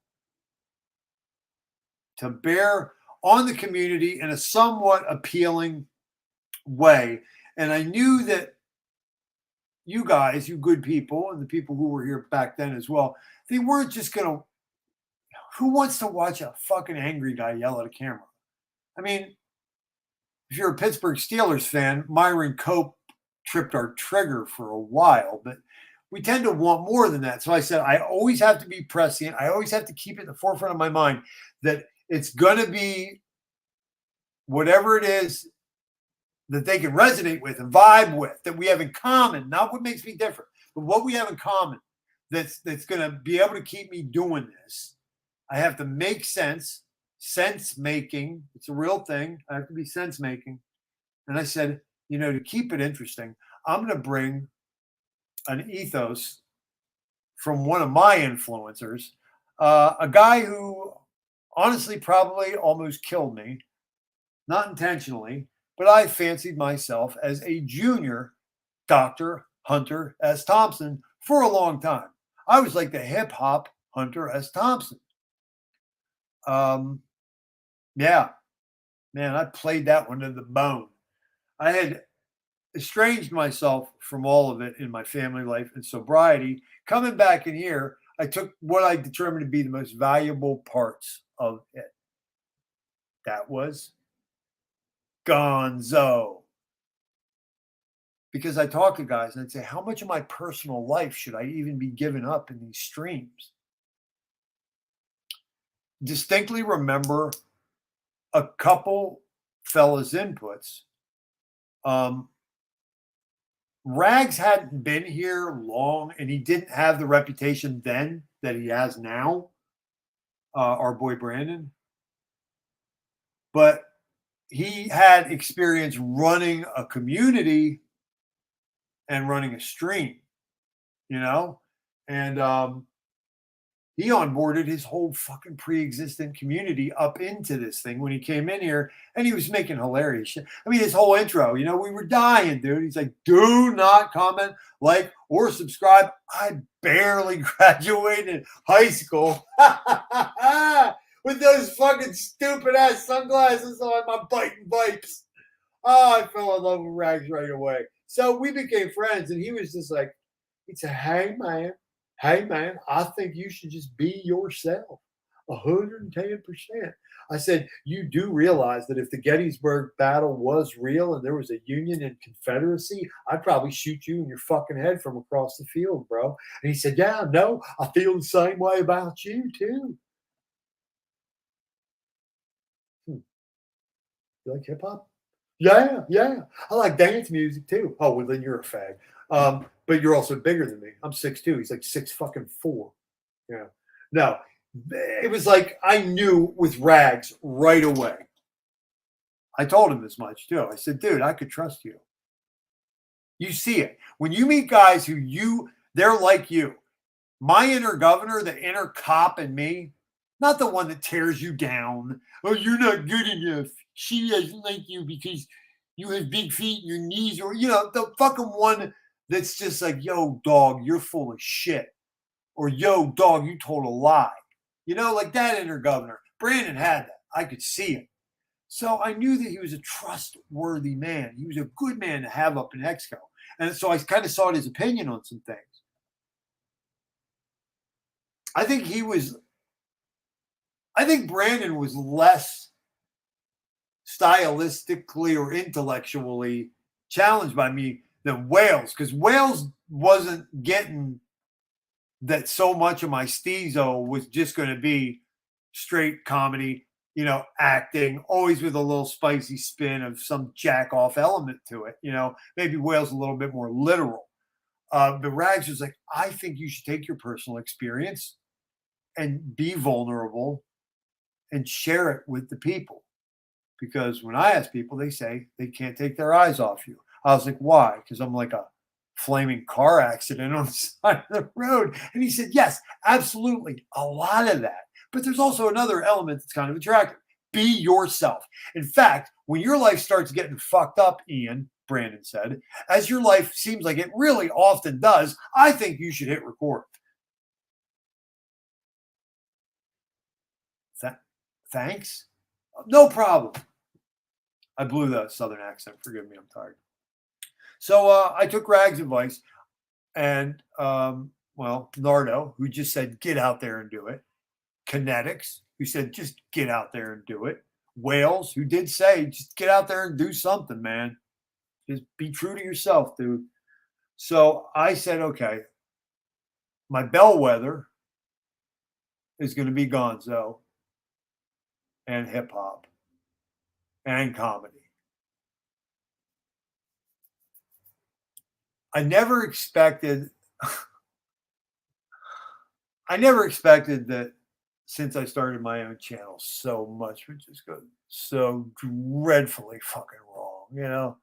to bear on the community in a somewhat appealing way. And I knew that you guys, you good people, and the people who were here back then as well, they weren't just going to, who wants to watch a fucking angry guy yell at a camera? I mean, if you're a Pittsburgh Steelers fan, Myron Cope tripped our trigger for a while, but we tend to want more than that. So I said, I always have to be prescient. I always have to keep it in the forefront of my mind that it's going to be whatever it is that they can resonate with and vibe with, that we have in common, not what makes me different, but what we have in common that's going to be able to keep me doing this. I have to make sense making. It's a real thing. I have to be sense making. And I said, to keep it interesting, I'm going to bring an ethos from one of my influencers, a guy who honestly probably almost killed me, not intentionally, but I fancied myself as a junior Dr. Hunter S. Thompson for a long time. I was like the hip hop Hunter S. Thompson. Yeah. Man, I played that one to the bone. I had estranged myself from all of it in my family life and sobriety. Coming back in here, I took what I determined to be the most valuable parts of it. That was Gonzo. Because I talk to guys and I'd say, how much of my personal life should I even be giving up in these streams? Distinctly remember a couple fellas' inputs. Rags hadn't been here long, and he didn't have the reputation then that he has now, our boy Brandon. But he had experience running a community and running a stream, you know? And he onboarded his whole fucking pre-existent community up into this thing when he came in here, and he was making hilarious shit. I mean, his whole intro, you know, we were dying, dude. He's like, do not comment, like, or subscribe. I barely graduated high school with those fucking stupid ass sunglasses on, my biting vipes. Oh, I fell in love with Rags right away. So we became friends, and he was just like, he'd say, hey, man, I think you should just be yourself, 110%. I said, you do realize that if the Gettysburg battle was real and there was a Union and Confederacy, I'd probably shoot you in your fucking head from across the field, bro. And he said, yeah, no, I feel the same way about you, too. You like hip-hop? Yeah. I like dance music, too. Oh, well, then you're a fag. But you're also bigger than me. I'm 6'2". He's like 6'4". Yeah. No, it was like I knew with Rags right away. I told him as much too. I said, dude, I could trust you. You see it. When you meet guys who they're like you. My inner governor, the inner cop in me, not the one that tears you down. Oh, you're not good enough. She doesn't like you because you have big feet and your knees, or, you know, the fucking one that's just like, yo, dog, you're full of shit. Or, yo, dog, you told a lie. You know, like that inner governor. Brandon had that. I could see it. So I knew that he was a trustworthy man. He was a good man to have up in Hexico. And so I kind of sought his opinion on some things. I think Brandon was less stylistically or intellectually challenged by me than Wales, because Wales wasn't getting that so much of my steezo was just going to be straight comedy, you know, acting, always with a little spicy spin of some jack-off element to it. You know, maybe Wales a little bit more literal. But Rags was like, I think you should take your personal experience and be vulnerable and share it with the people. Because when I ask people, they say they can't take their eyes off you. I was like, why? Because I'm like a flaming car accident on the side of the road. And he said, yes, absolutely. A lot of that. But there's also another element that's kind of attractive. Be yourself. In fact, when your life starts getting fucked up, Ian, Brandon said, as your life seems like it really often does, I think you should hit record. Thanks. No problem. I blew the Southern accent. Forgive me. I'm tired. So I took Rag's advice, and Nardo, who just said, get out there and do it. Kinetics, who said, just get out there and do it. Wales, who did say, just get out there and do something, man. Just be true to yourself, dude. So I said, okay, my bellwether is going to be Gonzo and hip hop and comedy. I never expected that since I started my own channel, so much would just go so dreadfully fucking wrong, you know?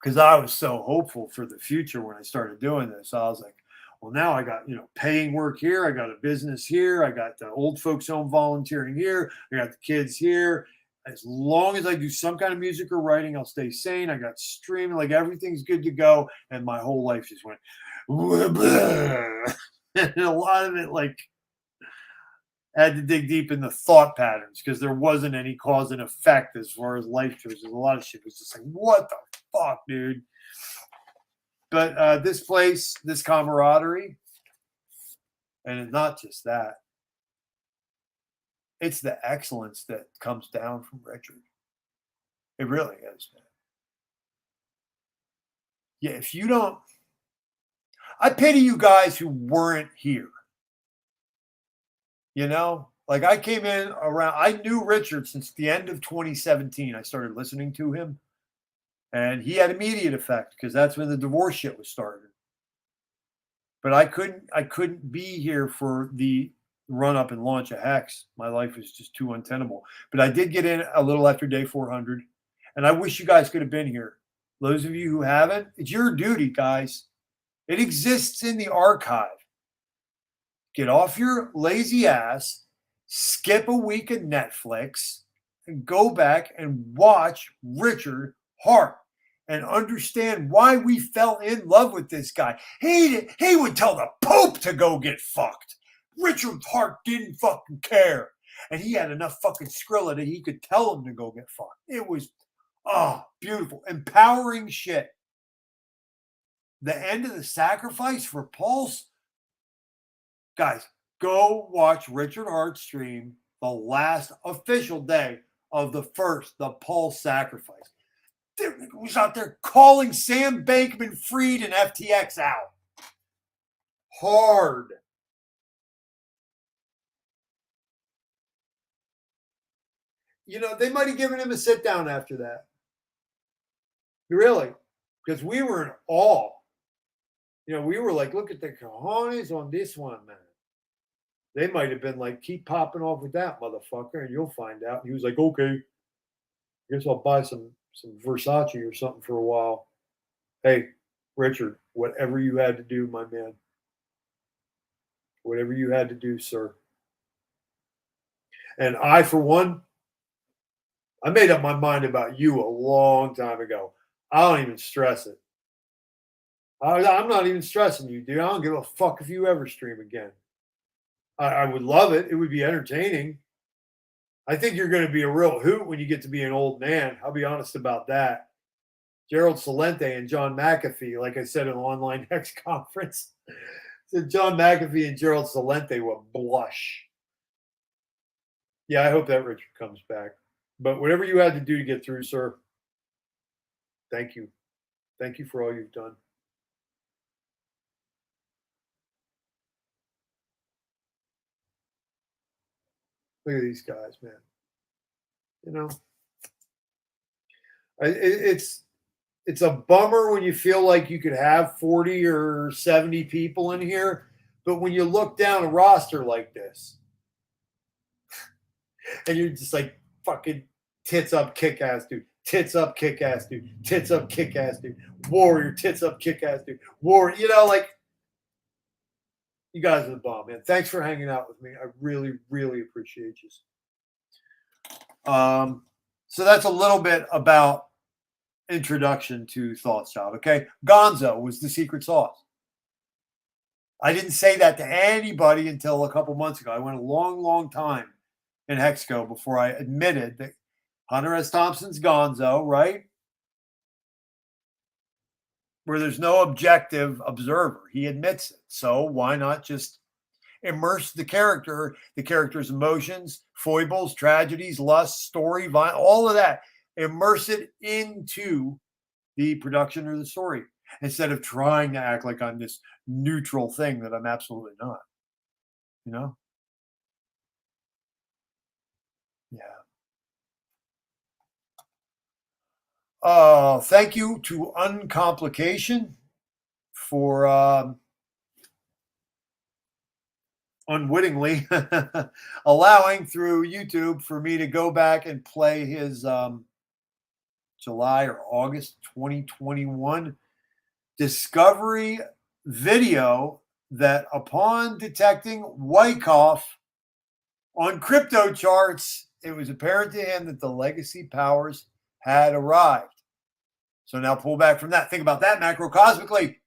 Because I was so hopeful for the future when I started doing this. I was like, well, now I got, you know, paying work here. I got a business here. I got the old folks home volunteering here. I got the kids here. As long as I do some kind of music or writing, I'll stay sane. I got streaming, like everything's good to go. And my whole life just went, blah, blah. And a lot of it, like, I had to dig deep in the thought patterns because there wasn't any cause and effect as far as life choices. A lot of shit was just like, what the fuck, dude? But this place, this camaraderie, and it's not just that. It's the excellence that comes down from Richard. It really is, man. Yeah, if you don't, I pity you guys who weren't here. You know, like I came in around, I knew Richard since the end of 2017. I started listening to him, and he had immediate effect because that's when the divorce shit was started. But I couldn't be here for the run up and launch of Hex. My life was just too untenable. But I did get in a little after day 400, and I wish you guys could have been here. Those of you who haven't, it's your duty, guys. It exists in the archive. Get off your lazy ass, skip a week of Netflix, and go back and watch Richard Hart and understand why we fell in love with this guy. He would tell the Pope to go get fucked. Richard Hart didn't fucking care. And he had enough fucking Skrilla that he could tell him to go get fucked. It was, beautiful. Empowering shit. The end of the sacrifice for Pulse. Guys, go watch Richard Hart's stream the last official day of the Pulse sacrifice. He was out there calling Sam Bankman-Fried and FTX out. Hard. You know, they might have given him a sit down after that. Really. Because we were in awe. You know, we were like, look at the cojones on this one, man. They might have been like, keep popping off with that motherfucker and you'll find out. And he was like, okay, I guess I'll buy some Versace or something for a while. Hey, Richard, whatever you had to do, my man. Whatever you had to do, sir. And I, for one, I made up my mind about you a long time ago. I don't even stress it. I'm not even stressing you, dude. I don't give a fuck if you ever stream again. I would love it. It would be entertaining. I think you're going to be a real hoot when you get to be an old man. I'll be honest about that. Gerald Celente and John McAfee, like I said in the online Hex conference, said John McAfee and Gerald Celente will blush. Yeah, I hope that Richard comes back. But whatever you had to do to get through, sir, thank you. Thank you for all you've done. Look at these guys, man. You know, it's a bummer when you feel like you could have 40 or 70 people in here, but when you look down a roster like this, and you're just like fucking tits up, kick ass dude, tits up, kick ass dude, tits up, kick ass dude, warrior, tits up, kick ass dude, warrior. You know, like. You guys are the bomb, man. Thanks for hanging out with me. I really, really appreciate you. So that's a little bit about introduction to Thothschild, okay? Gonzo was the secret sauce. I didn't say that to anybody until a couple months ago. I went a long, long time in Hexico before I admitted that Hunter S. Thompson's Gonzo, right? Where there's no objective observer. He admits it. So why not just immerse the character's emotions, foibles, tragedies, lust, story, violence, all of that. Immerse it into the production or the story instead of trying to act like I'm this neutral thing that I'm absolutely not. You know? Yeah. Thank you to Uncomplication for unwittingly allowing through YouTube for me to go back and play his July or August 2021 discovery video that upon detecting Wyckoff on crypto charts, it was apparent to him that the legacy powers had arrived. So now pull back from that. Think about that macrocosmically.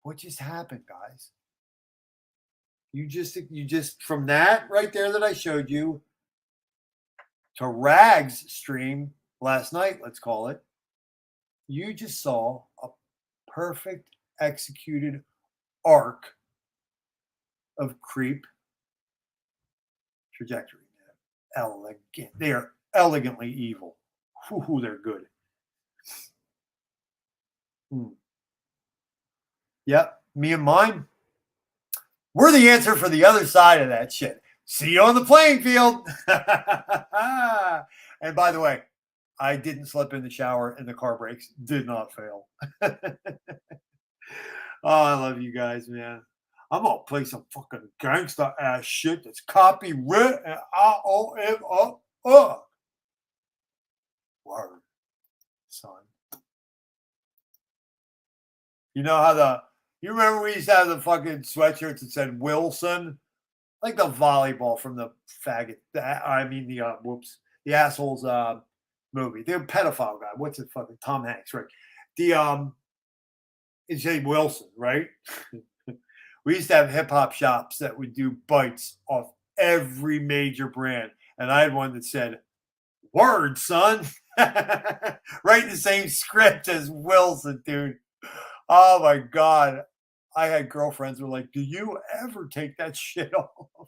What just happened, guys? You just from that right there that I showed you to Rag's stream last night, let's call it, you just saw a perfect executed arc of creep trajectory. Elegant. They are elegantly evil. Whew, they're good. Yep, me and mine. We're the answer for the other side of that shit. See you on the playing field. And by the way, I didn't slip in the shower and the car brakes did not fail. Oh, I love you guys, man. I'm going to play some fucking gangsta ass shit that's copyright and IOM. Word, son. You know how you remember we used to have the fucking sweatshirts that said Wilson? Like the volleyball from the faggot. The assholes movie. The pedophile guy. What's it fucking? Tom Hanks, right? It's Jay Wilson, right? We used to have hip hop shops that would do bites off every major brand. And I had one that said, "Word, son." Right in the same script as Wilson, dude. Oh my God. I had girlfriends who were like, "Do you ever take that shit off?"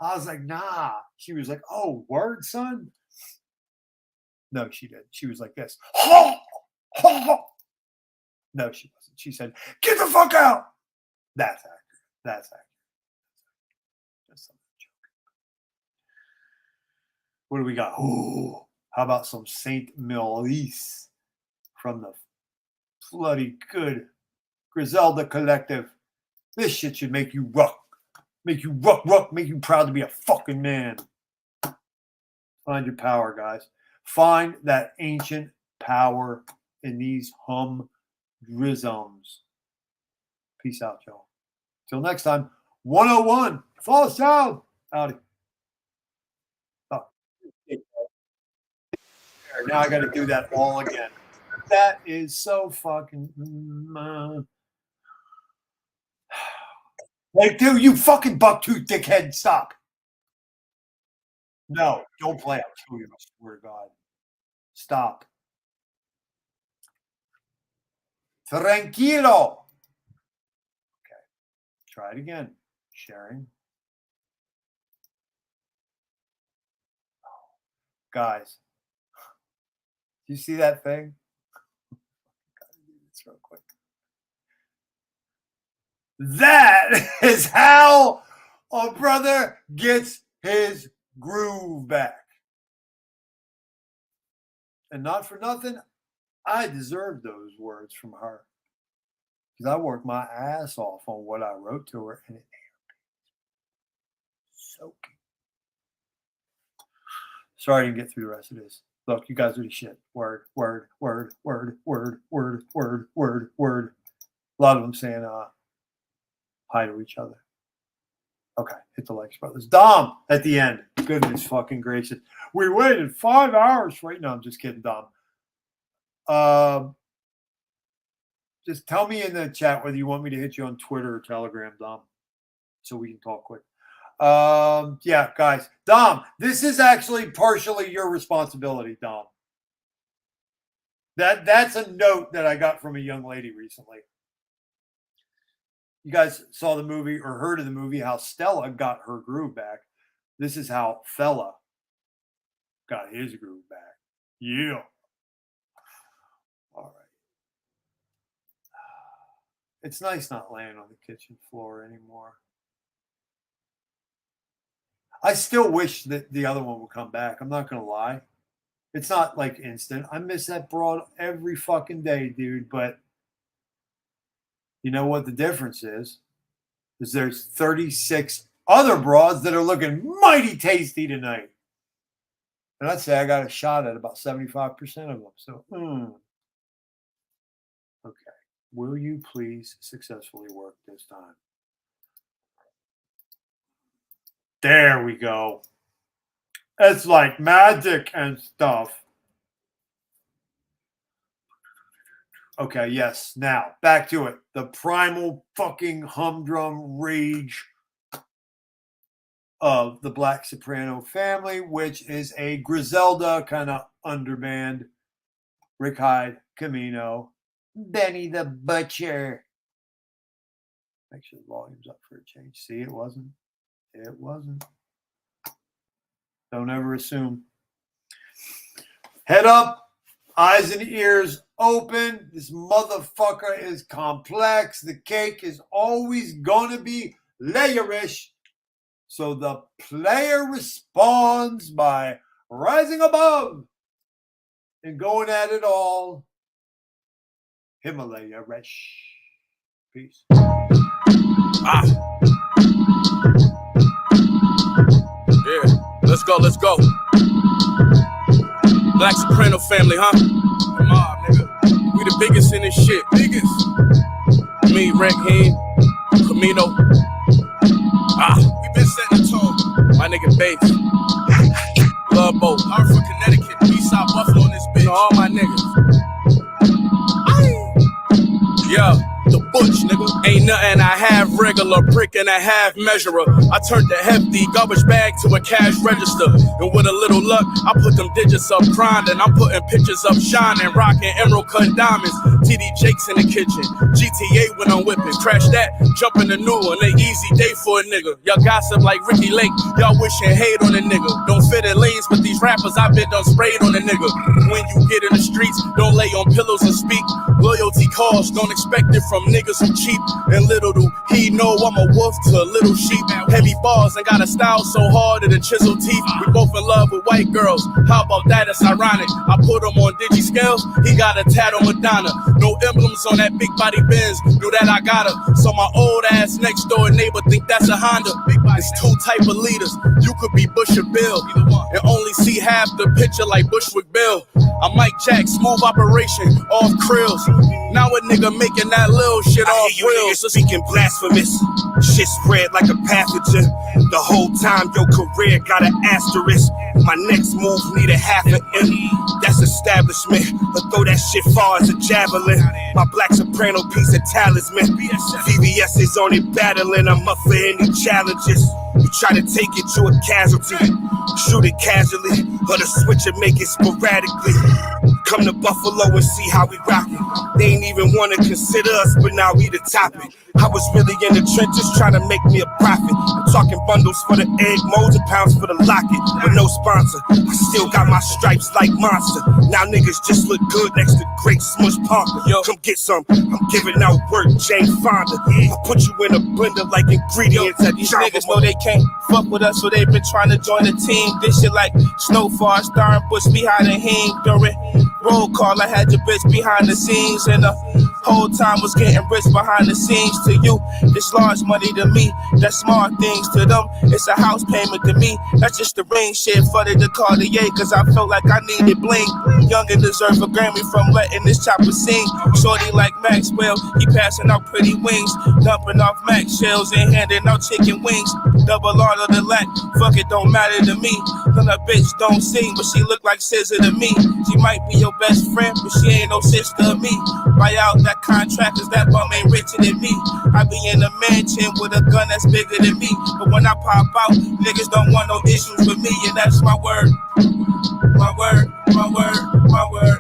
I was like, "Nah." She was like, "Oh, word, son." No, she didn't. She was like this. No, she wasn't. She said, "Get the fuck out." That's accurate. That's accurate. That's something joking. What do we got? Oh, how about some 𝕃𝕷𝕗𝕗𝙾 from the bloody good Griselda Collective. This shit should make you rock. Make you rock, make you proud to be a fucking man. Find your power, guys. Find that ancient power in these humdrisms. Peace out, y'all. Till next time, 101. Thothschild. Howdy. Oh. Now I got to do that all again. That is so fucking... Like, dude, you fucking bucktooth dickhead, stop. No, don't play. I'll kill you, I swear to God. Stop. Tranquilo. Okay. Try it again. Sharing. Guys, do you see that thing? Gotta do this real quick. That is how a brother gets his groove back. And not for nothing, I deserve those words from her. Because I worked my ass off on what I wrote to her, and it soaking. Sorry I didn't get through the rest of this. Look, you guys are the shit. Word, word, word, word, word, word, word, word, word. A lot of them saying hi to each other. Okay, hit the likes, brothers. Dom at the end. Goodness fucking gracious. We waited 5 hours for it. No, I'm just kidding, Dom. Just tell me in the chat whether you want me to hit you on Twitter or Telegram, Dom, so we can talk quick. Yeah, guys. Dom, this is actually partially your responsibility, Dom. That's a note that I got from a young lady recently. You guys saw the movie or heard of the movie, how Stella got her groove back. This is how Fella got his groove back. Yeah. All right. It's nice not laying on the kitchen floor anymore. I still wish that the other one would come back. I'm not going to lie. It's not like instant. I miss that broad every fucking day, dude. But you know what the difference is? Is there's 36 other broads that are looking mighty tasty tonight. And I'd say I got a shot at about 75% of them. So, okay. Will you please successfully work this time? There we go. It's like magic and stuff. Okay, yes. Now, back to it. The primal fucking humdrum rage of the Black Soprano family, which is a Griselda kind of underband. Rick Hyde, Camino, Benny the Butcher. Make sure the volume's up for a change. See, it wasn't. It wasn't. Don't ever assume. Head up, eyes and ears open. This motherfucker is complex. The cake is always going to be layerish. So the player responds by rising above and going at it all. Himalaya Resh. Peace. Yeah, let's go, let's go. Black Soprano family, huh? Come on, nigga. We the biggest in this shit. Biggest. Me, Rick, Heen, Camino. We been setting the tone. My nigga Bass. Love Boat. Hartford, Connecticut. Eastside Buffalo on this bitch. You know, all my niggas. Yeah. The butch, nigga. Ain't nothing I have regular, brick and a half measurer. I turned the hefty garbage bag to a cash register. And with a little luck, I put them digits up grinding. I'm putting pictures up shining, rocking emerald cut diamonds. TD Jakes in the kitchen, GTA when I'm whipping. Crash that, jump in the new one, an easy day for a nigga. Y'all gossip like Ricky Lake, y'all wishing hate on a nigga. Don't fit in lanes, but these rappers I been done sprayed on a nigga. When you get in the streets, don't lay on pillows and speak. Loyalty calls, don't expect it from niggas who cheap. And little do he know I'm a wolf to a little sheep. Heavy bars and got a style so hard that it chisel teeth. We both in love with white girls. How about that? It's ironic. I put him on digi scales. He got a tat on Madonna. No emblems on that big body Benz. Knew that I got her. So my old ass next door neighbor think that's a Honda. It's two type of leaders. You could be Bush or Bill and only see half the picture like Bushwick Bill. I'm Mike Jack, smooth operation, off krills. Now a nigga making that little shit off reels. Speaking blasphemous, shit spread like a pathogen. The whole time your career got an asterisk. My next move need a half an M. That's establishment, but throw that shit far as a javelin. My Black Soprano piece of talisman. VVS is on it battling. I'm up for any challenges. You try to take it, you a casualty. Shoot it casually, or the switch and make it sporadically. Come to Buffalo and see how we rockin'. They ain't even wanna consider us, but now we the topic. I was really in the trenches trying to make me a profit. I'm talking bundles for the egg, molds and pounds for the locket. With no sponsor, I still got my stripes like Monster. Now niggas just look good next to Great Smush Parker. Yo, come get some, I'm giving out work, Jane Fonda. I put you in a blender like ingredients at These niggas know they can't fuck with us, so they've been trying to join the team. This shit like Snowfall, starring Bush behind the hang. During roll call, I had your bitch behind the scenes, and the whole time was getting rich behind the scenes. To you, it's large money to me. That's small things to them. It's a house payment to me. That's just the ring shit for the Cartier, cause I felt like I needed bling. Young and deserve a Grammy from letting this chopper sing. Shorty like Maxwell, he passing out pretty wings. Dumping off Max shells and handing out chicken wings. Double R of the lack, fuck it, don't matter to me. Cause a bitch don't sing, but she look like SZA to me. She might be your best friend, but she ain't no sister to me. Buy out that contract, cause that bum ain't richer than me. I be in a mansion with a gun that's bigger than me. But when I pop out, niggas don't want no issues with me, and that's my word. My word, my word, my word.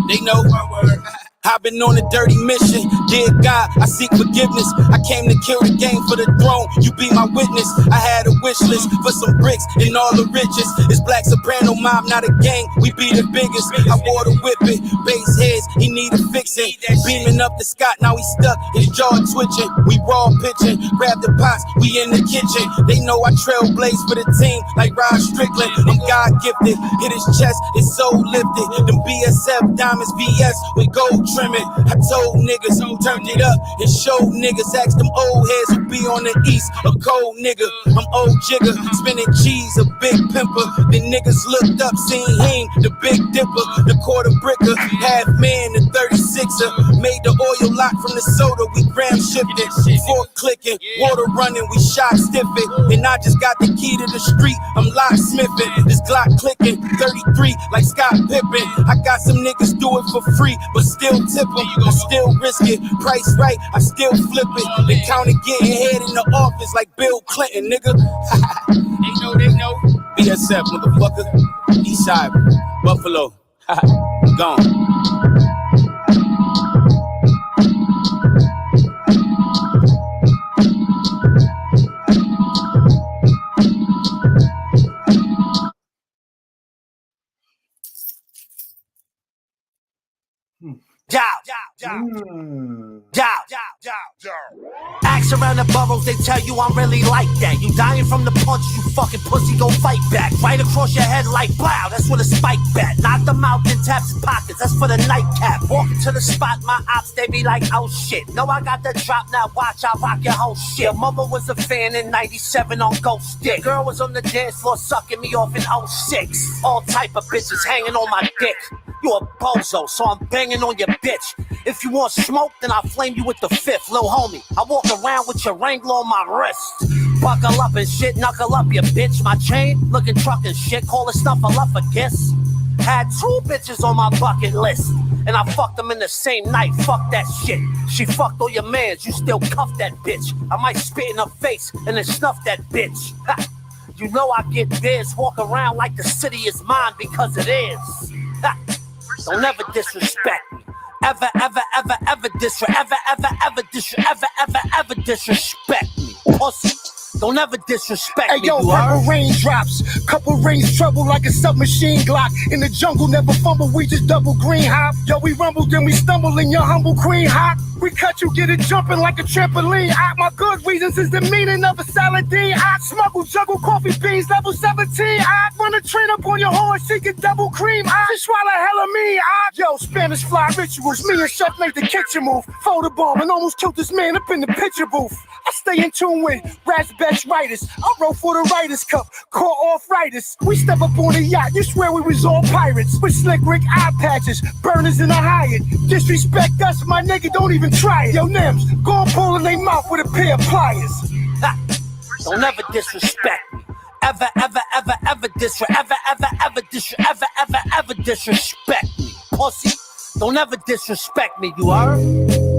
They know my word. I've been on a dirty mission. Dear God, I seek forgiveness. I came to kill the game for the throne. You be my witness. I had a wish list for some bricks and all the riches. It's Black Soprano mob, not a gang. We be the biggest. I wore the whipping. Base heads, he need a fixing. Beaming up the Scott, now he stuck. His jaw twitching. We raw pitching. Grab the pots, we in the kitchen. They know I trailblaze for the team like Rod Strickland. I'm God gifted. Hit his chest, it's so lifted. Them BSF diamonds, VS with gold trimming. I told niggas, turned it up and showed niggas. Asked them old heads who be on the east, a cold nigga. I'm old jigger, spinning cheese, a big pimper. The niggas looked up, seen him, the big dipper, the quarter bricker, half man, the 36er. Made the oil lock from the soda, we gram shifted. Fork clicking, water running, we shot stiffing. And I just got the key to the street, I'm locksmithing. This Glock clicking, 33 like Scott Pippen. I got some niggas do it for free, but still tip them. I still risk it. Price right, I still flip it. They counted getting head in the office like Bill Clinton, nigga. They know. BSF, motherfucker. Eastside, Buffalo. Gone. Ask around the boroughs, they tell you I'm really like that. You dying from the punch, you fucking pussy, go fight back. Right across your head like blow, that's where the spike bat. Knock them out, then taps his pockets, that's for the nightcap. Walking to the spot, my ops, they be like, oh shit. No, I got the drop, now watch, I rock your whole shit. Your mama was a fan in 97 on Ghost Dick. Girl was on the dance floor sucking me off in 06. All type of bitches hanging on my dick. You a bozo, so I'm banging on your bitch. If you want smoke, then I'll flame you with the fifth, lil' homie. I walk around with your Wrangler on my wrist. Buckle up and shit, knuckle up, you bitch. My chain, looking truck and shit, call it stuff I love a kiss. Had 2 bitches on my bucket list, and I fucked them in the same night, fuck that shit. She fucked all your mans, you still cuff that bitch. I might spit in her face and then snuff that bitch. Ha. You know I get biz, walk around like the city is mine because it is. Ha. Don't ever disrespect me. Ever disrespect me. Pussy. Don't ever disrespect me. Hey yo, purple raindrops, couple rings trouble like a submachine Glock. In the jungle, never fumble, we just double green hop. Yo, we rumble, then we stumble in your humble queen hop. We cut you, get it jumping like a trampoline. My good reasons is the meaning of a saladine. I smuggle, juggle coffee beans, level 17. I run a train up on your horse, she get double cream. I just swallow hell of me. Yo, Spanish fly rituals, me and Chef made the kitchen move. Fold a bomb and almost killed this man up in the picture booth. I stay in tune with Raspberry writers. I wrote for the Writers Cup, caught arthritis. We step up on the yacht, you swear we was all pirates. With slick Rick eye patches, burners in a Hyatt. Disrespect us, my nigga, don't even try it. Yo, Nims, go and pull in their mouth with a pair of pliers. Ha. Don't ever disrespect me. Ever disrespect me. Pussy. Don't ever disrespect me, you heard?